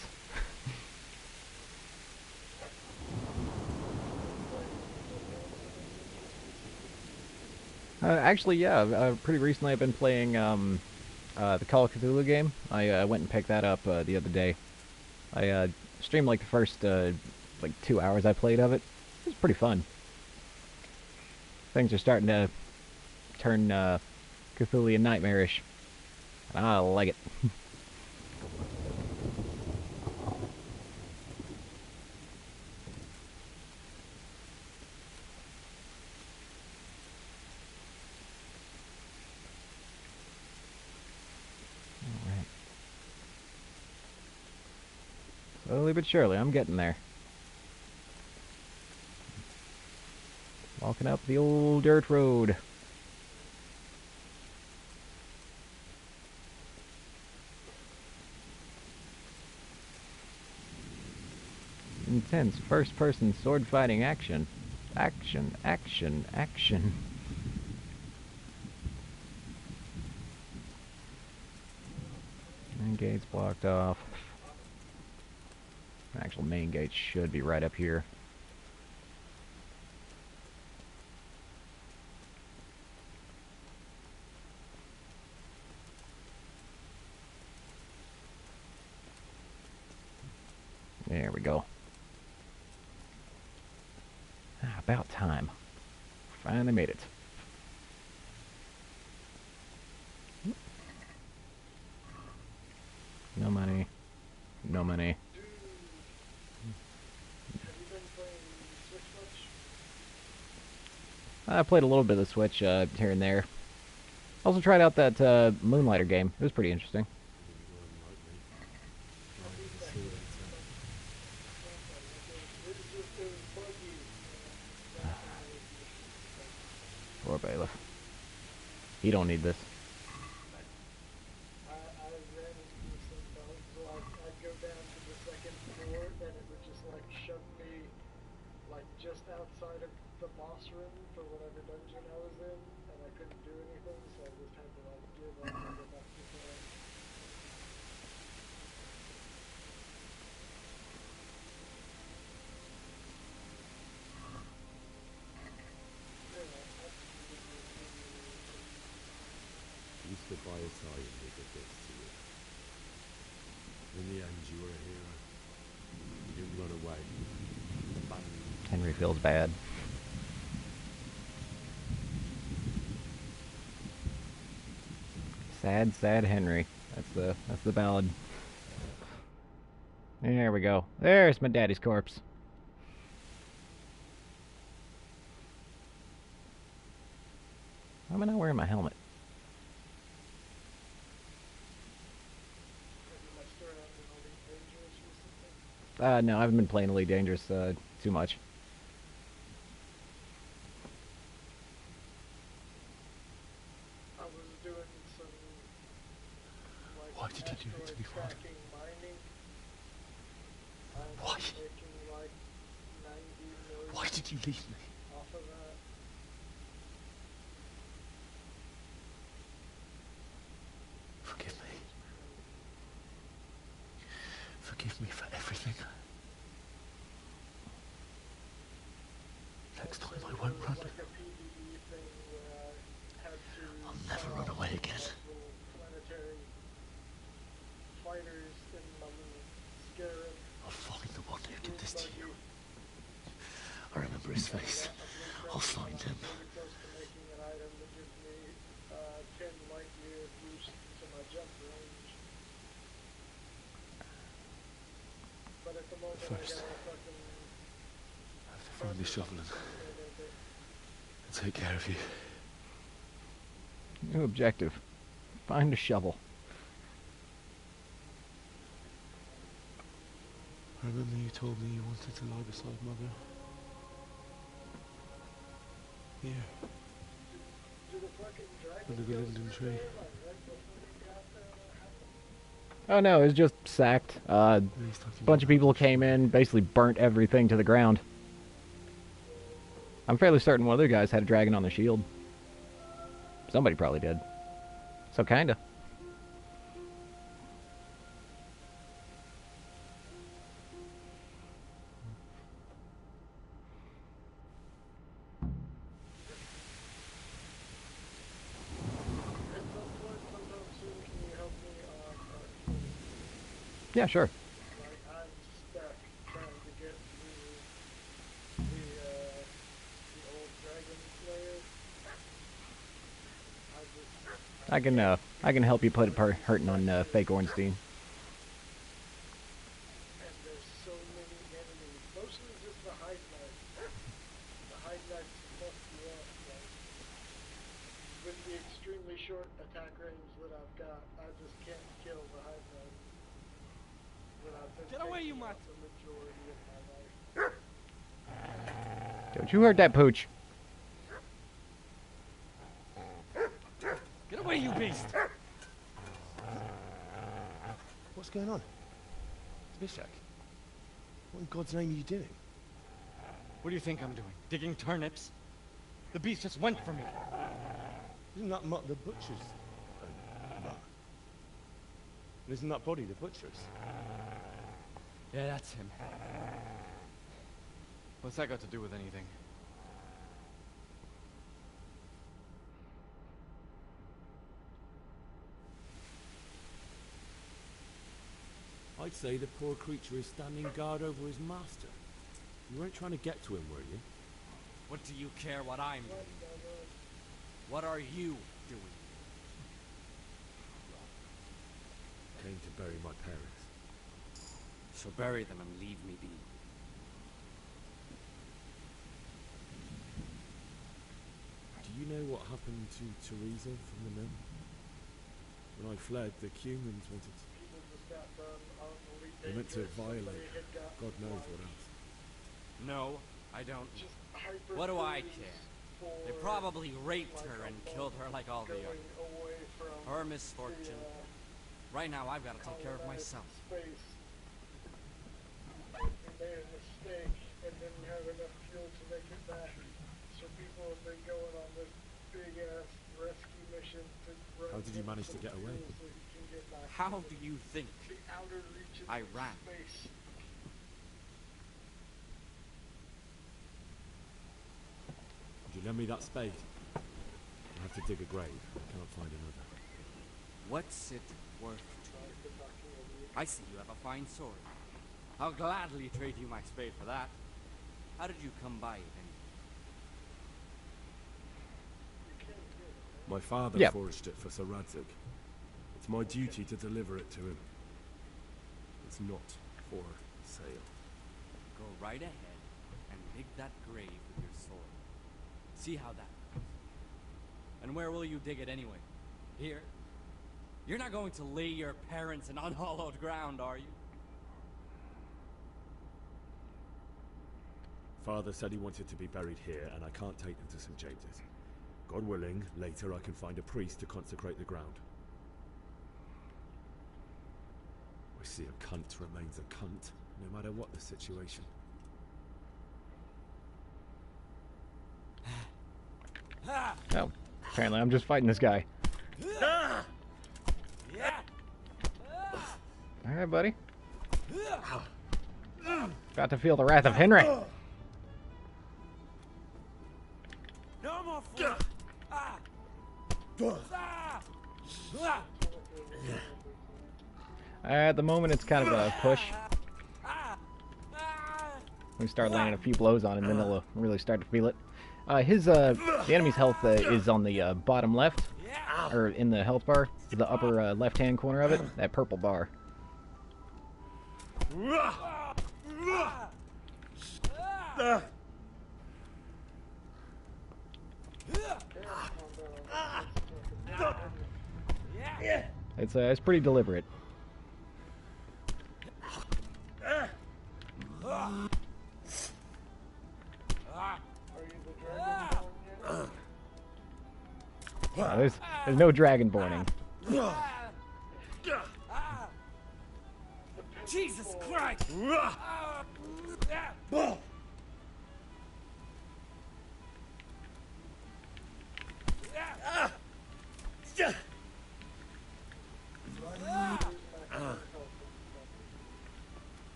Speaker 1: Actually, yeah. Pretty recently I've been playing the Call of Cthulhu game. I went and picked that up the other day. I streamed like the first like 2 hours I played of it. It was pretty fun. Things are starting to turn Cthulhu nightmarish. And I like it. Slowly but surely, I'm getting there. Walking up the old dirt road. Intense first-person sword-fighting action. Action, action, action. Main gate's blocked off. Actual main gate should be right up here. There we go. Ah, about time. Finally made it. No money. No money. I played a little bit of the Switch here and there. Also tried out that Moonlighter game. It was pretty interesting. Poor bailiff. He don't need this.
Speaker 10: I ran into some bugs, like I'd go down to the second floor, and it would just like shove me like just outside of the boss room for whatever dungeon I was in, and I couldn't do anything, so I just had to like give up and go back to bed.
Speaker 15: You stood by his side and did the best to you. In the end, you were a hero. You didn't run away.
Speaker 1: Henry feels bad. Sad, sad Henry. That's the ballad. There we go. There's my daddy's corpse. Why am I not wearing my helmet? No, I haven't been playing Elite Dangerous too much.
Speaker 10: I was doing some like
Speaker 15: Why did you do it to me, Father?
Speaker 10: mining.
Speaker 15: Why?
Speaker 10: Making like 90 million.
Speaker 15: Why did you leave me?
Speaker 10: Off of that.
Speaker 15: Forgive me. Forgive me for everything. Next time I won't run. I'll never run away again.
Speaker 10: Planetary fighters in Scarab.
Speaker 15: I'll find the one who did this to you. I remember his face. I'll find him.
Speaker 10: Really close to making an item that gives me 10 light year boost to my jump range. But at the moment
Speaker 15: First,
Speaker 10: I gotta fucking
Speaker 15: I have to find the shovel and take care of you.
Speaker 1: New objective. Find a shovel.
Speaker 15: I remember you told me you wanted to lie beside Mother. Here. Under the linden tree.
Speaker 1: Oh no, it was just sacked. A bunch of people came in, basically burnt everything to the ground. I'm fairly certain one of the guys had a dragon on their shield. Somebody probably did. So kinda. Yeah, sure.
Speaker 10: I'm stuck trying to get through the old Dragon Slayer.
Speaker 1: I can help you put hurting on fake Ornstein.
Speaker 10: And there's so many enemies, mostly just the Hive Knights. The Hive Knights fuck you up, like, with the extremely short attack range that I've got, I just can't kill the Hive Knights.
Speaker 11: Get away, you mutt!
Speaker 1: Don't you hurt that pooch.
Speaker 11: Get away, you beast!
Speaker 3: What's going on? Zbyszek, what in God's name are you doing?
Speaker 11: What do you think I'm doing? Digging turnips? The beast just went for me.
Speaker 3: Isn't that the butcher's? Isn't that body the butcher's?
Speaker 11: Yeah, that's him. What's that got to do with anything?
Speaker 15: I'd say the poor creature is standing guard over his master. You weren't trying to get to him, were you?
Speaker 11: What do you care what I'm doing? What are you doing?
Speaker 15: Came to bury my parents.
Speaker 11: So bury them and leave me be.
Speaker 15: Do you know what happened to Teresa from the mill? When I fled, the Cumans wanted to... They meant to violate God knows what else.
Speaker 11: No, I don't. What do I care? They probably raped her and killed her like all the others. Her misfortune. Right now, I've got to take care of myself.
Speaker 10: You made a mistake and didn't have enough fuel to make it back. So people have been going on this big-ass rescue mission to run.
Speaker 15: How did you manage to get away?
Speaker 11: How do you think I ran?
Speaker 15: Would you lend me that spade? I have to dig a grave. I cannot find another.
Speaker 11: What's it worth to you? I see you have a fine sword. I'll gladly trade you my spade for that. How did you come by it anyway?
Speaker 15: My father
Speaker 1: Yep.
Speaker 15: forged it for Sir Radzig. It's my duty to deliver it to him. It's not for sale.
Speaker 11: Go right ahead and dig that grave with your sword. See how that goes. And where will you dig it anyway? Here? You're not going to lay your parents in unhallowed ground, are you?
Speaker 15: Father said he wanted to be buried here, and I can't take them to St. James's. God willing, later I can find a priest to consecrate the ground. I see a cunt remains a cunt, no matter what the situation.
Speaker 1: Oh, apparently I'm just fighting this guy. Alright, buddy. Got to feel the wrath of Henry.
Speaker 16: No more fool.
Speaker 1: At the moment, it's kind of a push. We start landing a few blows on him, then they'll really start to feel it. The enemy's health is on the bottom left, or in the health bar, the upper left-hand corner of it, that purple bar. It's pretty deliberate. There's no dragonborning.
Speaker 16: Jesus Christ!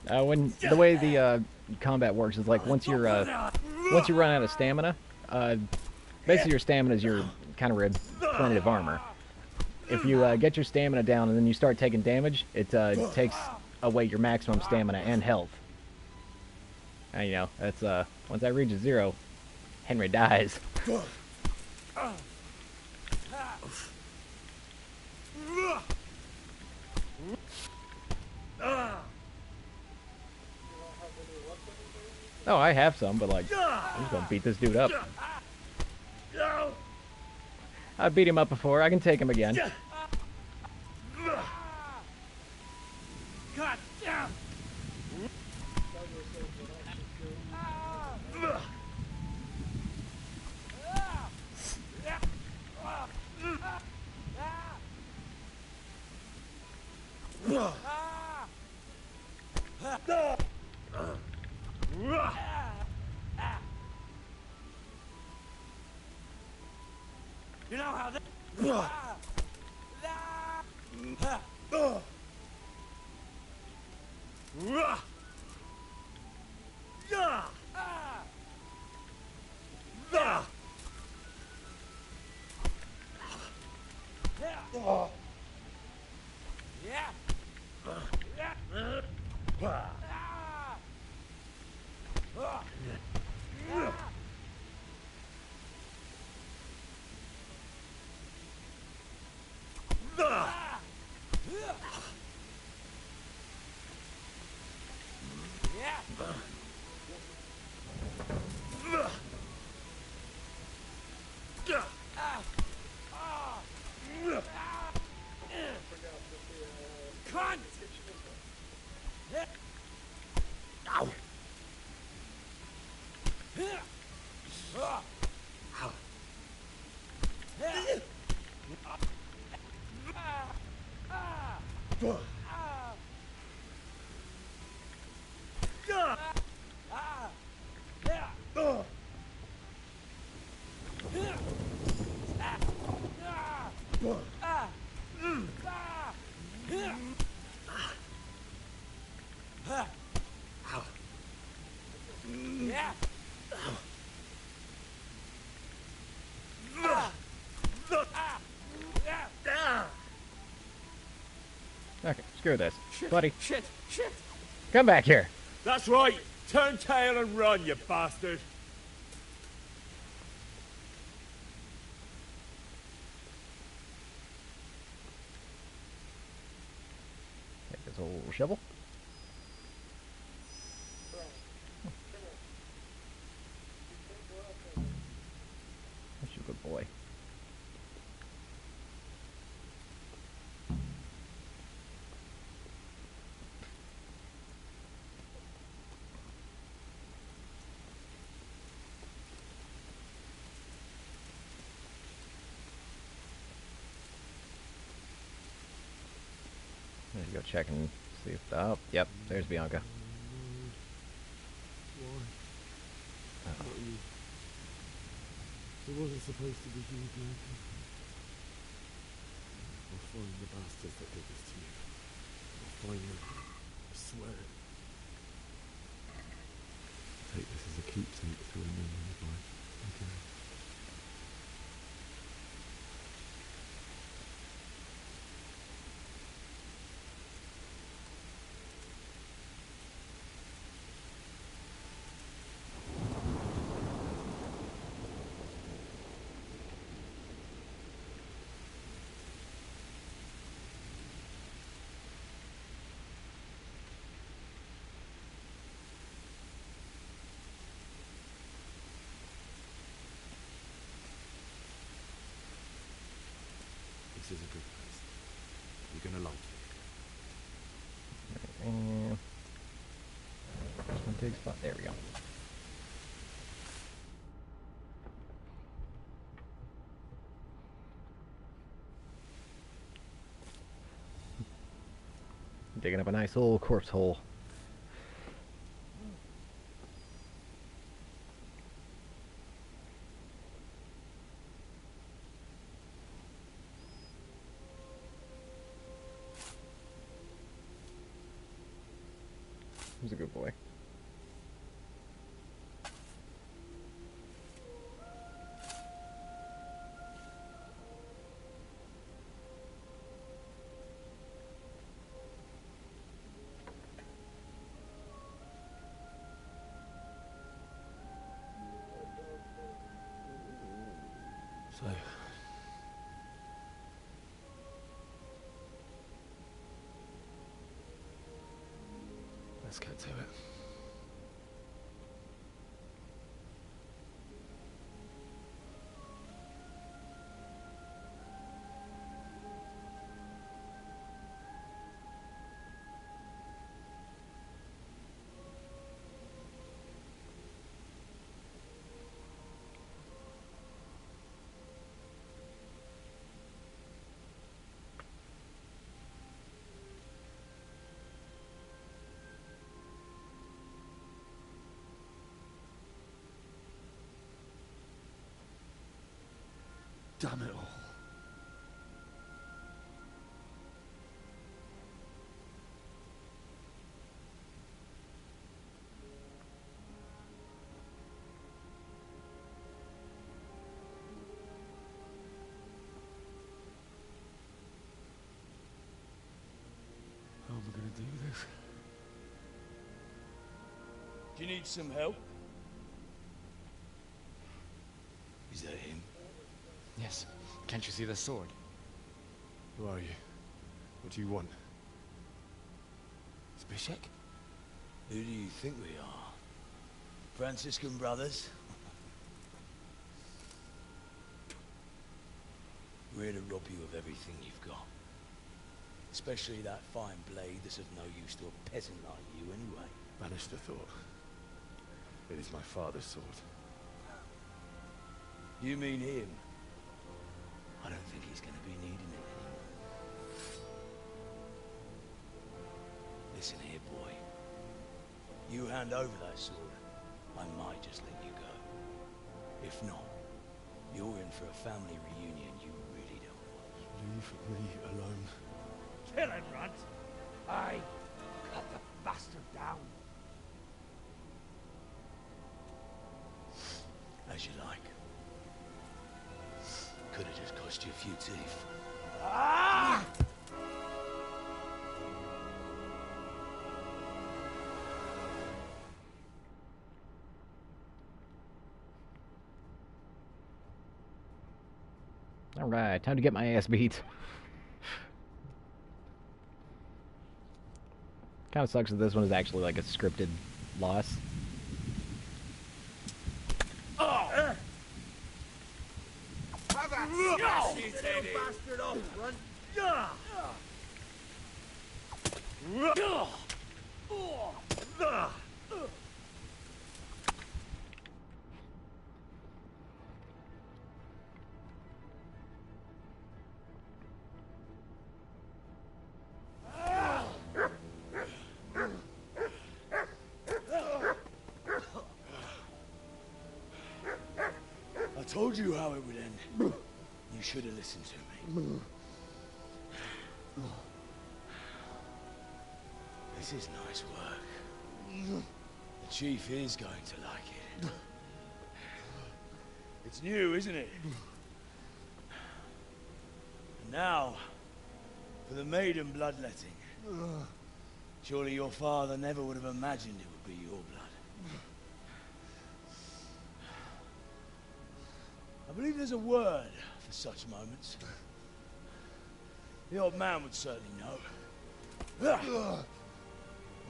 Speaker 1: When the way the combat works is like once you run out of stamina, basically your stamina is your kind of primitive armor. If you get your stamina down and then you start taking damage, it takes away your maximum stamina and health. And you know, that's once that reaches 0, Henry dies. Oh, I have some, but like, I'm just gonna beat this dude up. I beat him up before, I can take him again.
Speaker 16: God damn! You know how that... Cunt! Ow!
Speaker 1: Okay, screw this.
Speaker 16: Shit,
Speaker 1: Buddy,
Speaker 16: shit, shit!
Speaker 1: come back here.
Speaker 15: That's right! Turn tail and run, you bastard!
Speaker 1: Take this old shovel. That's a good boy. There you go, check and see if... Oh, yep, there's Bianca.
Speaker 15: Why? Not you. It wasn't supposed to be you, Bianca. I'll find the bastards that did this to you. I'll find them. I swear it. Take this as a keepsake to remember of life. Okay. This is a good place. You're gonna like it.
Speaker 1: And... Just one big spot. There we go. Digging up a nice little corpse hole. He's a good boy.
Speaker 15: So... let's get to it.
Speaker 20: Damn it all. How am I gonna do this?
Speaker 17: Do you need some help? Is that him?
Speaker 3: Yes. Can't you see the sword? Who are you? What do you want? Zbyszek?
Speaker 17: Who do you think we are? Franciscan brothers? We're here to rob you of everything you've got. Especially that fine blade that's of no use to a peasant like you anyway.
Speaker 3: Banish the thought. It is my father's sword.
Speaker 17: You mean him? I don't think he's going to be needing it anymore. Listen here, boy. You hand over that sword, I might just let you go. If not, you're in for a family reunion you really don't want.
Speaker 3: Leave me alone.
Speaker 17: Kill him, Runt! Aye, cut the bastard down. As you like. Could have just cost you a few teeth. Ah!
Speaker 1: Alright, time to get my ass beat. Kind of sucks that this one is actually like a scripted loss.
Speaker 17: Oh!
Speaker 16: Have that little bastard off, Runt!
Speaker 17: I told you how it would end. You should have listened to me. This is nice work. The chief is going to like it. It's new, isn't it? And now, for the maiden bloodletting. Surely your father never would have imagined it would be your blood. I believe there's a word for such moments. The old man would certainly know. But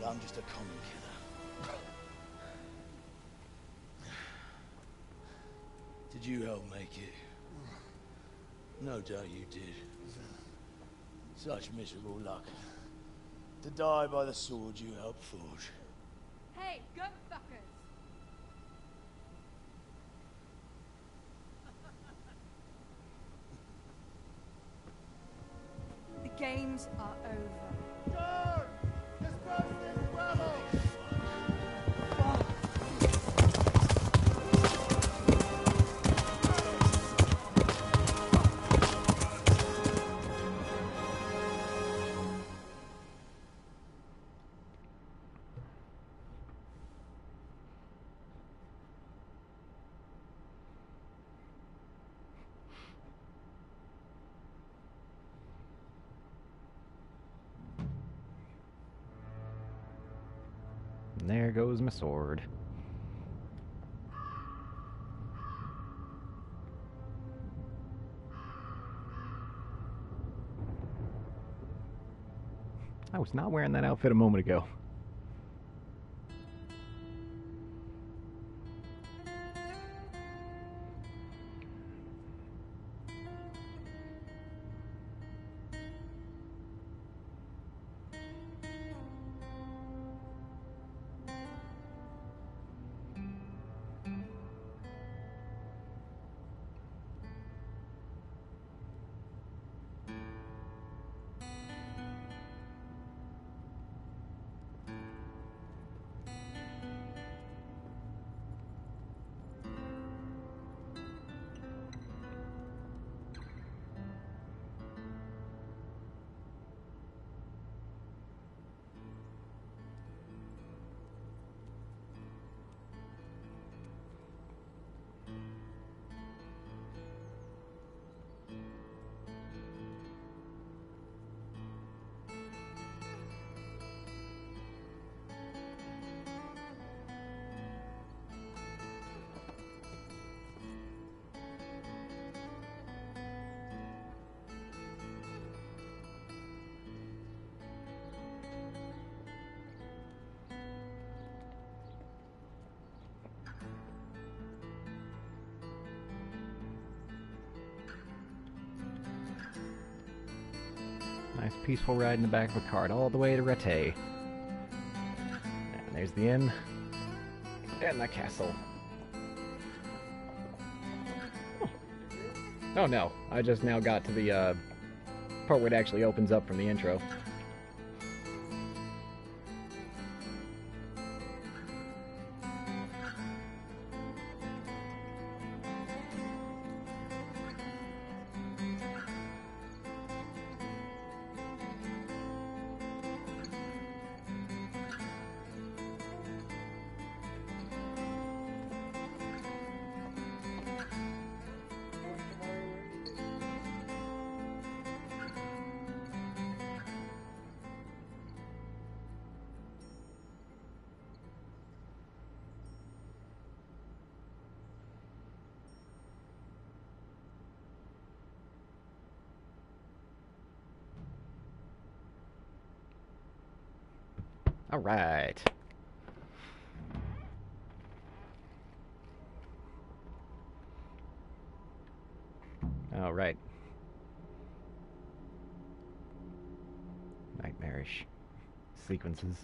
Speaker 17: I'm just a common killer. Did you help make it? No doubt you did. Such miserable luck. To die by the sword you helped forge.
Speaker 5: Hey, go fuckers! The games are over.
Speaker 8: Guard! Disperse this rabble!
Speaker 1: And there goes my sword. I was not wearing that outfit a moment ago. Nice peaceful ride in the back of a cart all the way to Rattay. And there's the inn. And the castle. Oh no, I just now got to the part where it actually opens up from the intro. All right. All right. Nightmarish sequences.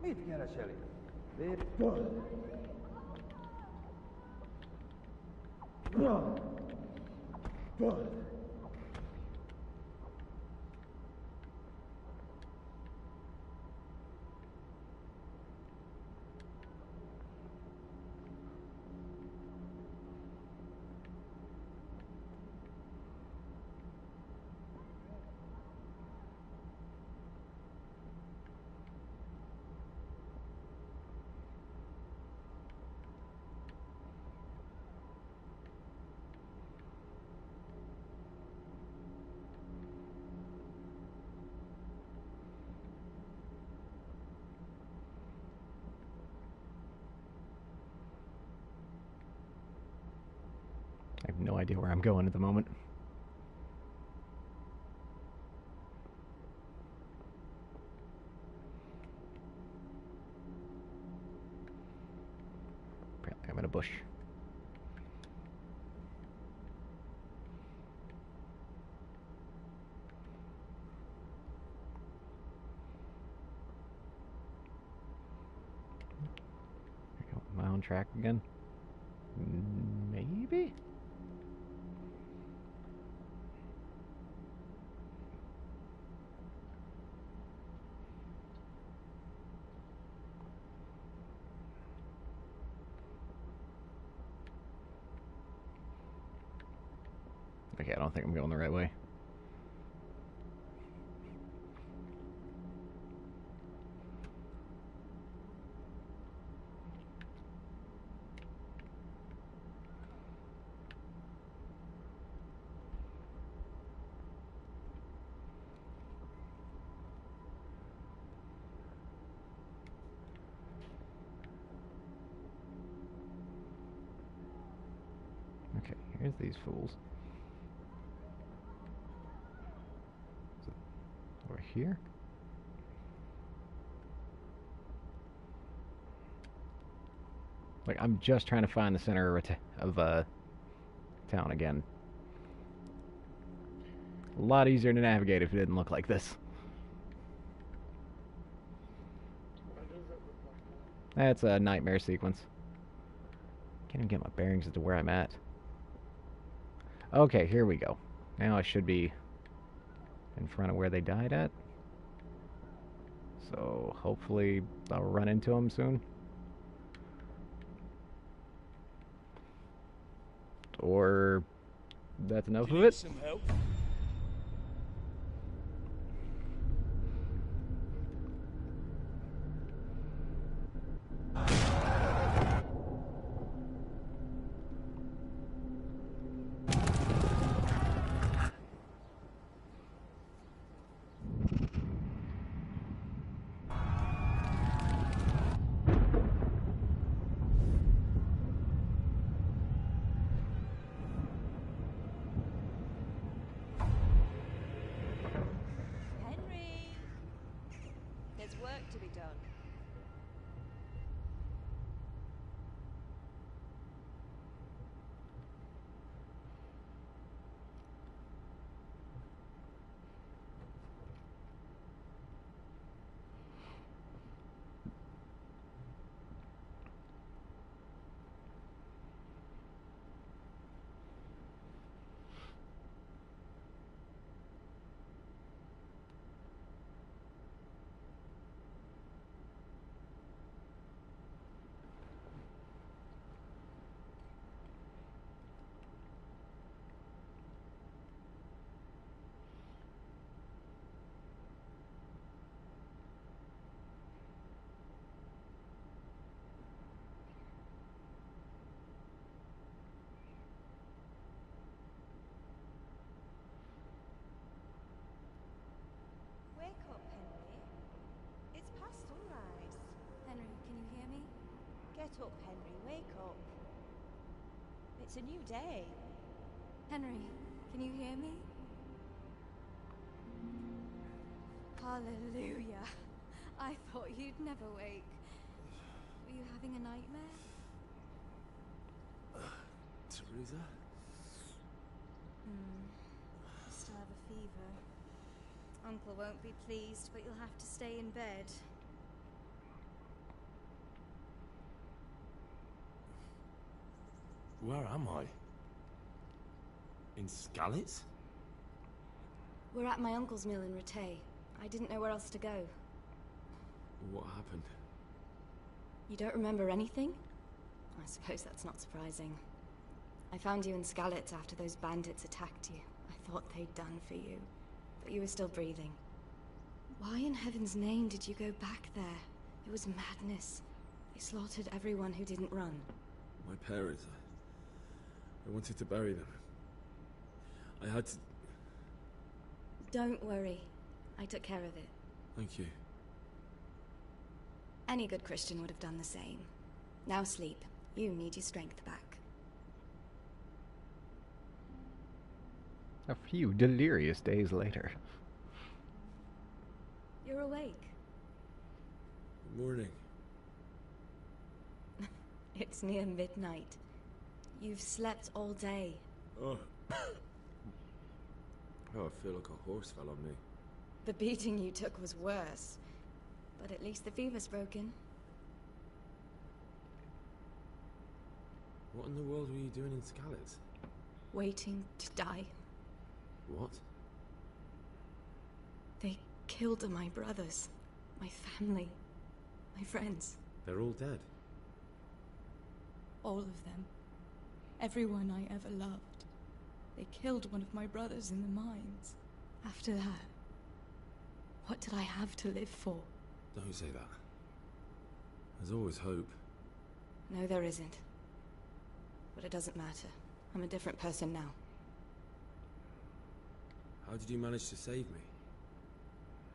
Speaker 19: Mit keresel itt?
Speaker 1: I have no idea where I'm going at the moment. Apparently I'm in a bush. There we go. Am I on track again? Maybe? Okay, I don't think I'm going the right way. Okay, here's these fools. Is it over here? Like, I'm just trying to find the center of town again. A lot easier to navigate if it didn't look like this. That's a nightmare sequence. Can't even get my bearings as to where I'm at. Okay, here we go. Now I should be in front of where they died at. So hopefully I'll run into them soon. Or that's enough of it.
Speaker 17: Some help?
Speaker 19: Get up, Henry. Wake up. It's a new day.
Speaker 5: Henry, can you hear me? Hallelujah. I thought you'd never wake. Were you having a nightmare?
Speaker 15: Teresa?
Speaker 19: You still have a fever. Uncle won't be pleased, but you'll have to stay in bed.
Speaker 15: Where am I? In Skalitz?
Speaker 19: We're at my uncle's mill in Rattay. I didn't know where else to go.
Speaker 15: What happened?
Speaker 19: You don't remember anything? I suppose that's not surprising. I found you in Skalitz after those bandits attacked you. I thought they'd done for you, but you were still breathing. Why in heaven's name did you go back there? It was madness. They slaughtered everyone who didn't run.
Speaker 15: My parents. I wanted to bury them. I had to...
Speaker 19: Don't worry. I took care of it.
Speaker 15: Thank you.
Speaker 19: Any good Christian would have done the same. Now sleep. You need your strength back.
Speaker 1: A few delirious days later.
Speaker 19: You're awake.
Speaker 15: Good morning.
Speaker 19: It's near midnight. You've slept all day.
Speaker 15: Oh. Oh, I feel like a horse fell on me.
Speaker 19: The beating you took was worse. But at least the fever's broken.
Speaker 15: What in the world were you doing in Skalitz?
Speaker 19: Waiting to die.
Speaker 15: What?
Speaker 19: They killed my brothers. My family. My friends.
Speaker 15: They're all dead.
Speaker 5: All of them. Everyone I ever loved. They killed one of my brothers in the mines. After that, what did I have to live for?
Speaker 15: Don't say that. There's always hope.
Speaker 19: No, there isn't. But it doesn't matter. I'm a different person now.
Speaker 15: How did you manage to save me?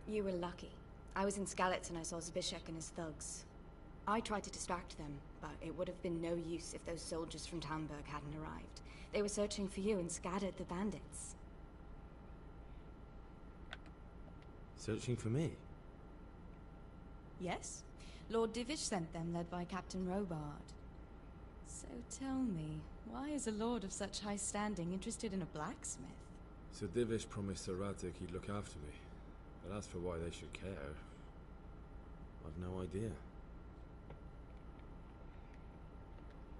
Speaker 19: You were lucky. I was in Skalitz and I saw Zbyszek and his thugs. I tried to distract them, but it would have been no use if those soldiers from Talmberg hadn't arrived. They were searching for you and scattered the bandits.
Speaker 15: Searching for me?
Speaker 5: Yes. Lord Divish sent them, led by Captain Robard. So tell me, why is a lord of such high standing interested in a blacksmith?
Speaker 15: So Divish promised Sir Radzik he'd look after me. But as for why they should care, I've no idea.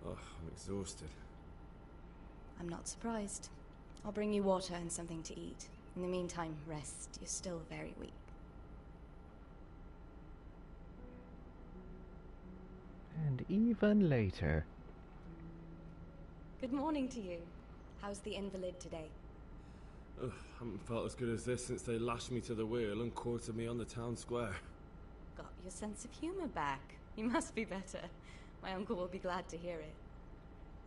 Speaker 15: Oh, I'm exhausted.
Speaker 19: I'm not surprised. I'll bring you water and something to eat. In the meantime, rest. You're still very weak.
Speaker 1: And even later.
Speaker 19: Good morning to you. How's the invalid today?
Speaker 15: Ugh, haven't felt as good as this since they lashed me to the wheel and quartered me on the town square.
Speaker 19: Got your sense of humor back. You must be better. My uncle will be glad to hear it.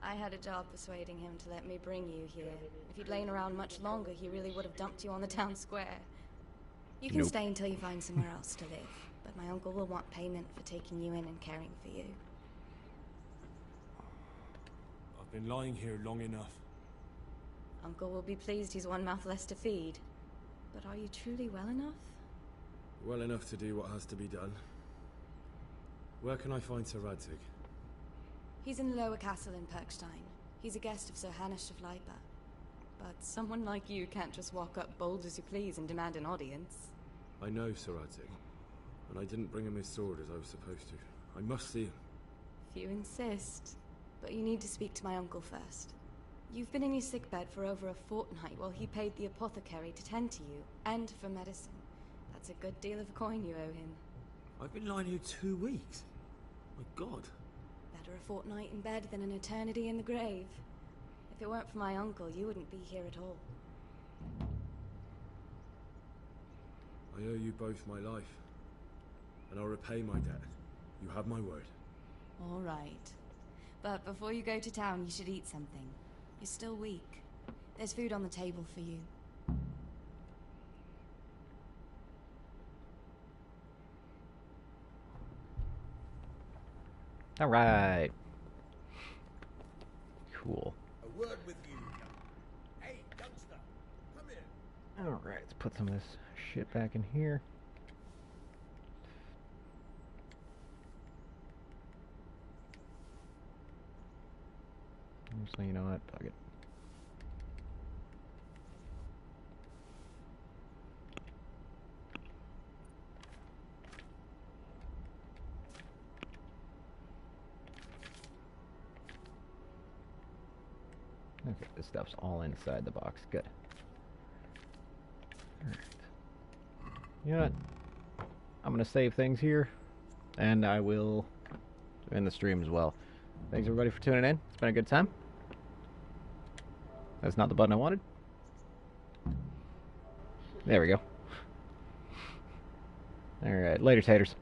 Speaker 19: I had a job persuading him to let me bring you here. If you'd lain around much longer, he really would have dumped you on the town square. You can stay until you find somewhere else to live, but my uncle will want payment for taking you in and caring for you.
Speaker 15: I've been lying here long enough.
Speaker 19: Uncle will be pleased he's one mouth less to feed. But are you truly well enough?
Speaker 15: Well enough to do what has to be done. Where can I find Sir Radzik?
Speaker 19: He's in the lower castle in Perkstein. He's a guest of Sir Hanush of Leipa. But someone like you can't just walk up bold as you please and demand an audience.
Speaker 15: I know Sir Radzik, and I didn't bring him his sword as I was supposed to. I must see him.
Speaker 19: If you insist. But you need to speak to my uncle first. You've been in your sickbed for over a fortnight while he paid the apothecary to tend to you, and for medicine. That's a good deal of coin you owe him.
Speaker 15: I've been lying here 2 weeks. My God.
Speaker 19: Better a fortnight in bed than an eternity in the grave. If it weren't for my uncle, you wouldn't be here at all.
Speaker 15: I owe you both my life, and I'll repay my debt. You have my word.
Speaker 19: All right. But before you go to town, you should eat something. You're still weak. There's food on the table for you.
Speaker 1: Alright. Cool.
Speaker 8: A word with you. Hey, youngster, come here.
Speaker 1: Alright, let's put some of this shit back in here. Actually, you know what? Fuck it. Okay, this stuff's all inside the box. Good. Alright. You know what? I'm gonna save things here, and I will end the stream as well. Thanks everybody for tuning in. It's been a good time. That's not the button I wanted. There we go. Alright, later taters.